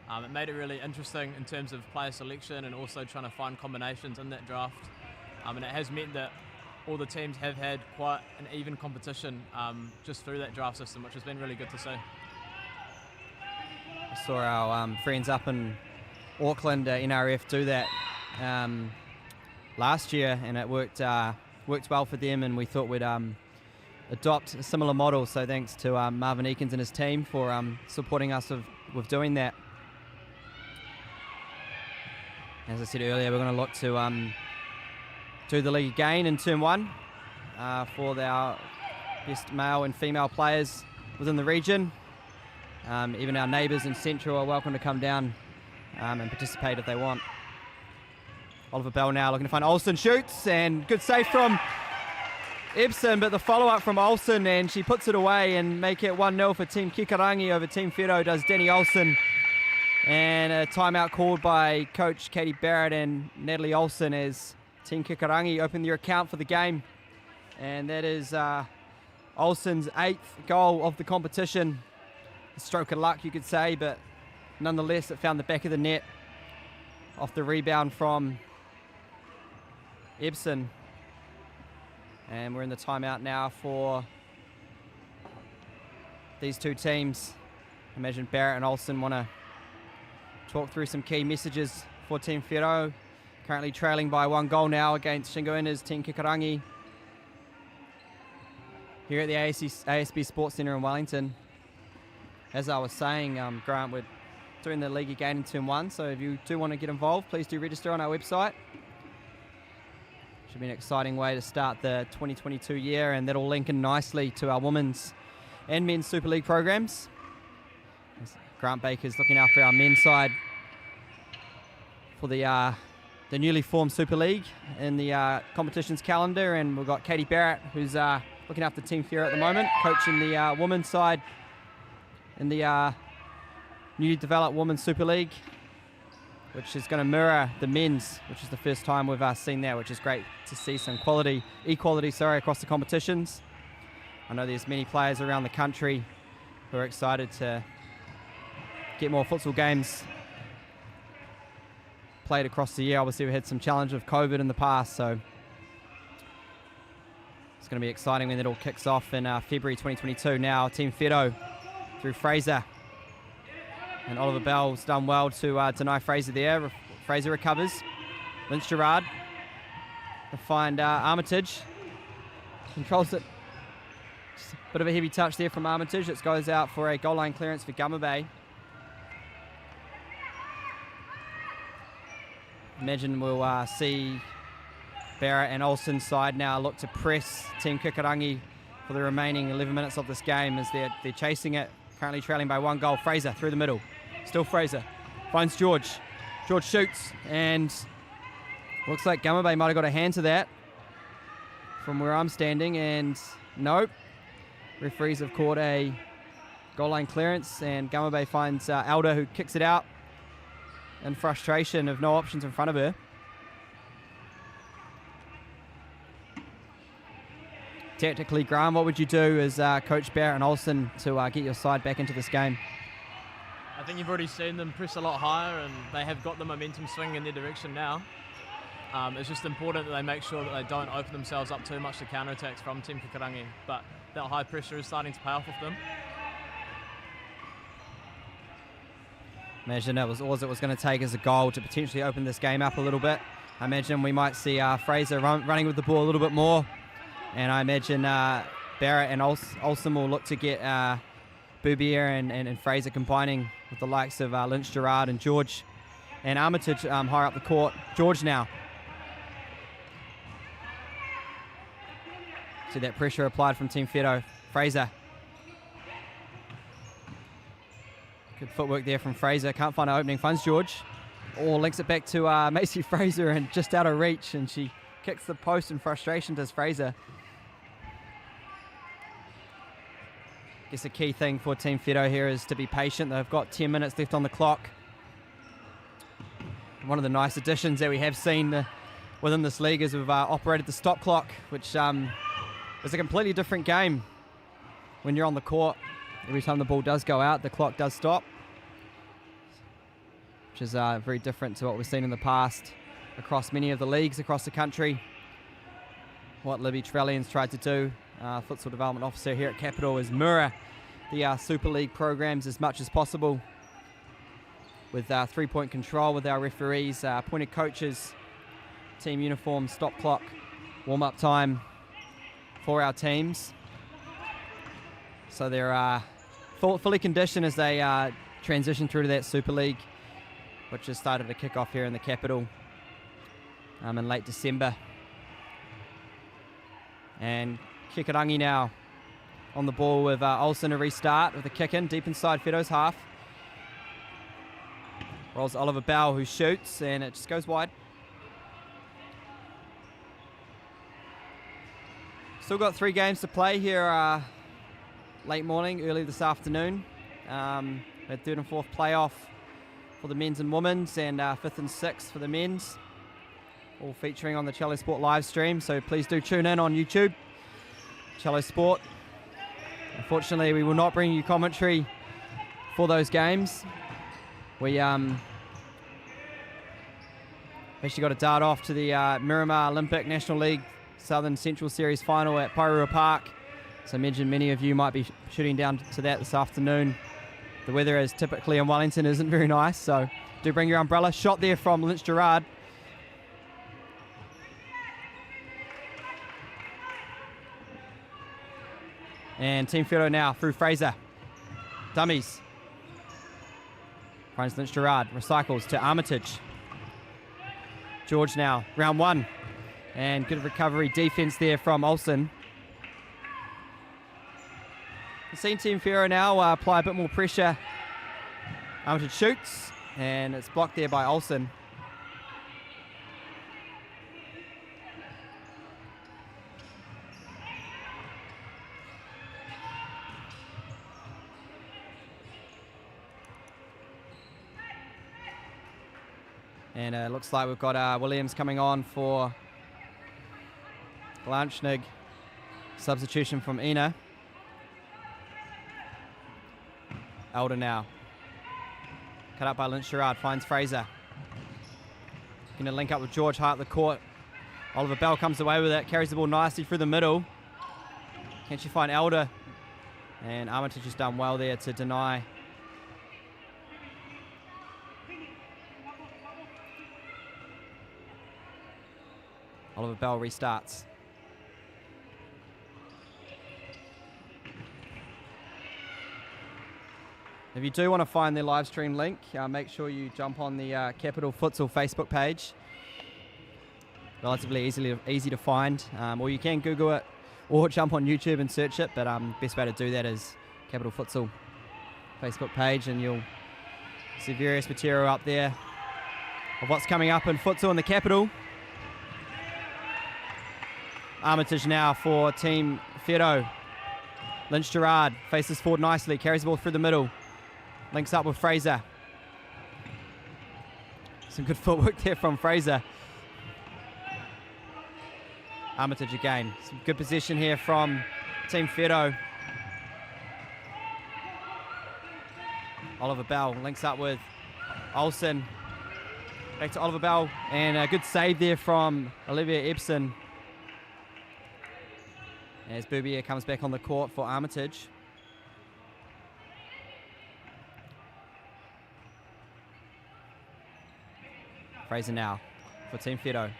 It made it really interesting in terms of player selection and also trying to find combinations in that draft. And it has meant that all the teams have had quite an even competition just through that draft system, which has been really good to see. I saw our friends up in Auckland, NRF, do that last year, and it worked well for them, and we thought we'd adopt a similar model. So thanks to Marvin Eakins and his team for supporting us with doing that. As I said earlier, we're going to look to do the league again in Term 1 for our best male and female players within the region. Even our neighbours in Central are welcome to come down and participate if they want. Oliver Bell now looking to find Olsen, shoots, and good save from Ibsen, but the follow-up from Olsen, and she puts it away and make it 1-0 for Team Kikorangi over Team Whero, does Danny Olsen. And a timeout called by Coach Katie Barrett and Natalie Olsen as Team Kikorangi open their account for the game. And that is Olsen's 8th goal of the competition. A stroke of luck, you could say, but nonetheless it found the back of the net off the rebound from Ibsen. And we're in the timeout now for these 2 teams. I imagine Barrett and Olsen want to talk through some key messages for Team Whero. Currently trailing by 1 goal now against Shingoina's Team Kikorangi. Here at the ASB Sports Centre in Wellington. As I was saying, Grant, we're doing the league again in Term 1, so if you do want to get involved, please do register on our website. Should be an exciting way to start the 2022 year, and that'll link in nicely to our women's and men's Super League programs. Grant Baker's looking after our men's side for the newly formed Super League in the competitions calendar, and we've got Katie Barrett, who's looking after Team Whero at the moment, coaching the women's side in the newly developed Women's Super League, which is going to mirror the men's, which is the first time we've seen that, which is great to see some equality across the competitions. I know there's many players around the country who are excited to get more futsal games played across the year. Obviously, we had some challenge of COVID in the past, so it's going to be exciting when it all kicks off in February 2022. Now, Team Whero through Fraser. And Oliver Bell's done well to deny Fraser there. Fraser recovers. Lynch Gerard to find Armitage. Controls it. Just a bit of a heavy touch there from Armitage. It goes out for a goal line clearance for Gama Bay. Imagine we'll see Barrett and Olsen's side now look to press Team Kikorangi for the remaining 11 minutes of this game as they're chasing it. Currently trailing by 1 goal. Fraser through the middle. Still Fraser. Finds George. George shoots, and looks like Gama Bay might have got a hand to that from where I'm standing, and nope. Referees have caught a goal line clearance, and Gama Bay finds Elder, who kicks it out in frustration of no options in front of her. Tactically, Graham, what would you do as Coach Barrett and Olsen to get your side back into this game? I think you've already seen them press a lot higher, and they have got the momentum swinging in their direction now. It's just important that they make sure that they don't open themselves up too much to counterattacks from Team Kikorangi, but that high pressure is starting to pay off with them. Imagine that was all it was going to take as a goal to potentially open this game up a little bit. I imagine we might see Fraser running with the ball a little bit more. And I imagine Barrett and Olsen will look to get Boubier and Fraser combining with the likes of Lynch Gerard and George And Armitage higher up the court. George now. See that pressure applied from Team Whero. Fraser. Good footwork there from Fraser. Can't find an opening. Finds George. Or links it back to Macy Fraser and just out of reach. And she kicks the post in frustration, does Fraser. I guess the key thing for Team Whero here is to be patient. They've got 10 minutes left on the clock. One of the nice additions that we have seen within this league is we've operated the stop clock, which is a completely different game when you're on the court. Every time the ball does go out, the clock does stop, which is very different to what we've seen in the past across many of the leagues across the country. What Libby Trellian's tried to do, Futsal Development Officer here at Capital, is mirror the Super League programs as much as possible with 3-point control with our referees, appointed coaches, team uniform, stop clock, warm-up time for our teams. So they're fully conditioned as they transition through to that Super League, which has started to kick off here in the capital in late December. And Kikorangi now on the ball with Olsen to restart with a kick in deep inside Whero's half. Rolls Oliver Bell, who shoots, and it just goes wide. Still got 3 games to play here late morning, early this afternoon. Had 3rd and 4th playoff for the men's and women's, and 5th and 6th for the men's, all featuring on the Cello Sport live stream. So please do tune in on YouTube, Cello Sport. Unfortunately, we will not bring you commentary for those games. We actually got a dart off to the Miramar Olympic National League Southern Central Series final at Pairua Park. So I imagine many of you might be shooting down to that this afternoon. The weather, as typically in Wellington, isn't very nice, so do bring your umbrella. Shot there from Lynch Gerard. And Team Whero now through Fraser. Dummies. Finds Lynch Gerard. Recycles to Armitage. George now. Round 1. And good recovery defense there from Olsen. We've seen Team Whero now apply a bit more pressure. Armitage shoots. And it's blocked there by Olsen. And it looks like we've got Williams coming on for Blanchnig. Substitution from Ina. Elder now. Cut up by Lynch Gerard, finds Fraser. Going to link up with George high up the court. Oliver Bell comes away with it, carries the ball nicely through the middle. Can she find Elder? And Armitage has done well there to deny. Oliver Bell restarts. If you do want to find the live stream link, make sure you jump on the Capital Futsal Facebook page. Relatively easy to find, or you can Google it or jump on YouTube and search it, but best way to do that is Capital Futsal Facebook page, and you'll see various material up there of what's coming up in futsal in the capital. Armitage now for Team Whero. Lynch Gerard faces forward nicely, carries the ball through the middle, links up with Fraser. Some good footwork there from Fraser. Armitage again. Some good position here from Team Whero. Oliver Bell links up with Olsen. Back to Oliver Bell, and a good save there from Olivia Ebson as Boubier comes back on the court for Armitage. Fraser now for Team Whero.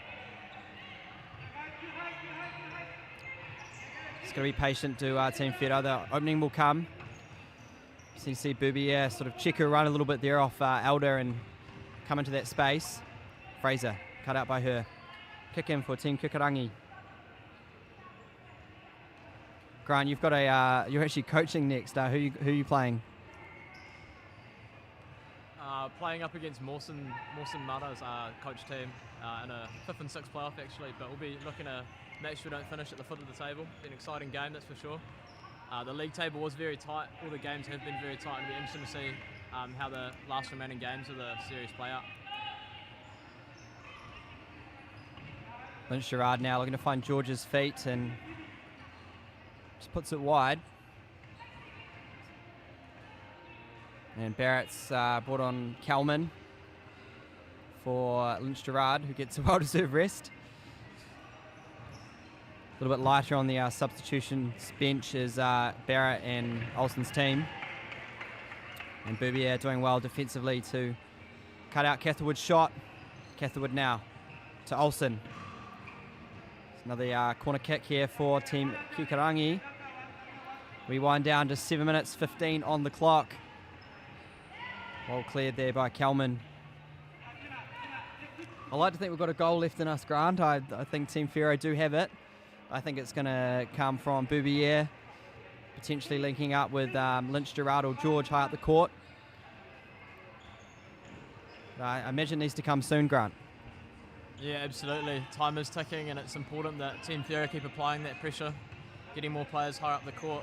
Just got to be patient to Team Whero. The opening will come. So you see Boubier sort of check her run a little bit there off Elder, and come into that space. Fraser, cut out by her. Kick in for Team Kikorangi. Grant, you've got you're actually coaching next. Who are you playing? Playing up against Mawson Mara's coach team in a 5th and 6th playoff actually, but we'll be looking to make sure we don't finish at the foot of the table. It's an exciting game, that's for sure. The league table was very tight. All the games have been very tight, and it'll be interesting to see how the last remaining games of the series play out. Lynch Gerard now looking to find George's feet and just puts it wide. And Barrett's brought on Kalman for Lynch Gerard, who gets a well-deserved rest. A little bit lighter on the substitution bench is Barrett and Olsen's team. And Boubier doing well defensively to cut out Catherwood's shot. Catherwood now to Olsen. Another corner kick here for Team Kikorangi. We wind down to 7 minutes 15 on the clock. Well cleared there by Kalman. I like to think we've got a goal left in us, Grant. I think Team Whero do have it. I think it's going to come from Boubier, potentially linking up with Lynch Gerard or George high up the court. I imagine it needs to come soon, Grant. Yeah, absolutely. Time is ticking, and it's important that Team Whero keep applying that pressure, getting more players higher up the court,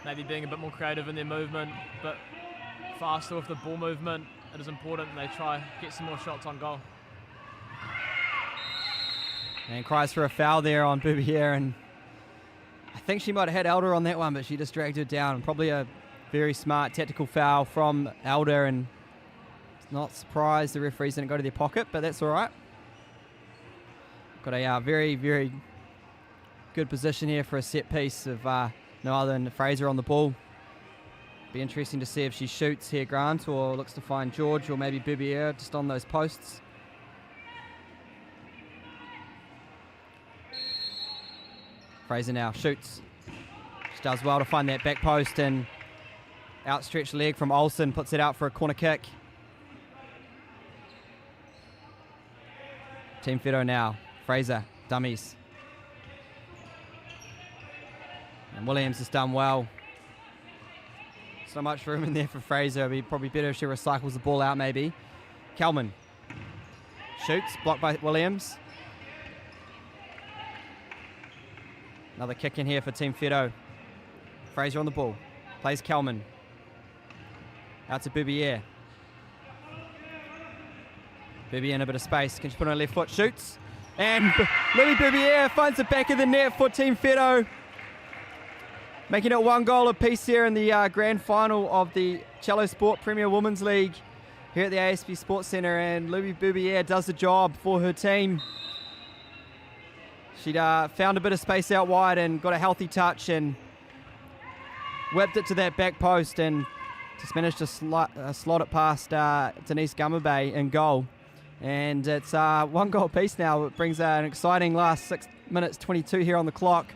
maybe being a bit more creative in their movement, but faster with the ball movement. It is important they try get some more shots on goal. And cries for a foul there on Boubier, and I think she might have had Elder on that one, but she just dragged her down. Probably a very smart tactical foul from Elder, and not surprised the referees didn't go to their pocket, but that's all right. Got a very, very good position here for a set piece of no other than Fraser on the ball. Be interesting to see if she shoots here, Grant, or looks to find George or maybe Boubier just on those posts. Fraser now shoots. She does well to find that back post, and outstretched leg from Olsen puts it out for a corner kick. Team Whero now. Fraser, dummies. And Williams has done well. So much room in there for Fraser. It'd be probably better if she recycles the ball out maybe. Kalman shoots, blocked by Williams. Another kick in here for Team Whero. Fraser on the ball. Plays Kalman. Out to Boubier. Boubier in a bit of space. Can she put on her left foot? Shoots. And Louis Boubier finds the back of the net for Team Whero. Making it 1 goal apiece here in the grand final of the Cello Sport Premier Women's League here at the ASB Sports Centre. And Louis Boubier does the job for her team. She found a bit of space out wide and got a healthy touch and whipped it to that back post and just managed to slot it past Denise Gummerbay in goal. And it's 1 goal apiece now. It brings an exciting last 6 minutes 22 here on the clock.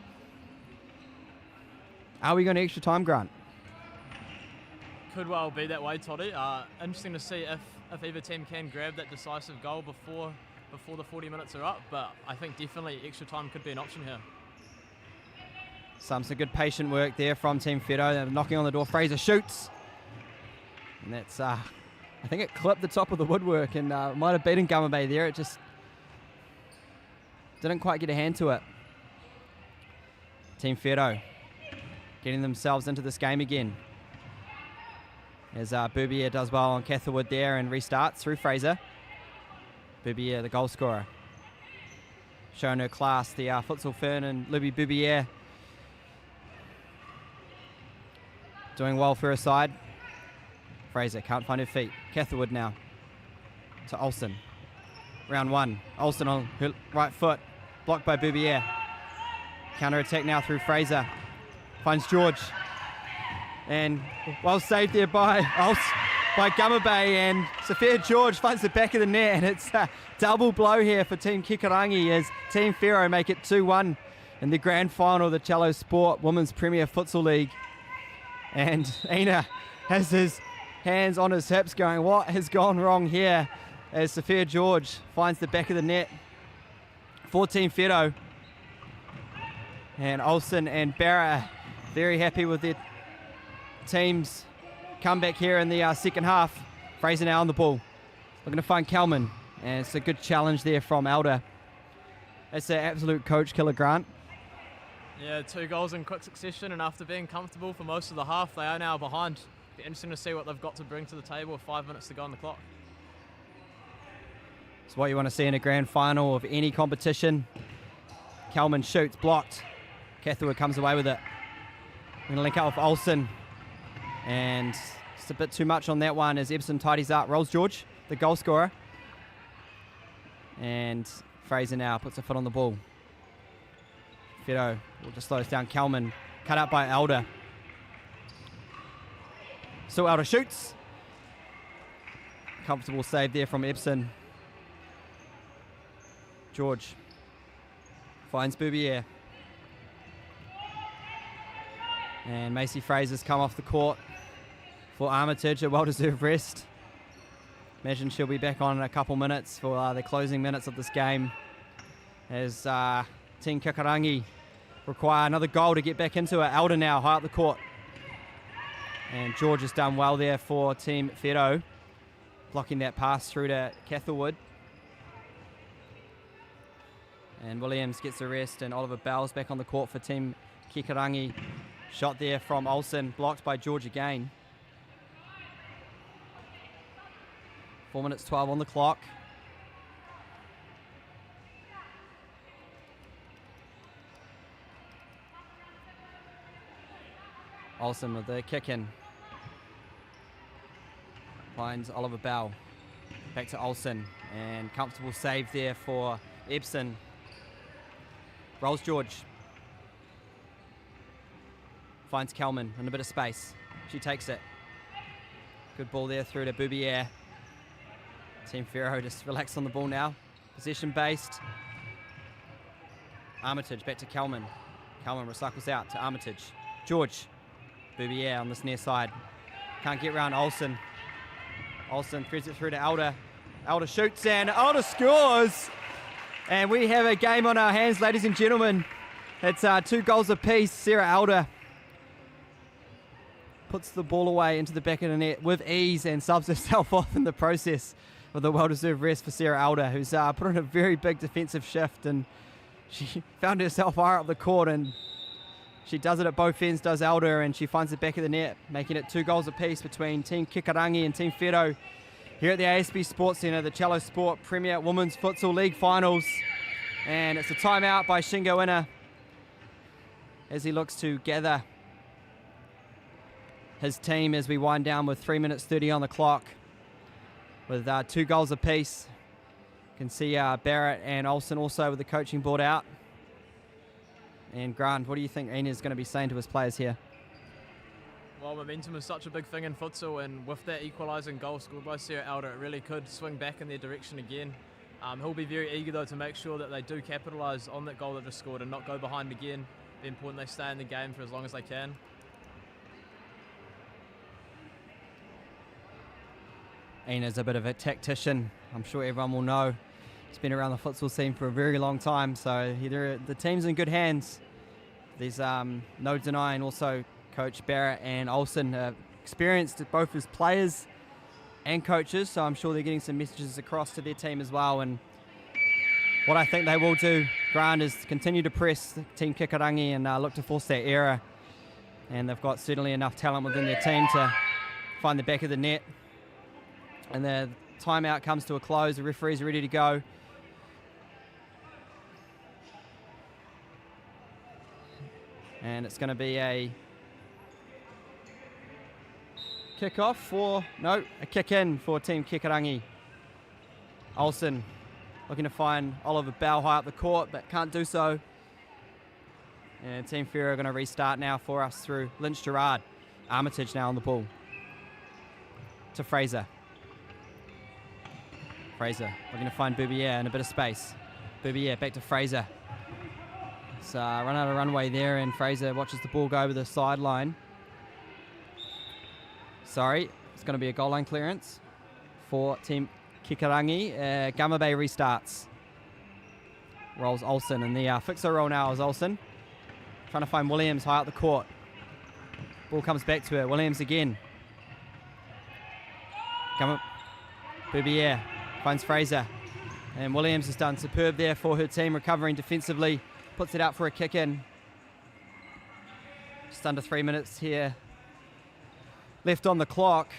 Are we going to extra time, Grant? Could well be that way, Toddy. Interesting to see if either team can grab that decisive goal before the 40 minutes are up, but I think definitely extra time could be an option here. Some good patient work there from Team Whero. They're knocking on the door. Fraser shoots. And that's, I think it clipped the top of the woodwork and might have beaten Gummerbay there. It just didn't quite get a hand to it. Team Whero getting themselves into this game again. As Boubier does well on Catherwood there and restarts through Fraser. Boubier, the goal scorer. Showing her class, the futsal Fern and Louis Boubier. Doing well for her side. Fraser can't find her feet. Catherwood now to Olsen. Round 1. Olsen on her right foot. Blocked by Boubier. Counter attack now through Fraser. Finds George. And well saved there by Gummerbay, and Sophia George finds the back of the net, and it's a double blow here for Team Kikorangi as Team Whero make it 2-1 in the grand final of the Cello Sport Women's Premier Futsal League. And Ina has his hands on his hips going, what has gone wrong here? as Sophia George finds the back of the net for Team Whero. And Olsen and Barrett are very happy with their team's comeback here in the second half. Fraser now on the ball, looking to find Kelman, and it's a good challenge there from Elder. It's an absolute coach killer, Grant. Yeah, 2 goals in quick succession, and after being comfortable for most of the half, they are now behind. Be interesting to see what they've got to bring to the table with 5 minutes to go on the clock. It's what you want to see in a grand final of any competition. Kelman shoots, blocked. Catherwood comes away with it. We're going to link up with Olsen, and just a bit too much on that one as Ebson tidies up. Rolls George, the goal scorer. And Fraser now puts a foot on the ball. Whero will just slow us down. Kelman cut out by Elder. So Elder shoots. Comfortable save there from Ebson. George finds Boubier. And Macy Fraser's come off the court for Armitage, a well-deserved rest. Imagine she'll be back on in a couple minutes for the closing minutes of this game, as Team Kikorangi require another goal to get back into it. Elder now high up the court. And George has done well there for Team Whero, blocking that pass through to Catherwood. And Williams gets the rest, and Oliver Bell's back on the court for Team Kikorangi. Shot there from Olsen, blocked by George again. 4 minutes 12 on the clock. Olsen with the kick in. Finds Oliver Bell. Back to Olsen, and comfortable save there for Ebson. Rolls George. Finds Kelman in a bit of space. She takes it. Good ball there through to Boubier. Team Whero just relaxed on the ball now. Possession based. Armitage back to Kelman. Kelman recycles out to Armitage. George. Boubier on this near side. Can't get round Olsen. Olsen threads it through to Elder. Elder shoots and Elder scores. And we have a game on our hands, ladies and gentlemen. It's 2 goals apiece. Sarah Elder puts the ball away into the back of the net with ease and subs herself off in the process, with a well-deserved rest for Sarah Elder, who's put in a very big defensive shift, and she found herself higher up the court, and she does it at both ends, does Elder, and she finds the back of the net, making it 2 goals apiece between Team Kikorangi and Team Whero here at the ASB Sports Centre, the Cello Sport Premier Women's Futsal League Finals. And it's a timeout by Shingo Inner as he looks to gather his team as we wind down with 3 minutes 30 on the clock with 2 goals apiece. You can see Barrett and Olsen also with the coaching board out. And Grant, what do you think Ina's going to be saying to his players here? Well, momentum is such a big thing in futsal, and with that equalising goal scored by Sarah Elder, it really could swing back in their direction again. He'll be very eager though to make sure that they do capitalise on that goal they just scored and not go behind again. It's important they stay in the game for as long as they can. Ina's a bit of a tactician, I'm sure everyone will know. He's been around the futsal scene for a very long time, so the team's in good hands. There's no denying also Coach Barrett and Olsen are experienced both as players and coaches, so I'm sure they're getting some messages across to their team as well. And what I think they will do, Grant, is continue to press Team Kikorangi and look to force that error. And they've got certainly enough talent within their team to find the back of the net. And the timeout comes to a close. The referee's ready to go. And it's going to be a kick-off a kick-in for Team Kikorangi. Olsen looking to find Oliver Bell high up the court, but can't do so. And Team Whero are going to restart now for us through Lynch Gerard. Armitage now on the ball. To Fraser. Fraser looking to find Boubier in a bit of space. Boubier back to Fraser. It's run out of runway there, and Fraser watches the ball go over the sideline. Sorry, it's going to be a goal line clearance for Team Kikorangi. Gamma Bay restarts. Rolls Olsen, and the fixer roll now is Olsen. Trying to find Williams high up the court. Ball comes back to her. Williams again. Boubier finds Fraser. And Williams has done superb there for her team, recovering defensively. Puts it out for a kick in. Just under 3 minutes here left on the clock.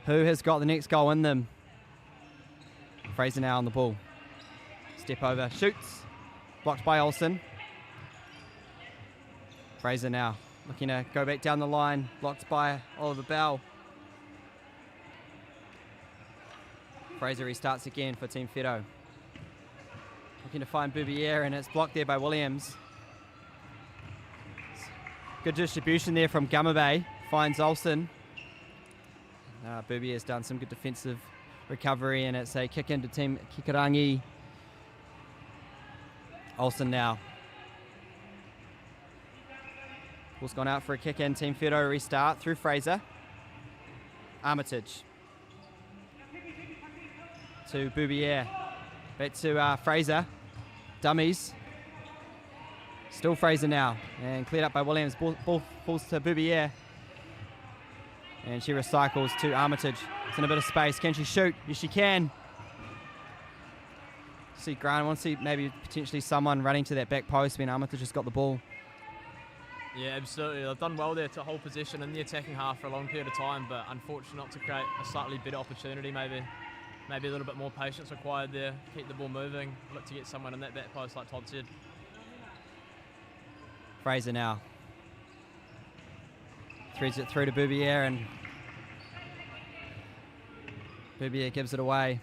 Who has got the next goal in them? Fraser now on the ball. Step over, shoots. Blocked by Olsen. Fraser now looking to go back down the line. Blocked by Oliver Bell. Fraser restarts again for Team Whero. Looking to find Boubier, and it's blocked there by Williams. Good distribution there from Gamma Bay. Finds Olsen. Boubier's done some good defensive recovery, and it's a kick into Team Kikorangi. Olsen now. Ball's gone out for a kick in. Team Whero restart through Fraser. Armitage. To Boubier. Back to Fraser. Dummies. Still Fraser now. And cleared up by Williams. Ball falls to Boubier. And she recycles to Armitage. It's in a bit of space. Can she shoot? Yes, she can. See Grant. I want to see maybe potentially someone running to that back post when Armitage has got the ball. Yeah, absolutely. They've done well there to hold possession in the attacking half for a long period of time, but unfortunate not to create a slightly better opportunity maybe. Maybe a little bit more patience required there. Keep the ball moving. Look to get someone in that back post like Todd said. Fraser now. Threads it through to Boubier, and Boubier gives it away.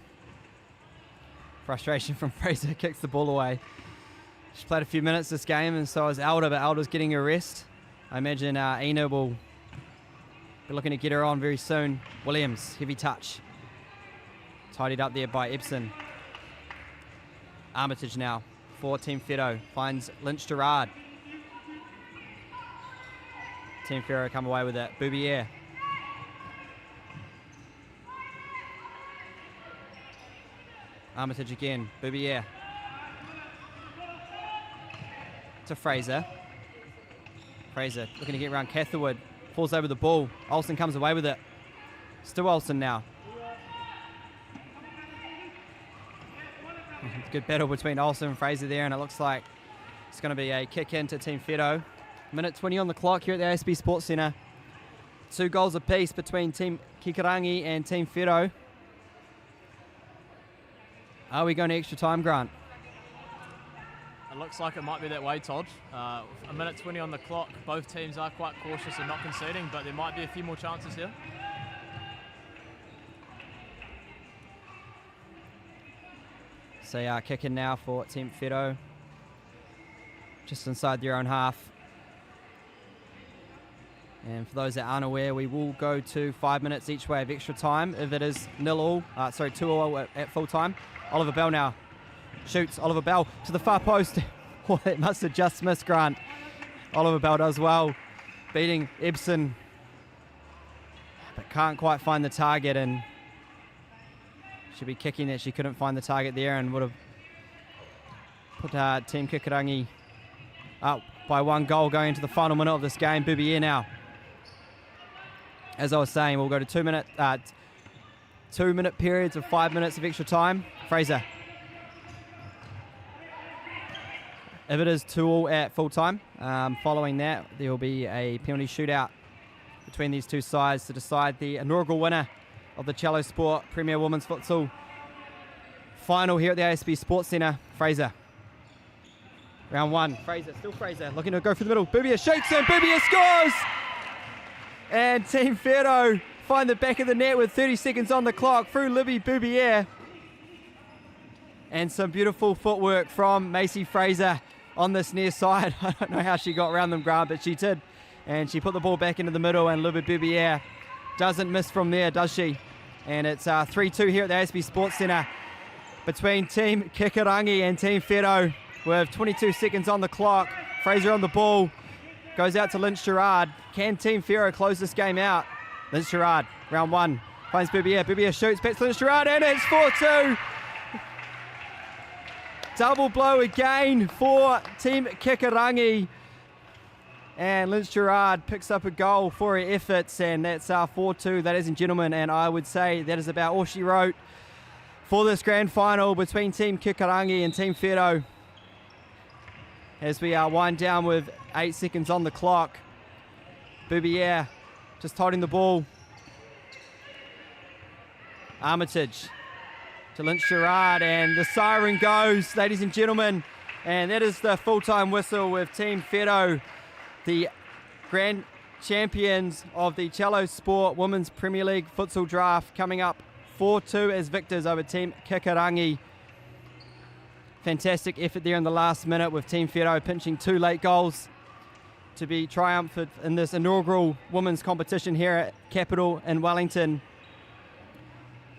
Frustration from Fraser, kicks the ball away. She's played a few minutes this game, and so is Elder, but Elder's getting a rest. I imagine Ina will be looking to get her on very soon. Williams, heavy touch. Tidied up there by Epson. Armitage now for Team Whero. Finds Lynch Gerard. Team Whero come away with it. Boubier. Armitage again. Boubier. To Fraser. Fraser looking to get around Catherwood. Falls over the ball. Olsen comes away with it. Still Olsen now. Good battle between Olsen and Fraser there, and it looks like it's going to be a kick into Team Whero. Minute 20 on the clock here at the ASB Sports Centre. 2 goals apiece between Team Kikorangi and Team Whero. Are we going to extra time, Grant? It looks like it might be that way, Todd. A minute 20 on the clock. Both teams are quite cautious in not conceding, but there might be a few more chances here. So kicking now for Team Whero. Just inside their own half. And for those that aren't aware, we will go to 5 minutes each way of extra time if it is 2-2 at full time. Oliver Bell now shoots. Oliver Bell to the far post. Oh, that must have just missed, Grant. Oliver Bell does well, beating Epson, but can't quite find the target, and should be kicking that. She couldn't find the target there and would have put Team Kikorangi up by 1 goal going into the final minute of this game. Boubier now. As I was saying, we'll go to 2 minute periods of 5 minutes of extra time. Fraser. If it is 2-2 at full time, following that, there will be a penalty shootout between these two sides to decide the inaugural winner of the Cello Sport Premier Women's Futsal final here at the ASB Sports Centre. Fraser. Round 1. Fraser, still Fraser, looking to go for the middle. Boubier shoots and Boubier scores! And Team Whero find the back of the net with 30 seconds on the clock through Libby Boubier. And some beautiful footwork from Macy Fraser on this near side. I don't know how she got around them, Grant, but she did. And she put the ball back into the middle, and Libby Boubier doesn't miss from there, does she? And it's 3-2 here at the ASB Sports Centre between Team Kikorangi and Team Whero with 22 seconds on the clock. Fraser on the ball. Goes out to Lynch Gerard. Can Team Whero close this game out? Lynch Gerard, round 1. Finds Bubier. Bubier shoots, bets Lynch Gerard, and it's 4-2. Double blow again for Team Kikorangi. And Lynch Gerard picks up a goal for her efforts, and that's 4-2, ladies and gentlemen. And I would say that is about all she wrote for this grand final between Team Kikorangi and Team Whero. As we wind down with 8 seconds on the clock. Bubier just holding the ball. Armitage to Lynch Gerard, and the siren goes, ladies and gentlemen. And that is the full-time whistle with Team Whero, the grand champions of the Cello Sport Women's Premier League futsal draft, coming up 4-2 as victors over Team Kikorangi. Fantastic effort there in the last minute with Team Whero pinching 2 late goals to be triumphant in this inaugural women's competition here at Capital in Wellington.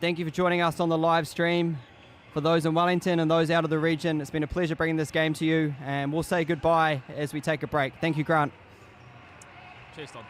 Thank you for joining us on the live stream. For those in Wellington and those out of the region, it's been a pleasure bringing this game to you, and we'll say goodbye as we take a break. Thank you, Grant. Cheers, Tom.